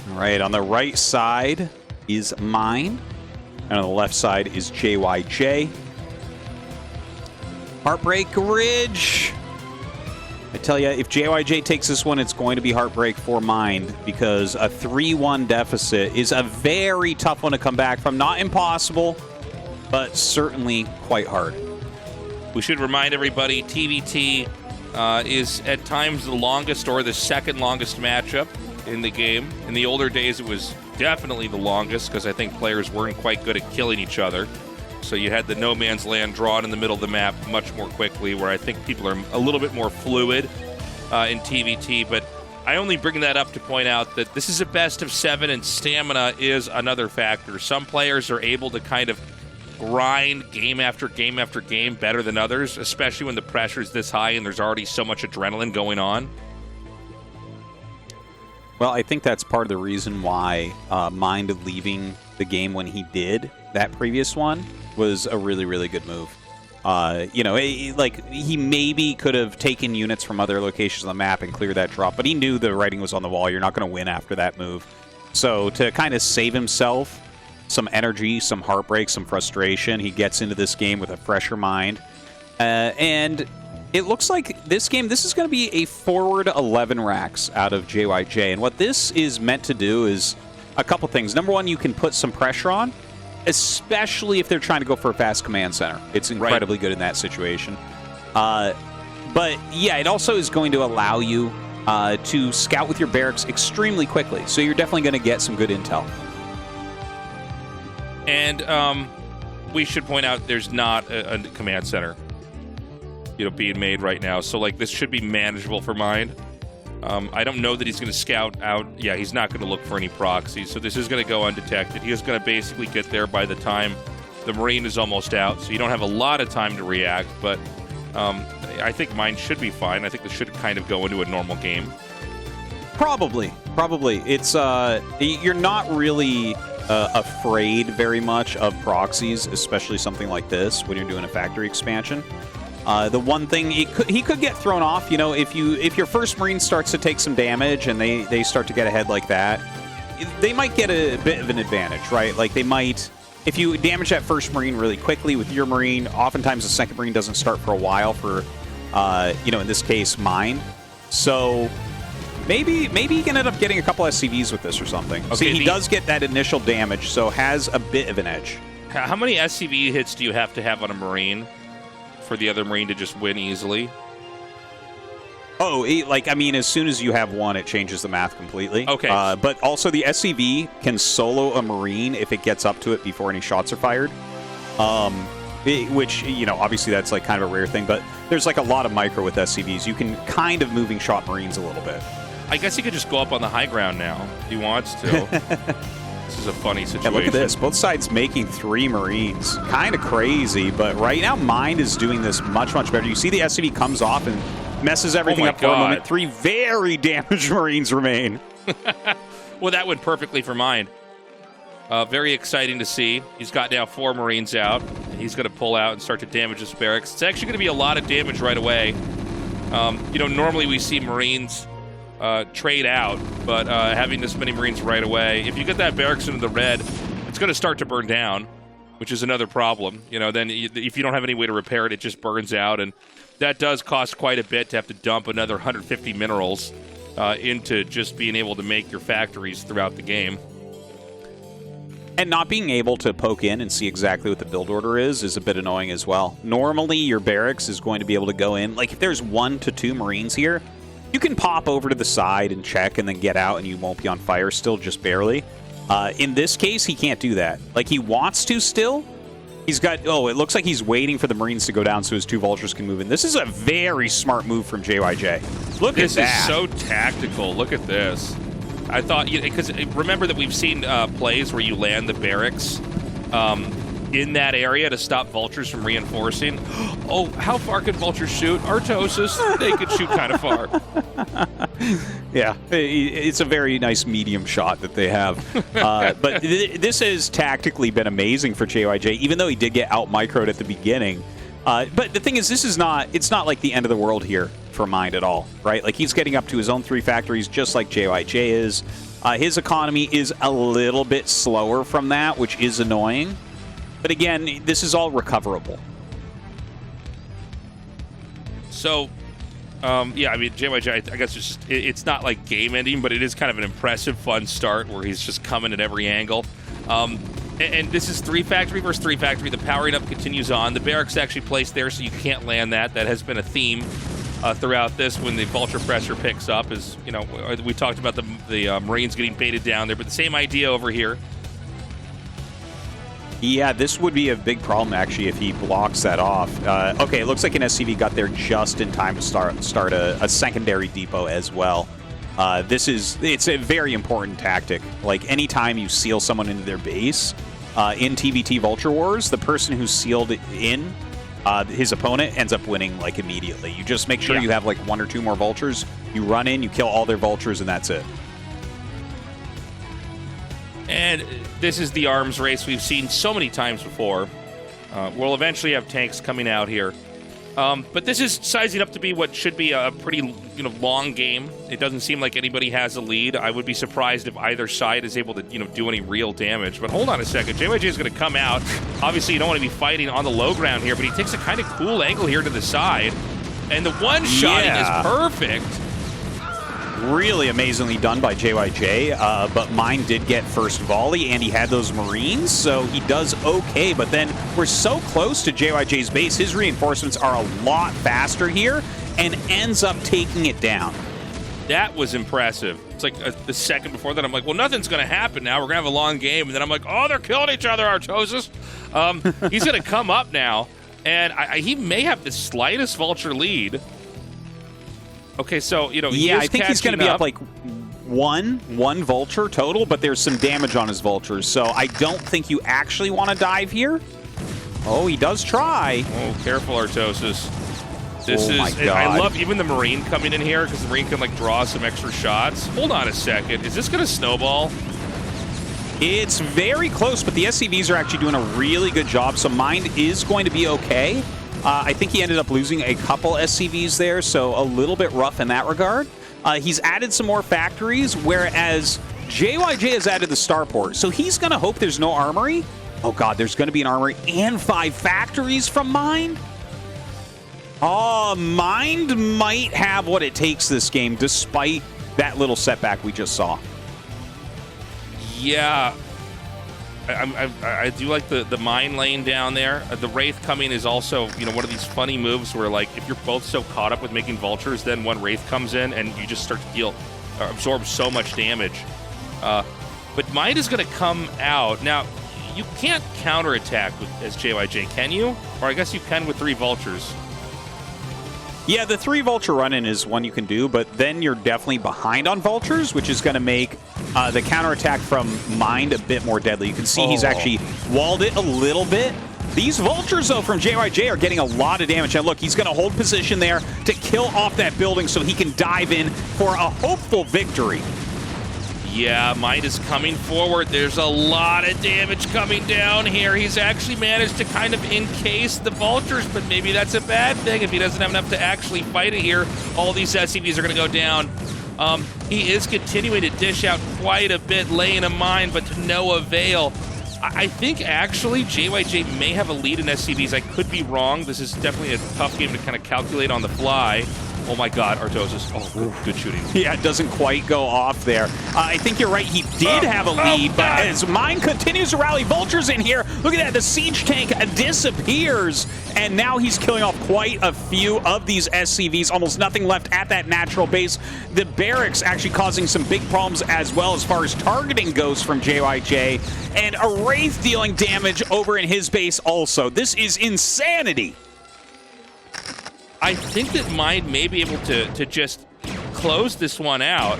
All right, on the right side is Mine, and on the left side is JyJ. Heartbreak Ridge. I tell you, if JyJ takes this one, it's going to be Heartbreak for Mind, because a 3-1 deficit is a very tough one to come back from. Not impossible, but certainly quite hard. We should remind everybody, TVT is at times the longest or the second longest matchup in the game. In the older days, it was definitely the longest because I think players weren't quite good at killing each other. So you had the no man's land drawn in the middle of the map much more quickly, where I think people are a little bit more fluid in TVT. But I only bring that up to point out that this is a best of 7, and stamina is another factor. Some players are able to kind of grind game after game after game better than others, especially when the pressure is this high and there's already so much adrenaline going on. Well, I think that's part of the reason why Mind leaving the game when he did, that previous one, was a really, really good move. You know, like, he maybe could have taken units from other locations on the map and cleared that drop, but he knew the writing was on the wall. You're not going to win after that move. So to kind of save himself some energy, some heartbreak, some frustration. He gets into this game with a fresher mind. And it looks like this game, this is going to be a forward 11 racks out of JyJ. And what this is meant to do is a couple things. Number one, you can put some pressure on, especially if they're trying to go for a fast command center. It's incredibly good in that situation. But yeah, it also is going to allow you to scout with your barracks extremely quickly. So you're definitely going to get some good intel. And we should point out there's not a command center, being made right now. So like this should be manageable for Mind. I don't know that he's going to scout out. Yeah, he's not going to look for any proxies. So this is going to go undetected. He is going to basically get there by the time the Marine is almost out. So you don't have a lot of time to react. But I think Mind should be fine. I think this should kind of go into a normal game. Probably. It's you're not really afraid very much of proxies, especially something like this when you're doing a factory expansion. The one thing he could get thrown off, if your first Marine starts to take some damage and they start to get ahead like that, they might get a bit of an advantage, right? Like they might, if you damage that first Marine really quickly with your Marine, oftentimes the second Marine doesn't start for a while for, in this case, Mind. So maybe he can end up getting a couple SCVs with this or something. Okay, see, he does get that initial damage, so has a bit of an edge. How many SCV hits do you have to have on a Marine for the other Marine to just win easily? Oh, as soon as you have one, it changes the math completely. Okay. But also the SCV can solo a Marine if it gets up to it before any shots are fired. Which, obviously that's like kind of a rare thing, but there's like a lot of micro with SCVs. You can kind of moving shot Marines a little bit. I guess he could just go up on the high ground now if he wants to. This is a funny situation. Yeah, look at this. Both sides making 3 Marines. Kind of crazy, but right now Mind is doing this much, much better. You see the SCV comes off and messes everything up for a moment. 3 very damaged Marines remain. Well, that went perfectly for Mind. Very exciting to see. He's got now 4 Marines out, and he's going to pull out and start to damage his barracks. It's actually going to be a lot of damage right away. Normally we see Marines trade out, but having this many Marines right away, if you get that barracks into the red, it's going to start to burn down, which is another problem. Then if you don't have any way to repair it, it just burns out, and that does cost quite a bit to have to dump another 150 minerals into just being able to make your factories throughout the game. And not being able to poke in and see exactly what the build order is a bit annoying as well. Normally, your barracks is going to be able to go in. Like, if there's 1 to 2 Marines here, you can pop over to the side and check and then get out and you won't be on fire still, just barely. In this case, he can't do that. Like, he wants to still. He's got... Oh, it looks like he's waiting for the Marines to go down so his 2 vultures can move in. This is a very smart move from JyJ. Look at that. This is so tactical. Look at this. I thought... Because remember that we've seen plays where you land the barracks in that area to stop vultures from reinforcing. Oh, how far can vultures shoot? Tastosis, they could shoot kind of far. Yeah, it's a very nice medium shot that they have. But this has tactically been amazing for JyJ, even though he did get out-microed at the beginning. But the thing is, it's not like the end of the world here for Mind at all, right? Like, he's getting up to his own 3 factories just like JyJ is. His economy is a little bit slower from that, which is annoying. But again, this is all recoverable. So, yeah, JyJ, I guess it's not like game ending, but it is kind of an impressive, fun start where he's just coming at every angle. And this is 3 factory versus 3 factory. The powering up continues on. The barracks actually placed there, so you can't land that. That has been a theme throughout this when the vulture pressure picks up. Is we talked about the Marines getting baited down there, but the same idea over here. Yeah, this would be a big problem, actually, if he blocks that off. Okay, it looks like an SCV got there just in time to start a secondary depot as well. It's a very important tactic. Like, anytime you seal someone into their base, in TVT Vulture Wars, the person who's sealed in his opponent ends up winning, like, immediately. You just make sure you have, like, 1 or 2 more vultures. You run in, you kill all their vultures, and that's it. And this is the arms race we've seen so many times before. We'll eventually have tanks coming out here. But this is sizing up to be what should be a pretty long game. It doesn't seem like anybody has a lead. I would be surprised if either side is able to do any real damage. But hold on a second. JyJ is going to come out. Obviously, you don't want to be fighting on the low ground here, but he takes a kind of cool angle here to the side. And the one-shotting is perfect. Really amazingly done by JyJ, but mine did get first volley, and he had those Marines, so he does okay. But then we're so close to JyJ's base, his reinforcements are a lot faster here, and ends up taking it down. That was impressive. It's like the second before that, I'm like, well, nothing's going to happen now. We're going to have a long game. And then I'm like, oh, they're killing each other, Tastosis. He's going to come up now, and he may have the slightest Vulture lead. Okay, so, yeah, I think he's going to be up like one Vulture total, but there's some damage on his Vultures, so I don't think you actually want to dive here. Oh, he does try. Oh, careful, Tastosis. This my is, God. I love even the Marine coming in here, because the Marine can, like, draw some extra shots. Hold on a second. Is this going to snowball? It's very close, but the SCVs are actually doing a really good job, so mine is going to be okay. I think he ended up losing a couple SCVs there, so a little bit rough in that regard. He's added some more factories, whereas JyJ has added the starport. So he's going to hope there's no armory. Oh, God, there's going to be an armory and 5 factories from Mind. Mind might have what it takes this game, despite that little setback we just saw. Yeah. I do like the mine lane down there. The Wraith coming is also, one of these funny moves where, like, if you're both so caught up with making Vultures, then one Wraith comes in and you just start to absorb so much damage. But mine is going to come out. Now, you can't counterattack as JyJ, can you? Or I guess you can with 3 Vultures. Yeah, the 3 Vulture run-in is one you can do, but then you're definitely behind on Vultures, which is going to make the counterattack from Mind a bit more deadly. You can see he's actually walled it a little bit. These Vultures, though, from JyJ are getting a lot of damage. And look, he's going to hold position there to kill off that building so he can dive in for a hopeful victory. Yeah, Mind is coming forward. There's a lot of damage coming down here. He's actually managed to kind of encase the Vultures, but maybe that's a bad thing if he doesn't have enough to actually fight it here. All these SCVs are going to go down. He is continuing to dish out quite a bit, laying a mine, but to no avail. I think actually JyJ may have a lead in SCVs. I could be wrong. This is definitely a tough game to kind of calculate on the fly. Oh my God, Tastosis. Oh, good shooting. Yeah, it doesn't quite go off there. I think you're right. He did have a lead, but as Mine continues to rally Vultures in here, look at that. The siege tank disappears, and now he's killing off quite a few of these SCVs. Almost nothing left at that natural base. The barracks actually causing some big problems as well as far as targeting goes from JyJ, and a Wraith dealing damage over in his base also. This is insanity. I think that Mind may be able to just close this one out.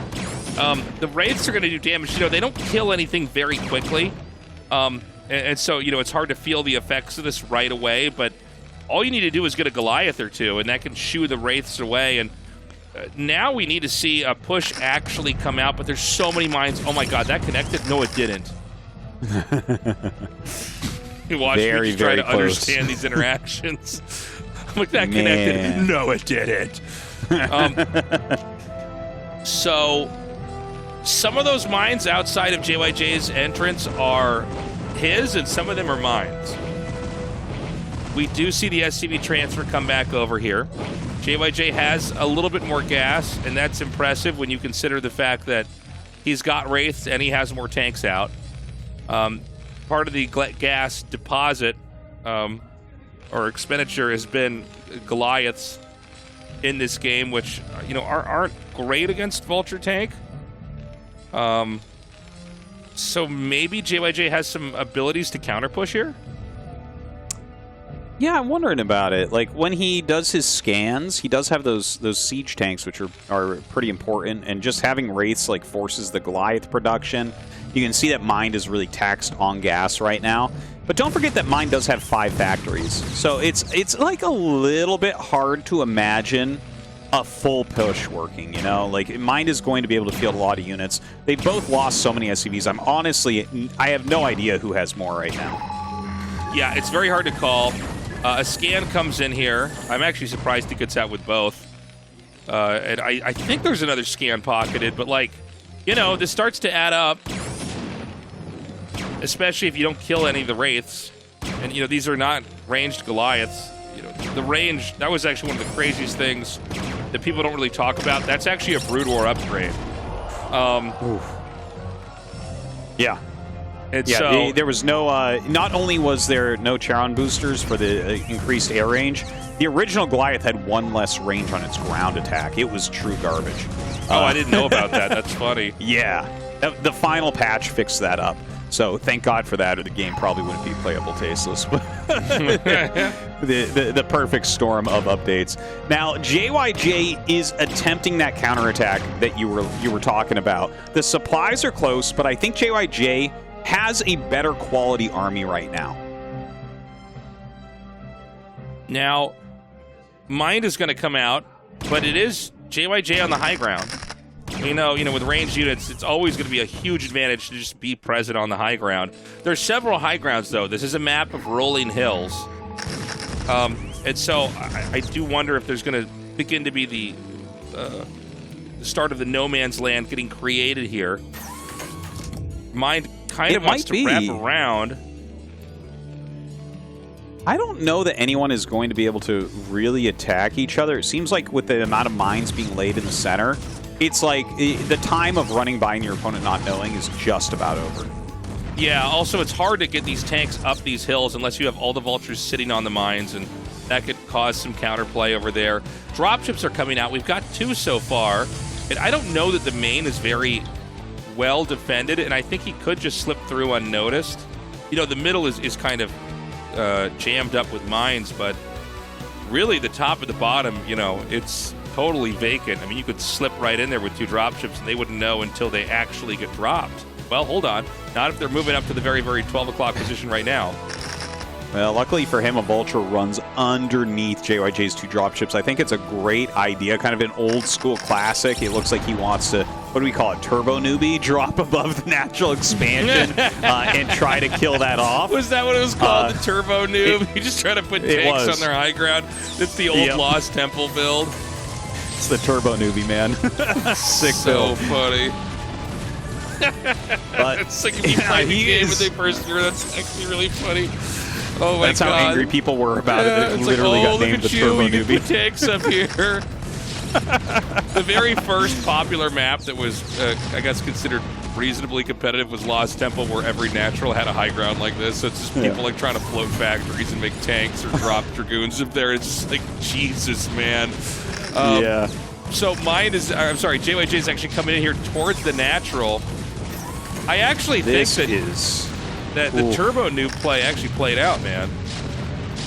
The Wraiths are going to do damage. They don't kill anything very quickly. And so, it's hard to feel the effects of this right away. But all you need to do is get a Goliath or two, and that can shoo the Wraiths away. And now we need to see a push actually come out. But there's so many mines. Oh, my God, that connected? No, it didn't. You watch me just try to understand these interactions. Like that connected. No, it didn't. So, some of those mines outside of JyJ's entrance are his, and some of them are mines. We do see the SCV transfer come back over here. JyJ has a little bit more gas, and that's impressive when you consider the fact that he's got Wraiths and he has more tanks out. Part of the gas deposit or expenditure has been Goliaths in this game, which aren't great against Vulture tank. So maybe JyJ has some abilities to counter push here. Yeah, I'm wondering about it. Like when he does his scans, he does have those siege tanks, which are pretty important, and just having Wraiths like forces the Goliath production. You can see that Mind is really taxed on gas right now. But don't forget that Mind does have 5 factories. So it's like a little bit hard to imagine a full push working, Like, Mind is going to be able to field a lot of units. They both lost so many SCVs. I have no idea who has more right now. Yeah, it's very hard to call. A scan comes in here. I'm actually surprised he gets out with both. And I think there's another scan pocketed, but like, you know, this starts to add up. Especially if you don't kill any of the Wraiths. And, you know, these are not ranged Goliaths. You know, the range, that was actually one of the craziest things that people don't really talk about. That's actually a Brood War upgrade. Yeah. And yeah, so, there was no, not only was there no Charon boosters for the increased air range, the original Goliath had one less range on its ground attack. It was true garbage. I didn't know about that. That's funny. Yeah. The final patch fixed that up. So thank God for that, or the game probably wouldn't be playable tasteless. the perfect storm of updates. Now, JyJ is attempting that counterattack that you were talking about. The supplies are close, but I think JyJ has a better quality army right now. Now, Mind is going to come out, but it is JyJ on the high ground. You know, with ranged units, it's always going to be a huge advantage to just be present on the high ground. There's several high grounds, though. This is a map of rolling hills. And so I do wonder if there's going to begin to be the start of the no man's land getting created here. Mind kind of wants to wrap around. I don't know that anyone is going to be able to really attack each other. It seems like with the amount of mines being laid in the center, it's like the time of running by and your opponent not knowing is just about over. Yeah, also it's hard to get these tanks up these hills unless you have all the vultures sitting on the mines, and that could cause some counterplay over there. Dropships are coming out. We've got 2 so far, and I don't know that the main is very well defended, and I think he could just slip through unnoticed. You know, the middle is kind of jammed up with mines, but really the top and the bottom, you know, it's totally vacant. I mean, you could slip right in there with 2 dropships and they wouldn't know until they actually get dropped. Well, hold on. Not if they're moving up to the very, very 12 o'clock position right now. Well, luckily for him, a Vulture runs underneath JyJ's 2 dropships. I think it's a great idea, kind of an old school classic. It looks like he wants to, what do we call it, turbo newbie, drop above the natural expansion and try to kill that off. Was that what it was called, the turbo noob? You just try to put tanks on their high ground? It's the old Lost Temple build. It's the turbo newbie, man. Sick so build. Funny. But it's like if you play the game with a first year, that's actually really funny. Oh my That's God. how angry people were about it. It It's literally like, got named the look at turbo you, you newbie. put tanks up here. The very first popular map that was, I guess, considered reasonably competitive was Lost Temple, where every natural had a high ground like this. So it's just people like trying to float factories and make tanks or drop dragoons up there. It's just like, Jesus, man. Yeah. So mine is, I'm sorry, JyJ is actually coming in here towards the natural. I actually think that the turbo noob play actually played out, man.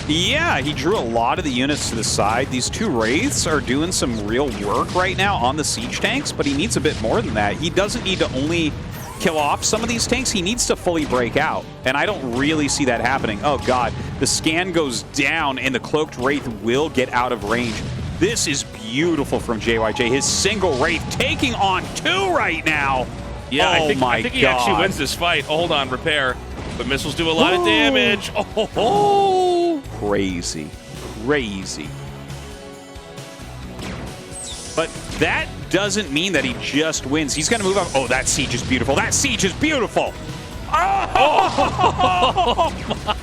Yeah, he drew a lot of the units to the side. These 2 Wraiths are doing some real work right now on the siege tanks, but he needs a bit more than that. He doesn't need to only kill off some of these tanks. He needs to fully break out, and I don't really see that happening. Oh, God. The scan goes down, and the Cloaked Wraith will get out of range. This is beautiful from JyJ. His single Wraith taking on 2 right now. Yeah, I think he actually wins this fight. Hold on, repair. But missiles do a lot of damage. Oh, crazy. Crazy. But that doesn't mean that he just wins. He's going to move up. Oh, that siege is beautiful. That siege is beautiful. Oh, my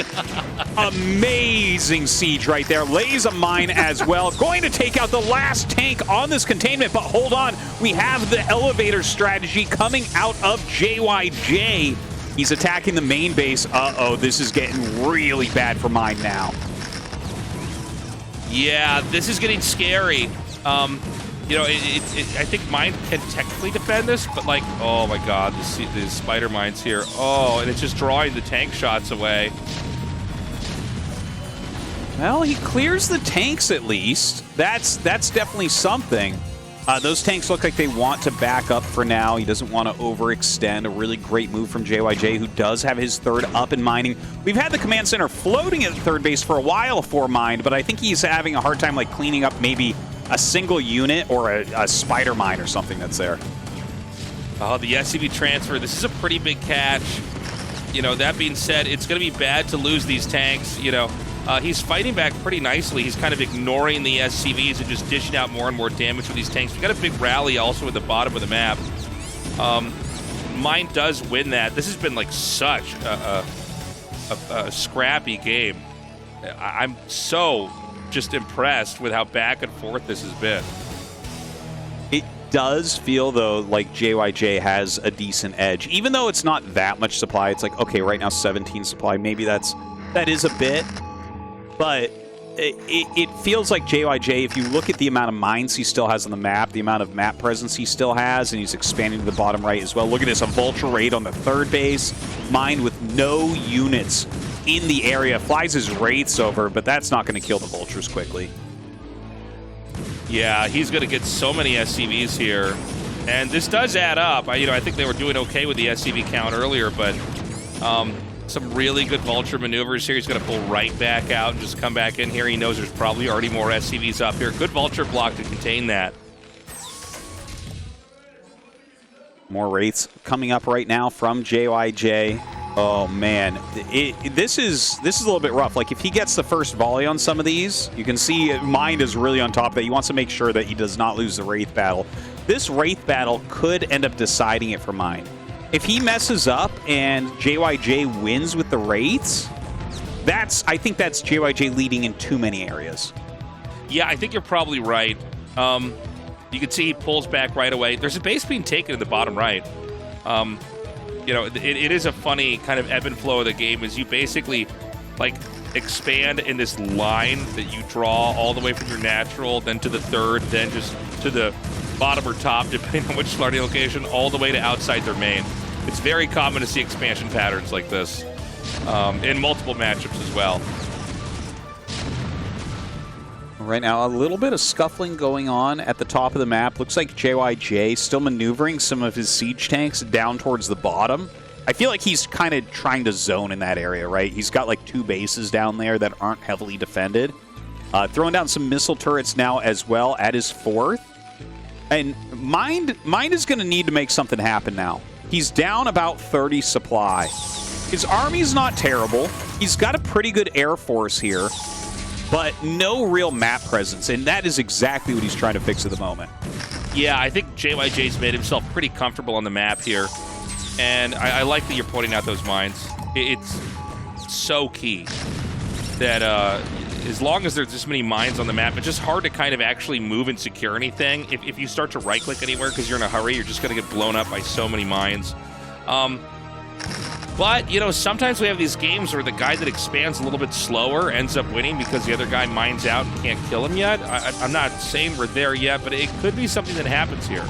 God. Amazing siege right there. Lays a mine as well. Going to take out the last tank on this containment. But hold on. We have the elevator strategy coming out of JyJ. He's attacking the main base. Uh-oh, this is getting really bad for mine now. Yeah, this is getting scary. You know, I think mine can technically defend this, but like, oh my God, the spider mines here. Oh, and it's just drawing the tank shots away. Well, he clears the tanks at least. That's definitely something. Those tanks look like they want to back up for now. He doesn't want to overextend. A really great move from JyJ, who does have his 3rd up in mining. We've had the command center floating at the 3rd base for a while for mined, but I think he's having a hard time like cleaning up maybe a single unit or a spider mine or something that's there. Oh, the SCV transfer. This is a pretty big catch. You know, that being said, it's going to be bad to lose these tanks. You know, He's fighting back pretty nicely. He's kind of ignoring the SCVs and just dishing out more and more damage with these tanks. We got a big rally also at the bottom of the map. Mind does win that. This has been like such a scrappy game. I'm so just impressed with how back and forth this has been. It does feel, though, like JyJ has a decent edge. Even though it's not that much supply, it's like, okay, right now 17 supply. Maybe that is a bit. But it feels like JyJ, if you look at the amount of mines he still has on the map, the amount of map presence he still has, and he's expanding to the bottom right as well. Look at this, a Vulture raid on the third base. Mine with no units in the area. Flies his Wraiths over, but that's not going to kill the Vultures quickly. Yeah, he's going to get so many SCVs here. And this does add up. I think they were doing okay with the SCV count earlier, but some really good Vulture maneuvers here. He's going to pull right back out and just come back in here. He knows there's probably already more SCVs up here. Good Vulture block to contain that. More Wraiths coming up right now from JyJ. Oh, man. This is a little bit rough. Like, if he gets the first volley on some of these, you can see Mind is really on top of it. He wants to make sure that he does not lose the Wraith battle. This Wraith battle could end up deciding it for Mind. If he messes up and JyJ wins with the Wraiths, I think that's JyJ leading in too many areas. Yeah, I think you're probably right. You can see he pulls back right away. There's a base being taken in the bottom right. It is a funny kind of ebb and flow of the game as you basically like expand in this line that you draw all the way from your natural, then to the third, then just to the bottom or top, depending on which starting location, all the way to outside their main. It's very common to see expansion patterns like this in multiple matchups as well. Right now, a little bit of scuffling going on at the top of the map. Looks like JyJ still maneuvering some of his siege tanks down towards the bottom. I feel like he's kind of trying to zone in that area, right? He's got like 2 bases down there that aren't heavily defended. Throwing down some missile turrets now as well at his 4th. And Mind is going to need to make something happen now. He's down about 30 supply. His army's not terrible. He's got a pretty good air force here, but no real map presence, and that is exactly what he's trying to fix at the moment. Yeah, I think JyJ's made himself pretty comfortable on the map here, and I like that you're pointing out those mines. It's so key that as long as there's this many mines on the map, it's just hard to kind of actually move and secure anything. If you start to right-click anywhere because you're in a hurry, you're just going to get blown up by so many mines. But, sometimes we have these games where the guy that expands a little bit slower ends up winning because the other guy mines out and can't kill him yet. I'm not saying we're there yet, but it could be something that happens here.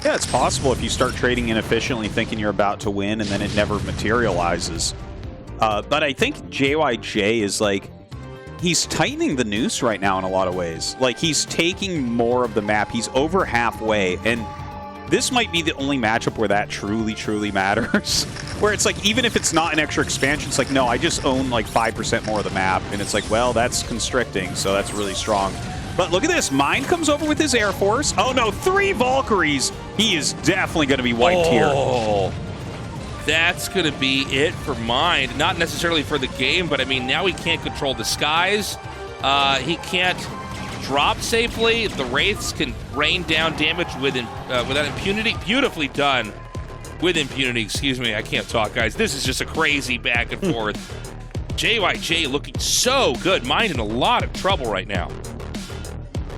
Yeah, it's possible if you start trading inefficiently thinking you're about to win and then it never materializes. But I think JyJ is like, he's tightening the noose right now in a lot of ways. Like, he's taking more of the map. He's over halfway, and this might be the only matchup where that truly, truly matters. Where it's like, even if it's not an extra expansion, it's like, no, I just own like 5% more of the map. And it's like, well, that's constricting, so that's really strong. But look at this. Mind comes over with his Air Force. Oh, no, 3 Valkyries. He is definitely going to be wiped here. That's going to be it for Mind. Not necessarily for the game, but I mean, now he can't control the skies. He can't drop safely. The Wraiths can rain down damage without impunity. Beautifully done with impunity. Excuse me, I can't talk, guys. This is just a crazy back and forth. JyJ looking so good. Mind in a lot of trouble right now.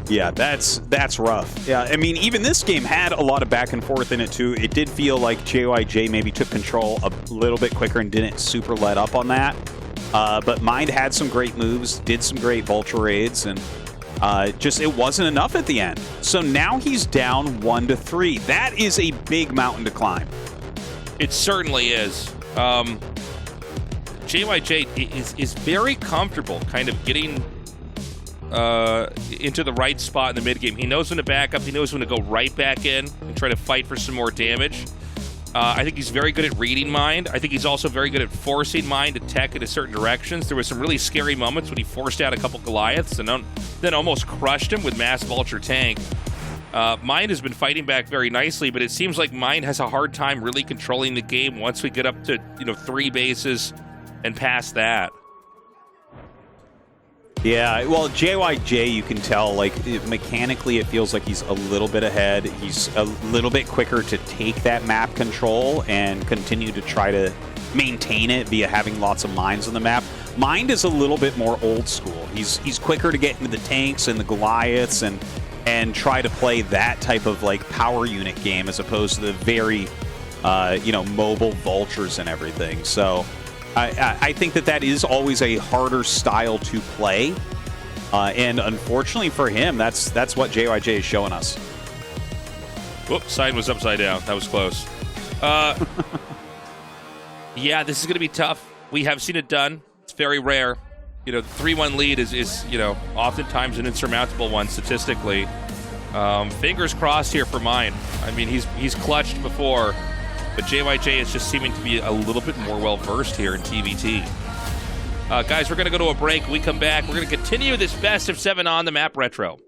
Yeah, that's rough. Yeah, I mean, even this game had a lot of back and forth in it, too. It did feel like JyJ maybe took control a little bit quicker and didn't super let up on that. But Mind had some great moves, did some great Vulture raids, and just it wasn't enough at the end. So now he's down 1-3. That is a big mountain to climb. It certainly is. JyJ is very comfortable kind of getting into the right spot in the mid game. He knows when to back up. He knows when to go right back in and try to fight for some more damage. I think he's very good at reading Mind. I think he's also very good at forcing Mind to tech into certain directions. There was some really scary moments when he forced out a couple Goliaths and then almost crushed him with Mass Vulture Tank. Mind has been fighting back very nicely, but it seems like Mind has a hard time really controlling the game once we get up to 3 bases and past that. Yeah, well, JyJ, you can tell, like, mechanically it feels like he's a little bit ahead. He's a little bit quicker to take that map control and continue to try to maintain it via having lots of mines on the map. Mind is a little bit more old school. He's quicker to get into the tanks and the Goliaths and try to play that type of, like, power unit game as opposed to the very, you know, mobile vultures and everything. So I think that is always a harder style to play, and unfortunately for him, that's what JyJ is showing us. Whoops, sign was upside down. That was close. Yeah, this is going to be tough. We have seen it done. It's very rare. You know, the 3-1 lead is you know, oftentimes an insurmountable one statistically. Fingers crossed here for mine. I mean, he's clutched before. But JyJ is just seeming to be a little bit more well-versed here in TVT. Guys, we're going to go to a break. When we come back, we're going to continue this best of 7 on the map retro.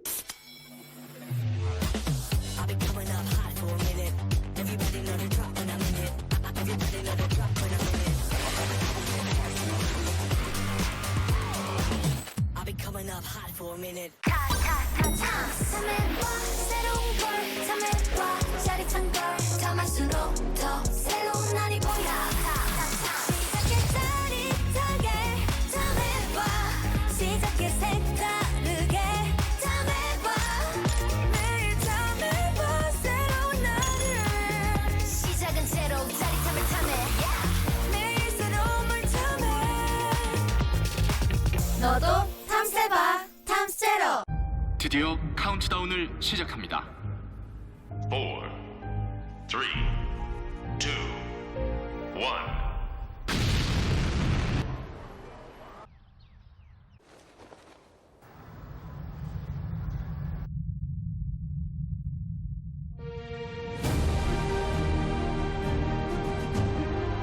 너도 탐세봐 탐세로. 드디어 카운트다운을 시작합니다. 4, 3, 2, 1.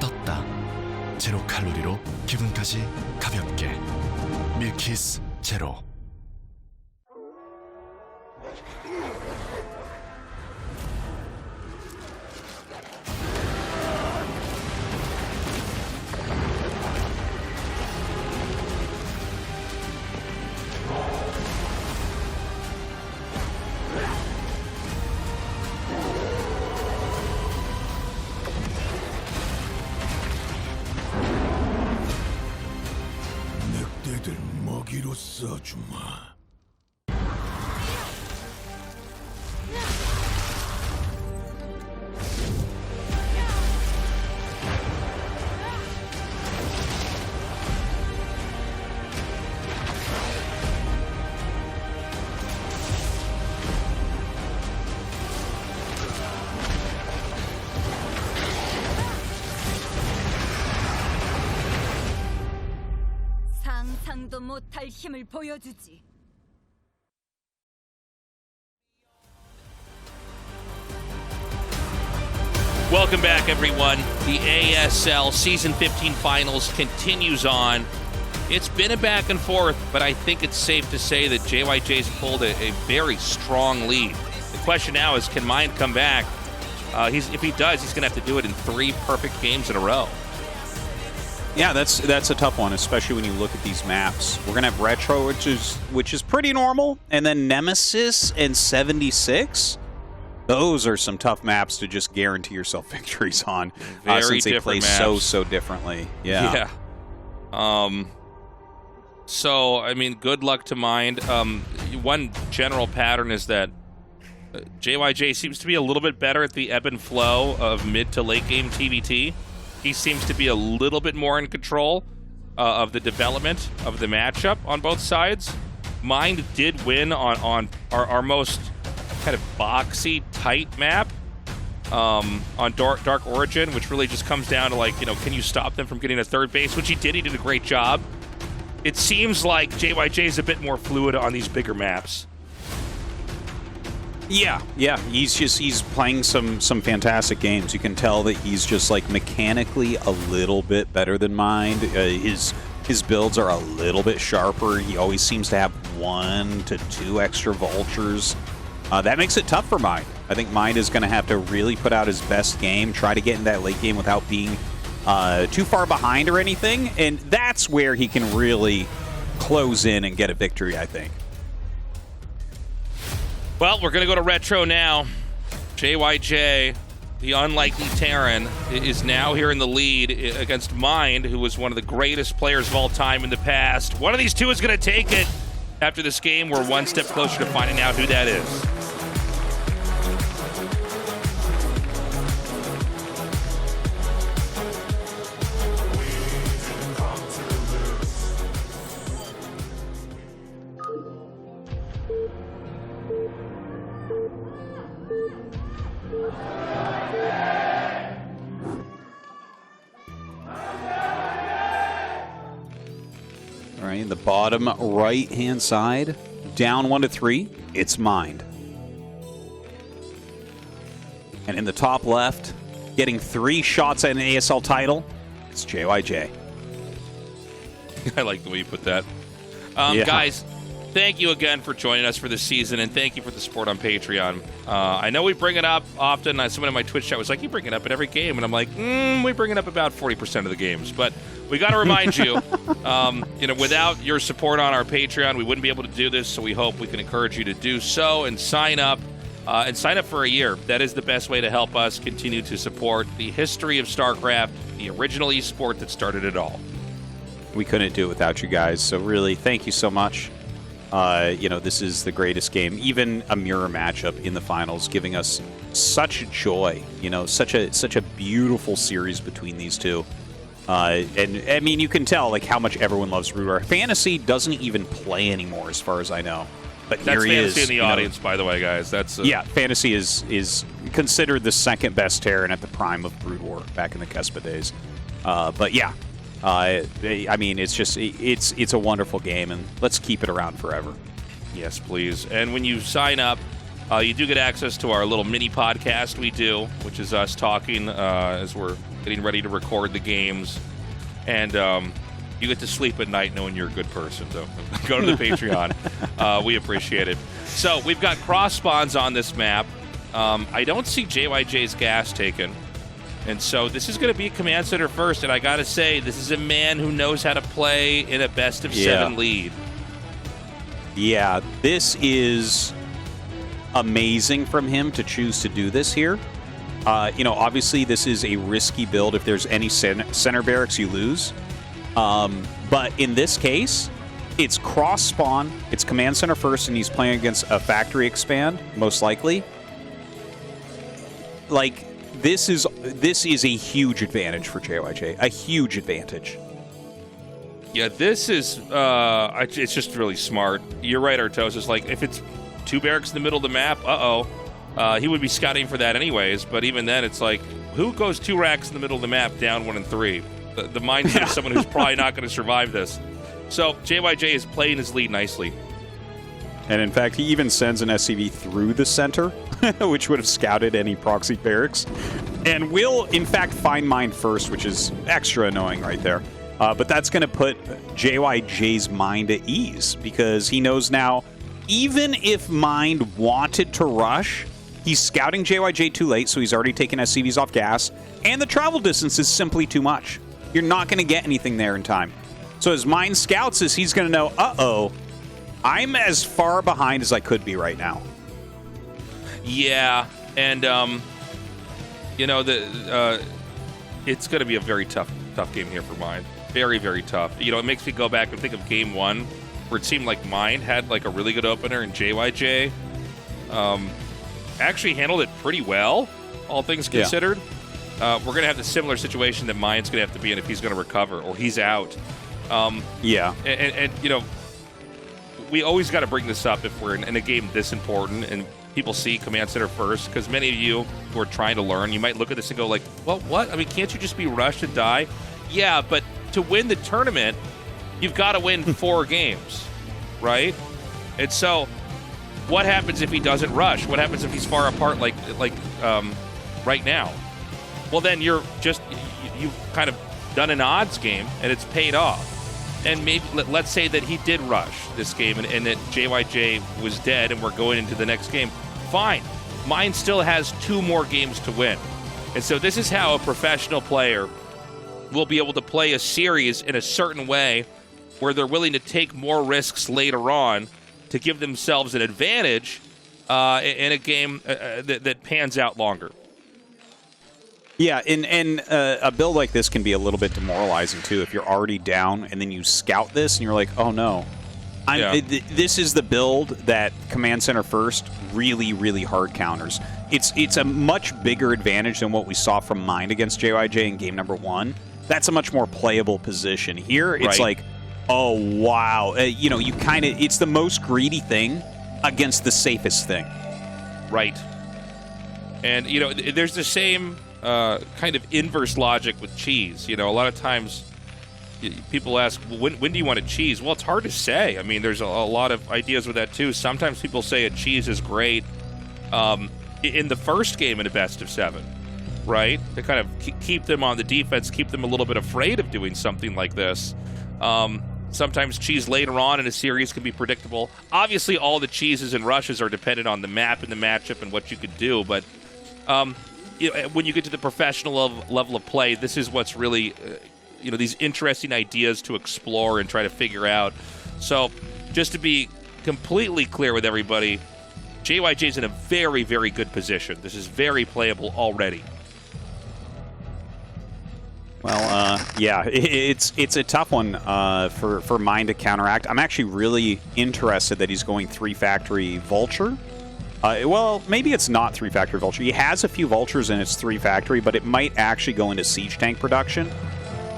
떴다. 제로 칼로리로 기분까지 가볍게. 밀키스 제로. 늑대들 먹이로 써주마. 상상도 못할 힘을 보여주지. Welcome back, everyone. The ASL Season 15 Finals continues on. It's been a back and forth, but I think it's safe to say that JyJ's pulled a very strong lead. The question now is, can Mind come back? If he does, he's going to have to do it in 3 perfect games in a row. Yeah, that's a tough one, especially when you look at these maps. We're gonna have Retro, which is pretty normal, and then Nemesis and 76. Those are some tough maps to just guarantee yourself victories on, since they play so differently. Yeah. So I mean, good luck to Mind. One general pattern is that JyJ seems to be a little bit better at the ebb and flow of mid to late game TVT. He seems to be a little bit more in control of the development of the matchup on both sides. Mind did win on our most kind of boxy, tight map on Dark Origin, which really just comes down to, like, you know, can you stop them from getting a third base, which he did. He did a great job. It seems like JyJ is a bit more fluid on these bigger maps. Yeah, he's playing some fantastic games. You can tell that he's just, like, mechanically a little bit better than Mind. His builds are a little bit sharper. He always seems to have 1 to 2 extra vultures. That makes it tough for Mind. I think Mind is going to have to really put out his best game, try to get in that late game without being too far behind or anything, and that's where he can really close in and get a victory, I think. Well, we're going to go to retro now. JyJ, the unlikely Terran, is now here in the lead against Mind, who was one of the greatest players of all time in the past. One of these two is going to take it. After this game, we're one step closer to finding out who that is. All right, in the bottom right-hand side, down 1 to 3, it's Mind. And in the top left, getting 3 shots at an ASL title, it's JyJ. I like the way you put that. Yeah. Guys, thank you again for joining us for this season, and thank you for the support on Patreon. I know we bring it up often. Someone in my Twitch chat was like, you bring it up at every game. And I'm like, we bring it up about 40% of the games. But we got to remind you, without your support on our Patreon, we wouldn't be able to do this. So we hope we can encourage you to do so and sign up. And sign up for a year. That is the best way to help us continue to support the history of StarCraft, the original esport that started it all. We couldn't do it without you guys, so really, thank you so much. This is the greatest game. Even a mirror matchup in the finals, giving us such joy. Such a beautiful series between these two. And I mean, you can tell like how much everyone loves Brood War. Fantasy doesn't even play anymore, as far as I know. But that's here he Fantasy is, in the audience, by the way, guys. That's yeah. Fantasy is considered the second best Terran at the prime of Brood War back in the Kespa days. But yeah. I mean, it's a wonderful game, and let's keep it around forever. Yes, please. And when you sign up, you do get access to our little mini podcast we do, which is us talking as we're getting ready to record the games. And you get to sleep at night knowing you're a good person. So go to the Patreon. We appreciate it. So we've got cross spawns on this map. I don't see JyJ's gas taken. And so this is going to be Command Center first, and I got to say, this is a man who knows how to play in a best-of-7 lead. Yeah, this is amazing from him to choose to do this here. Obviously this is a risky build. If there's any center barracks, you lose. But in this case, it's cross-spawn, it's Command Center first, and he's playing against a factory expand, most likely. Like, This is a huge advantage for JyJ. A huge advantage. Yeah, this is it's just really smart. You're right, Tastosis. Like, if it's 2 barracks in the middle of the map, he would be scouting for that anyways. But even then, it's like, who goes 2 racks in the middle of the map, down 1 and 3? The mindset of someone who's probably not going to survive this. So JyJ is playing his lead nicely. And in fact, he even sends an SCV through the center, which would have scouted any proxy barracks. And will, in fact, find Mind first, which is extra annoying right there. But that's going to put JyJ's mind at ease, because he knows now, even if Mind wanted to rush, he's scouting JyJ too late, so he's already taken SCVs off gas, and the travel distance is simply too much. You're not going to get anything there in time. So as Mind scouts this, he's going to know, uh-oh, I'm as far behind as I could be right now. Yeah, and it's going to be a very tough game here for Mind. Very, very tough. It makes me go back and think of Game 1, where it seemed like Mind had like a really good opener, and JyJ actually handled it pretty well, all things considered. We're going to have the similar situation that Mind's going to have to be in if he's going to recover or he's out. Yeah. And we always got to bring this up if we're in a game this important and people see Command Center first, because many of you who are trying to learn, you might look at this and go like, well, what? I mean, can't you just be rushed and die? Yeah, but to win the tournament, you've got to win 4 games, right? And so what happens if he doesn't rush? What happens if he's far apart like right now? Well, then you've kind of done an odds game, and it's paid off. And maybe let's say that he did rush this game and that JyJ was dead and we're going into the next game. Fine. Mind still has 2 more games to win. And so this is how a professional player will be able to play a series in a certain way where they're willing to take more risks later on to give themselves an advantage in a game that pans out longer. Yeah, and a build like this can be a little bit demoralizing, too, if you're already down and then you scout this and you're like, oh, no. This is the build that Command Center First really, really hard counters. It's a much bigger advantage than what we saw from Mind against JyJ in game number 1. That's a much more playable position. Here, it's like, oh, wow. You know, it's the most greedy thing against the safest thing. Right. And, you know, there's the same kind of inverse logic with cheese. You know, a lot of times people ask, well, when do you want a cheese? Well, it's hard to say. I mean, there's a lot of ideas with that, too. Sometimes people say a cheese is great in the first game in a best of 7, right? To kind of keep them on the defense, keep them a little bit afraid of doing something like this. Sometimes cheese later on in a series can be predictable. Obviously, all the cheeses and rushes are dependent on the map and the matchup and what you could do, but when you get to the professional level of play, this is what's really... you know, these interesting ideas to explore and try to figure out. So, just to be completely clear with everybody, JyJ's in a very, very good position. This is very playable already. Well, yeah, it's a tough one for Mind to counteract. I'm actually really interested that he's going 3-factory Vulture. Well, maybe it's not 3-factory Vulture. He has a few Vultures and it's 3-factory, but it might actually go into Siege Tank production.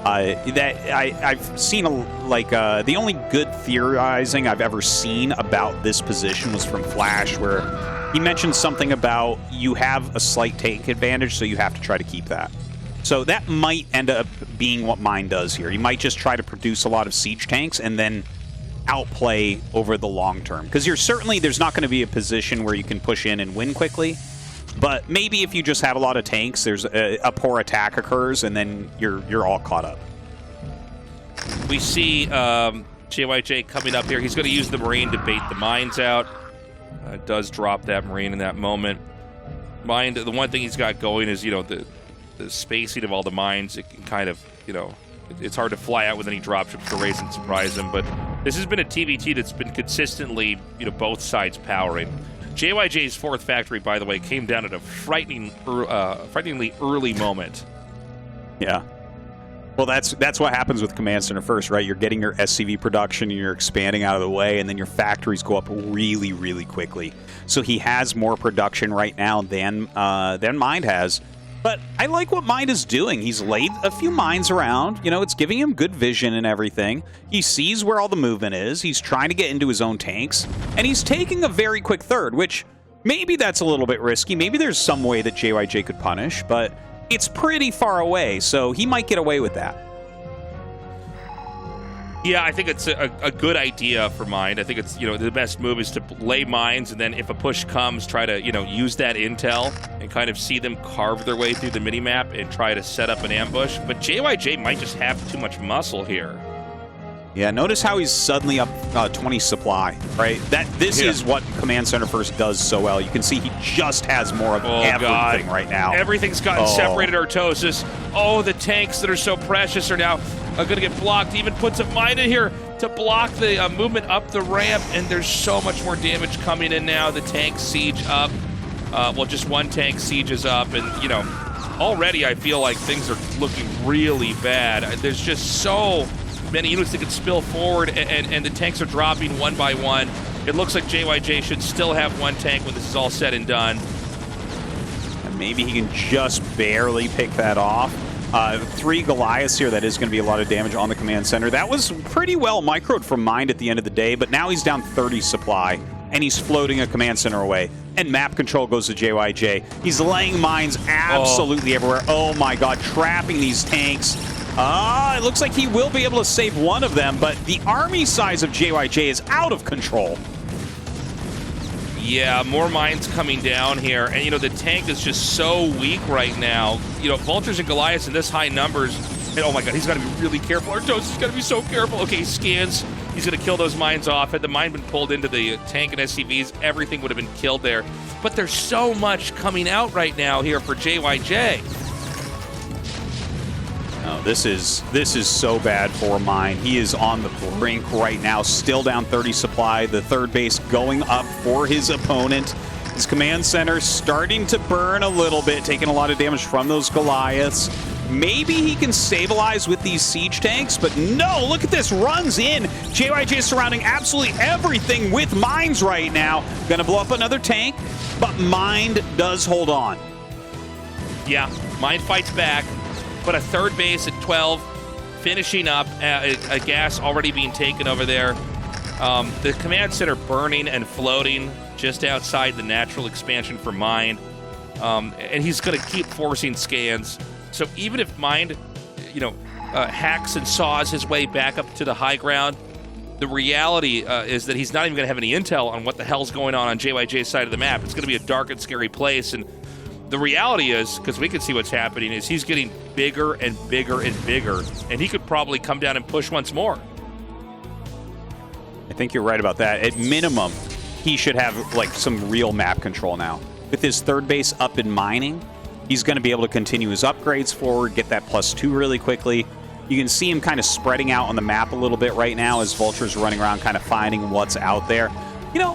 I've seen the only good theorizing I've ever seen about this position was from Flash, where he mentioned something about you have a slight tank advantage, so you have to try to keep that. So that might end up being what Mind does here. He might just try to produce a lot of siege tanks and then outplay over the long term. Because there's not going to be a position where you can push in and win quickly. But maybe if you just have a lot of tanks, there's a poor attack occurs, and then you're all caught up. We see JyJ coming up here. He's going to use the Marine to bait the mines out. Does drop that Marine in that moment. Mind, the one thing he's got going is, you know, the spacing of all the mines. It can kind of, you know, it's hard to fly out with any dropships to raise and surprise him. But this has been a TVT that's been consistently, you know, both sides powering. JyJ's 4th factory, by the way, came down at a frighteningly early moment. Yeah. Well, that's what happens with Command Center First, right? You're getting your SCV production, and you're expanding out of the way, and then your factories go up really, really quickly. So he has more production right now than Mind has. But I like what Mind is doing. He's laid a few mines around. You know, it's giving him good vision and everything. He sees where all the movement is. He's trying to get into his own tanks. And he's taking a very quick third, which maybe that's a little bit risky. Maybe there's some way that JyJ could punish, but it's pretty far away, so he might get away with that. Yeah, I think it's a good idea for Mind. I think it's, you know, the best move is to lay mines, and then if a push comes, try to, you know, use that intel and kind of see them carve their way through the minimap and try to set up an ambush. But JyJ might just have too much muscle here. Yeah, notice how he's suddenly up 20 supply, right? This is what Command Center First does so well. You can see he just has more of everything right now. Everything's gotten separated, Tastosis. Oh, the tanks that are so precious are now going to get blocked. He even puts a mine in here to block the movement up the ramp, and there's so much more damage coming in now. The tank siege up. Well, just one tank siege is up, and, you know, already I feel like things are looking really bad. There's just so many units that can spill forward, and the tanks are dropping one by one. It looks like JyJ should still have one tank when this is all said and done. And maybe he can just barely pick that off. 3 Goliaths here, that is going to be a lot of damage on the command center. That was pretty well microed from Mind at the end of the day, but now he's down 30 supply, and he's floating a command center away. And map control goes to JyJ. He's laying mines absolutely everywhere. Oh my god, trapping these tanks. It looks like he will be able to save one of them, but the army size of JyJ is out of control. Yeah, more mines coming down here. And, you know, the tank is just so weak right now. You know, Vultures and Goliaths in this high numbers. And, oh, my God, he's got to be really careful. Artos has got to be so careful. Okay, he scans. He's going to kill those mines off. Had the mine been pulled into the tank and SCVs, everything would have been killed there. But there's so much coming out right now here for JyJ. Oh, this is so bad for Mind. He is on the brink right now, still down 30 supply. The third base going up for his opponent. His command center starting to burn a little bit, taking a lot of damage from those Goliaths. Maybe he can stabilize with these siege tanks, but no, look at this, runs in. JyJ is surrounding absolutely everything with mines right now. Gonna blow up another tank, but Mind does hold on. Yeah, Mind fights back, but a third base at 12, finishing up, a gas already being taken over there. The command center burning and floating just outside the natural expansion for Mind. And he's going to keep forcing scans. So even if Mind, hacks and saws his way back up to the high ground, the reality is that he's not even going to have any intel on what the hell's going on JyJ's side of the map. It's going to be a dark and scary place. And the reality is, because we can see what's happening, is he's getting bigger and bigger and bigger, and he could probably come down and push once more. I think you're right about that. At minimum, he should have like some real map control now. With his third base up in mining, he's going to be able to continue his upgrades forward, get that +2 really quickly. You can see him kind of spreading out on the map a little bit right now as Vulture's running around kind of finding what's out there.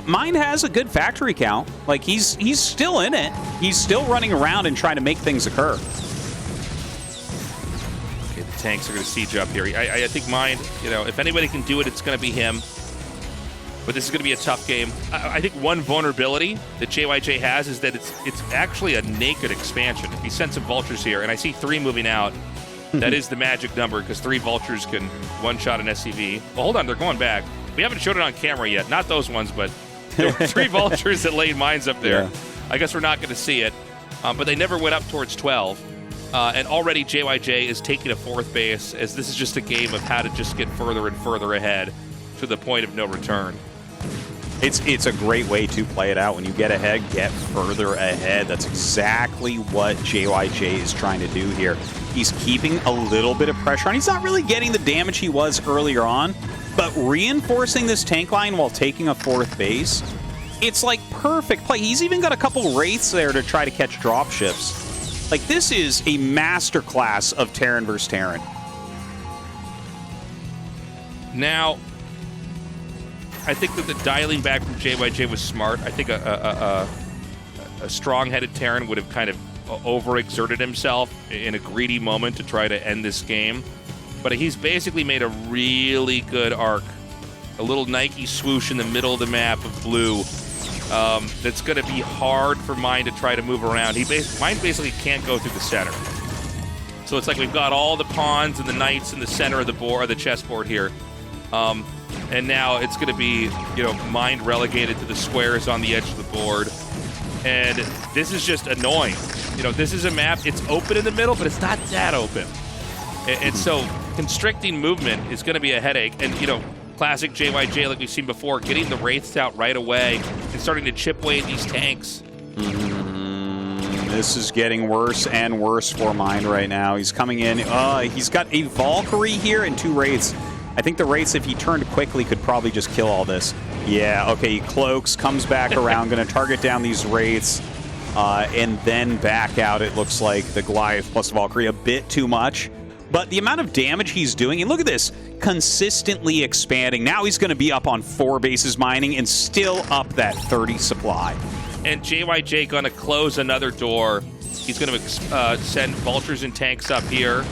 Mind has a good factory count. Like, he's still in it. He's still running around and trying to make things occur. Okay, the tanks are going to siege up here. I think Mind, if anybody can do it, it's going to be him. But this is going to be a tough game. I think one vulnerability that JyJ has is that it's actually a naked expansion. If he sends some Vultures here, and I see 3 moving out, that is the magic number, because 3 Vultures can one-shot an SCV. Well, hold on, they're going back. We haven't showed it on camera yet. Not those ones, but there were 3 Vultures that laid mines up there. Yeah. I guess we're not going to see it. But they never went up towards 12. And already JyJ is taking a 4th base, as this is just a game of how to just get further and further ahead to the point of no return. It's a great way to play it out. When you get ahead, get further ahead. That's exactly what JyJ is trying to do here. He's keeping a little bit of pressure on. He's not really getting the damage he was earlier on, but reinforcing this tank line while taking a 4th base, it's like perfect play. He's even got a couple Wraiths there to try to catch dropships. Like, this is a masterclass of Terran versus Terran. Now, I think that the dialing back from JyJ was smart. I think a strong-headed Terran would have kind of overexerted himself in a greedy moment to try to end this game. But he's basically made a really good arc. A little Nike swoosh in the middle of the map of blue that's going to be hard for Mind to try to move around. Mind basically can't go through the center. So it's like we've got all the pawns and the knights in the center of the board, or the chessboard here. And now it's going to be, Mind relegated to the squares on the edge of the board. And this is just annoying. This is a map, it's open in the middle, but it's not that open. And so constricting movement is going to be a headache. And, classic JyJ, like we've seen before, getting the Wraiths out right away and starting to chip away at these tanks. This is getting worse and worse for Mind right now. He's coming in. He's got a Valkyrie here and 2 Wraiths. I think the Wraiths, if he turned quickly, could probably just kill all this. Yeah, okay, he cloaks, comes back around, going to target down these Wraiths, and then back out, it looks like. The Goliath plus Valkyrie, a bit too much. But the amount of damage he's doing, and look at this, consistently expanding. Now he's going to be up on 4 bases mining and still up that 30 supply. And JyJ going to close another door. He's going to send Vultures and tanks up here.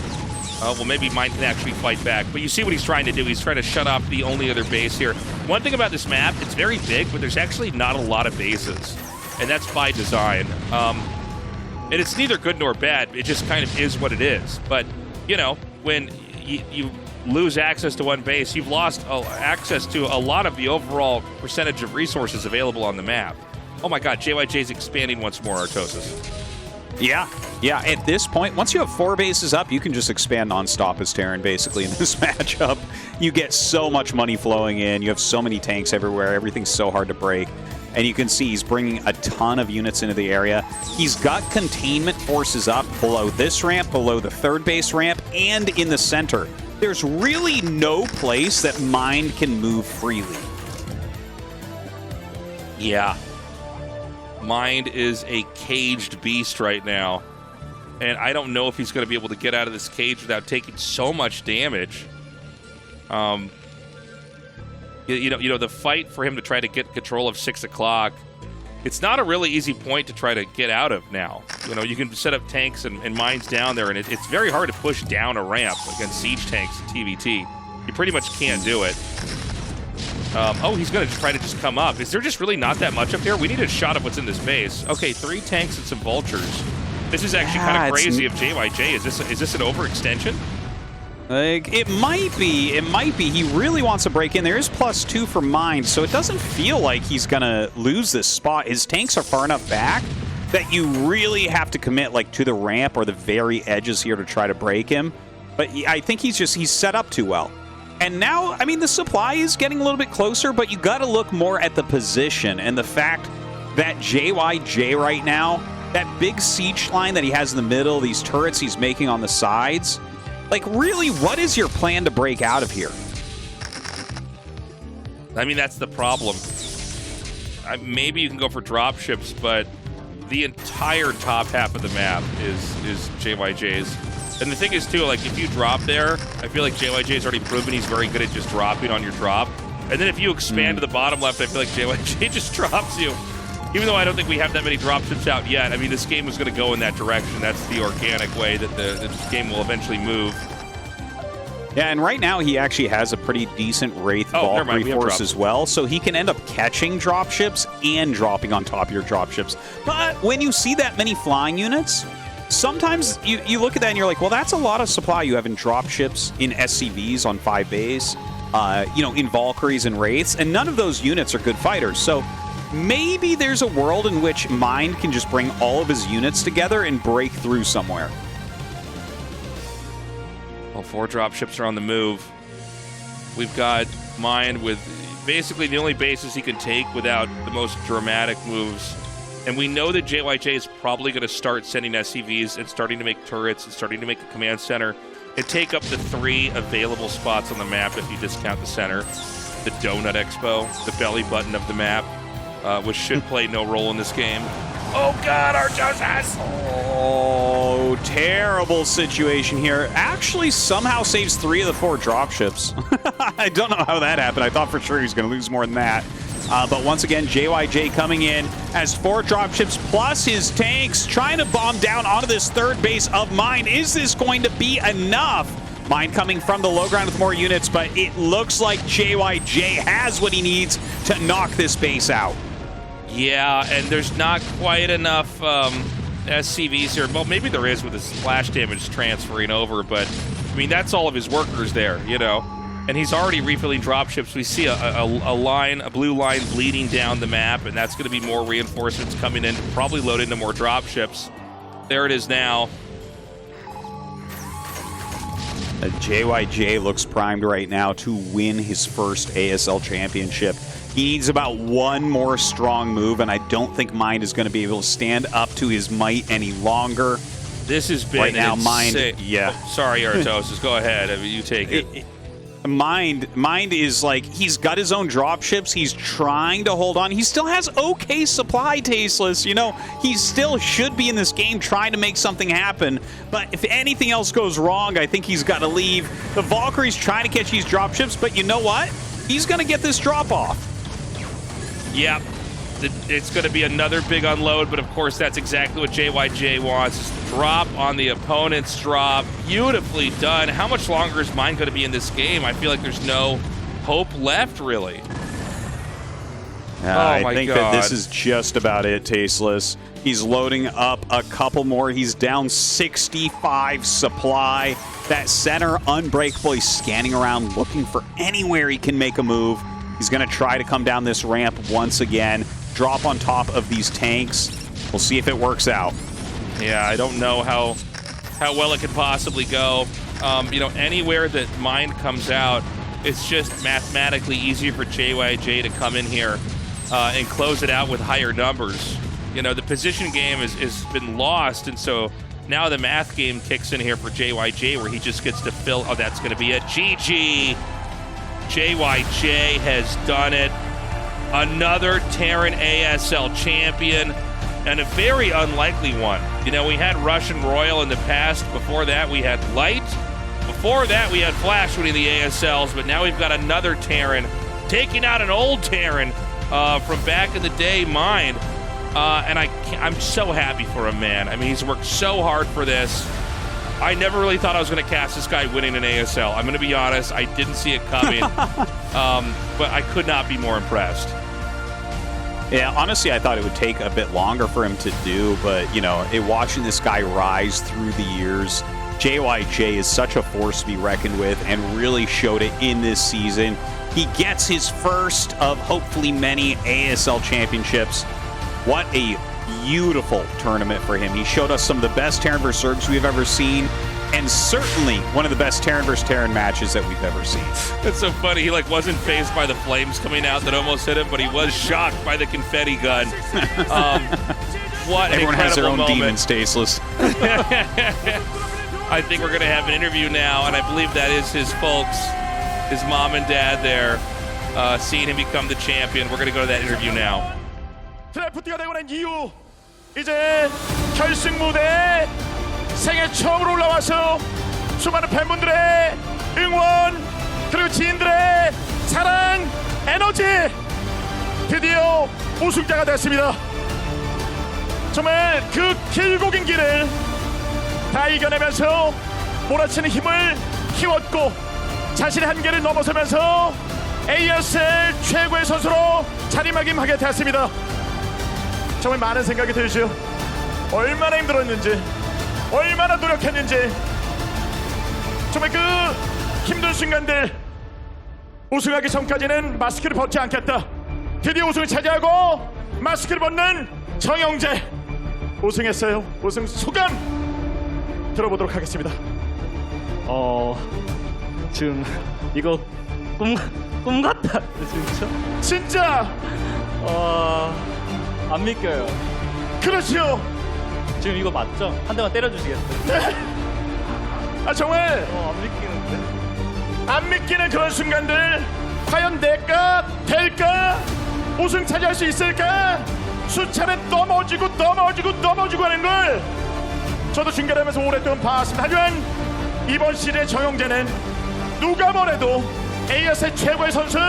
Well, maybe Mind can actually fight back. But you see what he's trying to do. He's trying to shut off the only other base here. One thing about this map, it's very big, but there's actually not a lot of bases. And that's by design. And it's neither good nor bad. It just kind of is what it is. But, when you lose access to one base, you've lost access to a lot of the overall percentage of resources available on the map. Oh my god, JyJ's expanding once more, Tastosis. Yeah, at this point, once you have 4 bases up, you can just expand non-stop as Terran, basically, in this matchup. You get so much money flowing in, you have so many tanks everywhere, everything's so hard to break. And you can see he's bringing a ton of units into the area. He's got containment forces up below this ramp, below the 3rd base ramp, and in the center. There's really no place that Mind can move freely. Yeah. Mind is a caged beast right now. And I don't know if he's going to be able to get out of this cage without taking so much damage. You know, the fight for him to try to get control of 6 o'clock, it's not a really easy point to try to get out of now. You know, you can set up tanks and mines down there, and it's very hard to push down a ramp against siege tanks and TVT. You pretty much can't do it. Oh, he's going to try to just come up. Is there just really not that much up here? We need a shot of what's in this base. Okay, 3 tanks and some vultures. This is actually kind of crazy of JyJ. Is this an overextension? Like, it might be. It might be. He really wants to break in. There is +2 for Mind, so it doesn't feel like he's going to lose this spot. His tanks are far enough back that you really have to commit, like, to the ramp or the very edges here to try to break him. But I think he's set up too well. And now, I mean, the supply is getting a little bit closer, but you got to look more at the position and the fact that JyJ right now, that big siege line that he has in the middle, these turrets he's making on the sides, like, really, what is your plan to break out of here? I mean, that's the problem. Maybe you can go for dropships, but the entire top half of the map is JyJ's. And the thing is, too, like, if you drop there, I feel like JyJ's already proven he's very good at just dropping on your drop. And then if you expand to the bottom left, I feel like JyJ just drops you. Even though I don't think we have that many dropships out yet, I mean, this game is going to go in that direction. That's the organic way that the game will eventually move. Yeah, and right now he actually has a pretty decent Wraith Valkyrie force as well, so he can end up catching dropships and dropping on top of your dropships. But when you see that many flying units, sometimes you look at that and you're like, well, that's a lot of supply you have in dropships, in SCVs on 5 bays, you know, in Valkyries and Wraiths, and none of those units are good fighters. So maybe there's a world in which Mind can just bring all of his units together and break through somewhere. Well, 4 dropships are on the move. We've got Mind with basically the only bases he can take without the most dramatic moves. And we know that JyJ is probably going to start sending SCVs and starting to make turrets and starting to make a command center and take up the 3 available spots on the map if you discount the center. The Donut Expo, the belly button of the map, which should play no role in this game. Oh God, Tastosis! Oh, terrible situation here. Actually, somehow saves 3 of the 4 dropships. I don't know how that happened. I thought for sure he was going to lose more than that. But once again, JyJ coming in has 4 dropships plus his tanks trying to bomb down onto this 3rd base of Mind. Is this going to be enough? Mind coming from the low ground with more units, but it looks like JyJ has what he needs to knock this base out. Yeah, and there's not quite enough SCVs here. Well, maybe there is with the splash damage transferring over, but I mean, that's all of his workers there, you know. And he's already refilling dropships. We see a blue line bleeding down the map, and that's going to be more reinforcements coming in, probably load into more dropships. There it is now. JyJ looks primed right now to win his first ASL championship. He needs about 1 more strong move, and I don't think Mind is going to be able to stand up to his might any longer. This has been right now. Insane. Mind, yeah. Oh, sorry, Tastosis. Go ahead. I mean, you take it. Mind is like, he's got his own dropships. He's trying to hold on. He still has okay supply, Tasteless. You know, he still should be in this game trying to make something happen. But if anything else goes wrong, I think he's got to leave. The Valkyrie's trying to catch these dropships, but you know what? He's going to get this drop off. Yep. It's going to be another big unload, but of course that's exactly what JyJ wants. Drop on the opponent's drop. Beautifully done. How much longer is Mind going to be in this game? I feel like there's no hope left, really. I think that this is just about it, Tasteless. He's loading up a couple more. He's down 65 supply. That center unbreakable. He's scanning around looking for anywhere he can make a move. He's going to try to come down this ramp once again. Drop on top of these tanks. We'll see if it works out. Yeah, I don't know how well it could possibly go. You know, anywhere that Mind comes out, it's just mathematically easier for JyJ to come in here and close it out with higher numbers. You know, the position game has been lost, and so now the math game kicks in here for JyJ, where he just gets to fill. Oh, that's going to be it. GG. JyJ has done it. Another Terran ASL champion. and a very unlikely one. You know, we had Russian Royal in the past. Before that, we had Light. Before that, we had Flash winning the ASLs, but now we've got another Terran taking out an old Terran from back in the day, Mind. And I'm so happy for him, man. I mean, he's worked so hard for this. I never really thought I was going to cast this guy winning an ASL. I'm going to be honest. I didn't see it coming. But I could not be more impressed. Yeah, honestly, I thought it would take a bit longer for him to do, but, you know, watching this guy rise through the years, JyJ is such a force to be reckoned with and really showed it in this season. He gets his first of hopefully many ASL championships. What a beautiful tournament for him. He showed us some of the best Terran vs. Zergs we've ever seen, and certainly one of the best Terran vs. Terran matches that we've ever seen. It's so funny. He like wasn't phased by the flames coming out that almost hit him, but he was shocked by the confetti gun. What Everyone has their own moment. demons, Tastosis. I think we're going to have an interview now, and I believe that is his folks, his mom and dad there, seeing him become the champion. We're going to go to that interview now. 드래프트가 되고 난 이후 이제 결승 무대에 생애 처음으로 올라와서 수많은 팬분들의 응원 그리고 지인들의 사랑, 에너지 드디어 우승자가 됐습니다. 정말 그 길고 긴 길을 다 이겨내면서 몰아치는 힘을 키웠고 자신의 한계를 넘어서면서 ASL 최고의 선수로 자리매김하게 됐습니다. 정말 많은 생각이 들죠. 얼마나 힘들었는지, 얼마나 노력했는지, 정말 그 힘든 순간들 우승하기 전까지는 마스크를 벗지 않겠다. 드디어 우승을 차지하고 마스크를 벗는 정영재 우승했어요. 우승 소감 들어보도록 하겠습니다. 지금 이거 꿈 같다 진짜. 진짜 안 믿겨요. 그렇죠. 지금 이거 맞죠? 한 대만 때려주시겠어요? 네. 아 정말 안 믿기는데. 안 믿기는 그런 순간들 과연 내가 될까? 우승 차지할 수 있을까? 수차는 넘어지고 하는 걸 저도 중계하면서 오랫동안 봤습니다. 하지만 이번 시리즈의 정영재는 누가 뭐래도 ASL 최고의 선수,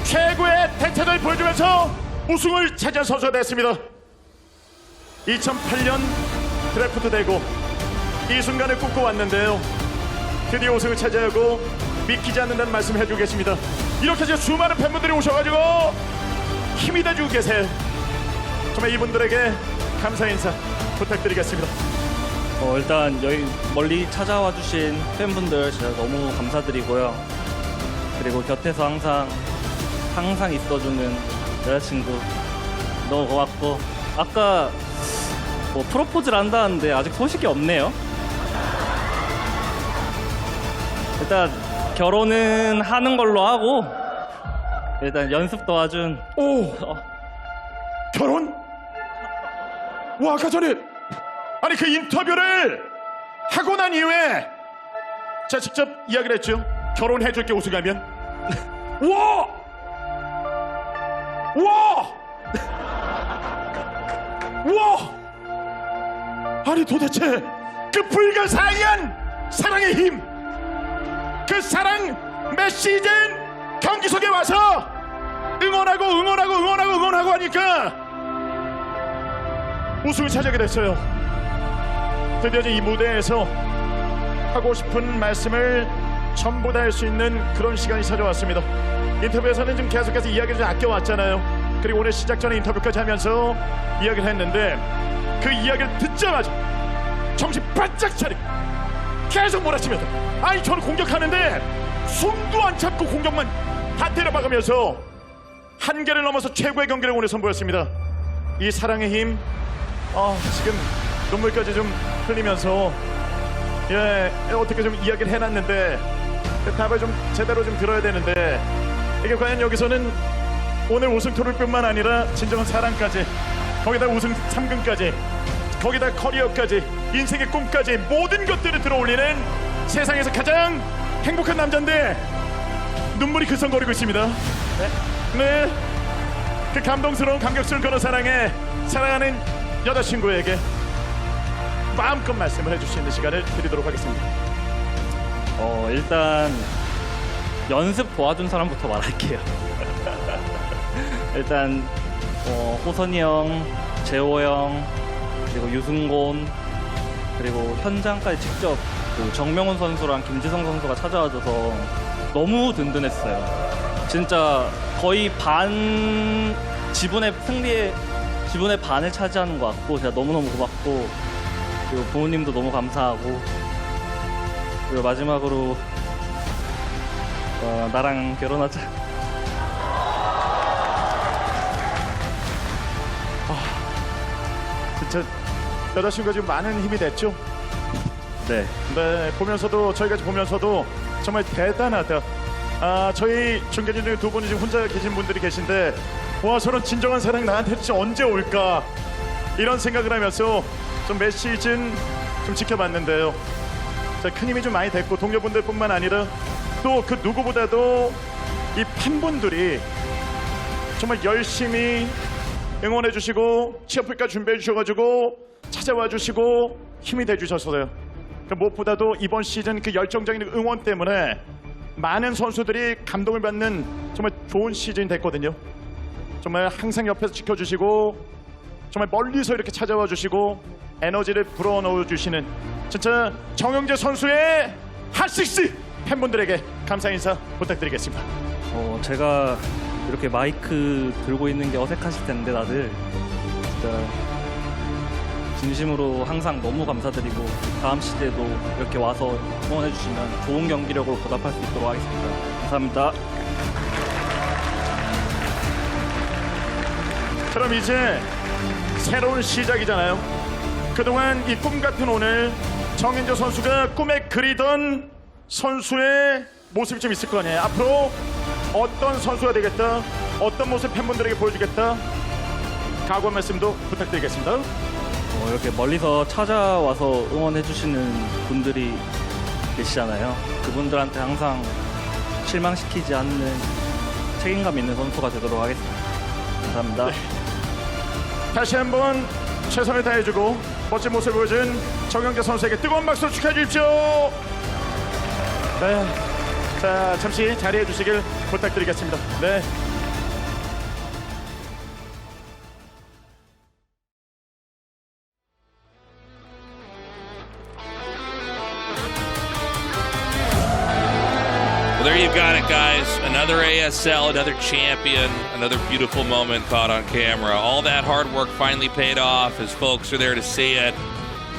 최고의 대타를 보여주면서 우승을 차지한 선수가 됐습니다. 2008년 드래프트 되고 이 순간을 꿈꿔왔는데요. 드디어 우승을 차지하고 믿기지 않는다는 말씀 해주고 계십니다. 이렇게 해서 수많은 팬분들이 오셔가지고 힘이 돼주고 계세요. 정말 이분들에게 감사 인사 부탁드리겠습니다. 일단 여기 멀리 찾아와 주신 팬분들 진짜 너무 감사드리고요. 그리고 곁에서 항상 있어주는 여자친구 너무 고맙고, 아까 뭐 프로포즈를 한다는데 아직 소식이 없네요. 일단 결혼은 하는 걸로 하고 일단 연습 도와준. 결혼? 와, 아까 전에 아니 그 인터뷰를 하고 난 이후에 제가 직접 이야기를 했죠. 결혼해줄게 우승하면. 와! 아니 도대체 그 불가사의한 사랑의 힘, 그 사랑 메시즌 경기석에 와서 응원하고 하니까 우승을 차지하게 됐어요. 드디어 이 무대에서 하고 싶은 말씀을 전부 다 할 수 있는 그런 시간이 찾아왔습니다. 인터뷰에서는 지금 계속해서 이야기를 좀 아껴왔잖아요. 그리고 오늘 시작 전에 인터뷰까지 하면서 이야기를 했는데 그 이야기를 듣자마자 정신 바짝 차리고 계속 몰아치면서, 아니 저는 공격하는데 숨도 안 참고 공격만 다 때려박으면서 한계를 넘어서 최고의 경기를 오늘 선보였습니다. 이 사랑의 힘, 지금 눈물까지 좀 흘리면서 어떻게 좀 이야기를 해놨는데 답을 좀 제대로 좀 들어야 되는데, 이게 과연 여기서는 오늘 우승 토를뿐만 아니라 진정한 사랑까지, 거기다 우승 3금까지, 거기다 커리어까지, 인생의 꿈까지 모든 것들을 들어올리는 세상에서 가장 행복한 남자인데 눈물이 글썽거리고 있습니다. 네. 그 감동스러운 감격스러운 그런 사랑에 사랑하는 여자친구에게 마음껏 말씀을 해줄 수 있는 시간을 드리도록 하겠습니다. 일단 연습 도와준 사람부터 말할게요. 일단 호선이 형, 재호 형, 그리고 유승곤, 그리고 현장까지 직접 정명훈 선수랑 김지성 선수가 찾아와줘서 너무 든든했어요. 진짜 거의 지분의 반을 차지하는 것 같고 제가 너무너무 고맙고, 그리고 부모님도 너무 감사하고, 그리고 마지막으로 나랑 결혼하자. 진짜 여자친구가 지금 많은 힘이 됐죠? 네. 네, 저희가 보면서도 정말 대단하다. 저희 중계진 중에 두 분이 지금 혼자 계신 분들이 계신데, 와, 저런 진정한 사랑 나한테 진짜 언제 올까? 이런 생각을 하면서 좀 몇 시즌 좀 지켜봤는데요. 자, 큰 힘이 좀 많이 됐고, 동료분들뿐만 아니라 또 그 누구보다도 이 팬분들이 정말 열심히 응원해 주시고 취업을까 준비해 주셔가지고 찾아와 주시고 힘이 돼 주셔서요. 무엇보다도 이번 시즌 그 열정적인 응원 때문에 많은 선수들이 감동을 받는 정말 좋은 시즌이 됐거든요. 정말 항상 옆에서 지켜주시고 정말 멀리서 이렇게 찾아와 주시고 에너지를 불어넣어 주시는 진짜 정영재 선수의 핫식스 팬분들에게 감사 인사 부탁드리겠습니다. 제가 이렇게 마이크 들고 있는 게 어색하실 텐데 다들 진짜 진심으로 항상 너무 감사드리고, 다음 시대도 이렇게 와서 응원해 주시면 좋은 경기력으로 보답할 수 있도록 하겠습니다. 감사합니다. 그럼 이제 새로운 시작이잖아요. 그동안 이 꿈 같은 오늘 정인조 선수가 꿈에 그리던 선수의 모습이 좀 있을 거 아니에요. 앞으로 어떤 선수가 되겠다, 어떤 모습 팬분들에게 보여주겠다, 각오 말씀도 부탁드리겠습니다. 이렇게 멀리서 찾아와서 응원해 주시는 분들이 계시잖아요. 그분들한테 항상 실망시키지 않는 책임감 있는 선수가 되도록 하겠습니다. 감사합니다. 네. 다시 한번 최선을 다해주고 멋진 모습을 보여준 정영재 선수에게 뜨거운 박수로 축하해 주십시오. 네. 자, 잠시 자리해 주시길 부탁드리겠습니다. 네. Well, there you've got it, guys. Another ASL, another champion, another beautiful moment caught on camera. All that hard work finally paid off as folks are there to see it.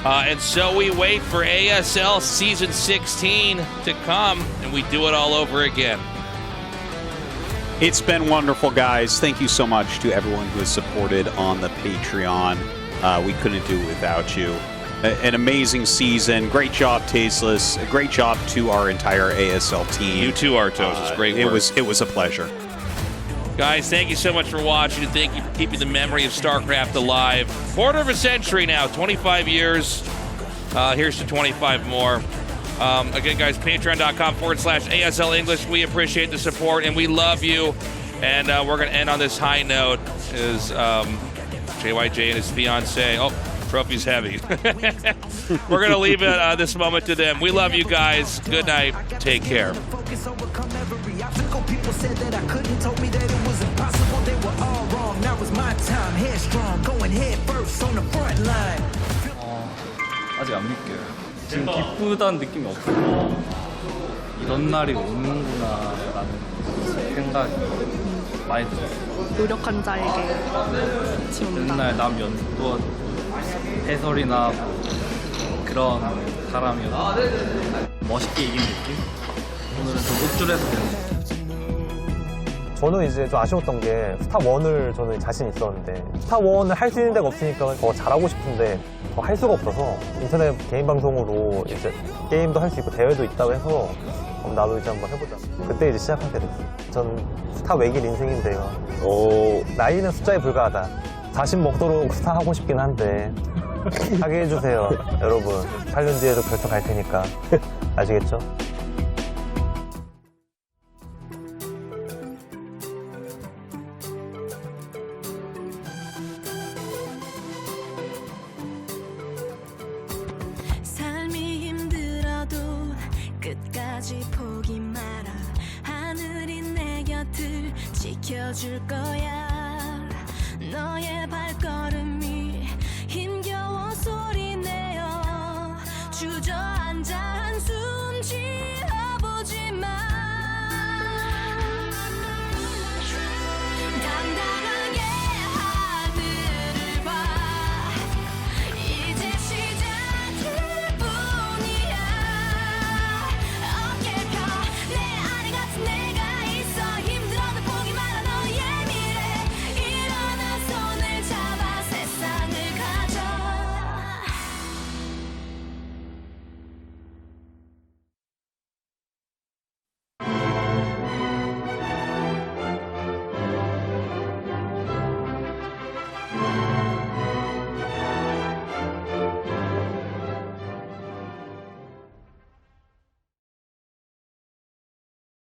And so we wait for ASL Season 16 to come, and we do it all over again. It's been wonderful, guys. Thank you so much to everyone who has supported on the Patreon. We couldn't do it without you. An amazing season. Great job, Tasteless. A great job to our entire ASL team. You too, Artos. Great work. It was a pleasure. Guys, thank you so much for watching, and thank you for keeping the memory of StarCraft alive. Quarter of a century now, 25 years. Here's to 25 more. Again, guys, patreon.com/ASL English. We appreciate the support, and we love you. And we're going to end on this high note. Is JyJ and his fiance. Oh, trophy's heavy. We're going to leave this moment to them. We love you guys. Good night. Take care. People said that I couldn't, told me that it was impossible. They were all wrong. Now was my time. Headstrong, going head first on the front line. 아직 안 믿겨요. 지금 기쁘다는 느낌이 없어요. 이런 날이 오는구나라는 생각이 많이 들었어요. 노력한 자에게 지운다. 맨날 남 연구원 해설이나 그런 사람이었는데 멋있게 이긴 느낌? 오늘은 도둑줄에서 된 느낌. 저는 이제 좀 아쉬웠던 게 스타1을 저는 자신 있었는데 스타1을 할 수 있는 데가 없으니까 더 잘하고 싶은데 더 할 수가 없어서 인터넷 개인 방송으로 이제 게임도 할 수 있고 대회도 있다고 해서 나도 이제 한번 해보자. 그때 이제 시작하게 됐어요. 전 스타 외길 인생인데요. 나이는 숫자에 불과하다. 자신 먹도록 스타 하고 싶긴 한데 하게 해주세요. 여러분 8년 뒤에도 결정 갈 테니까 아시겠죠? 끝까지 포기 마라. 하늘이 내 곁을 지켜줄 거야. 너의 발걸음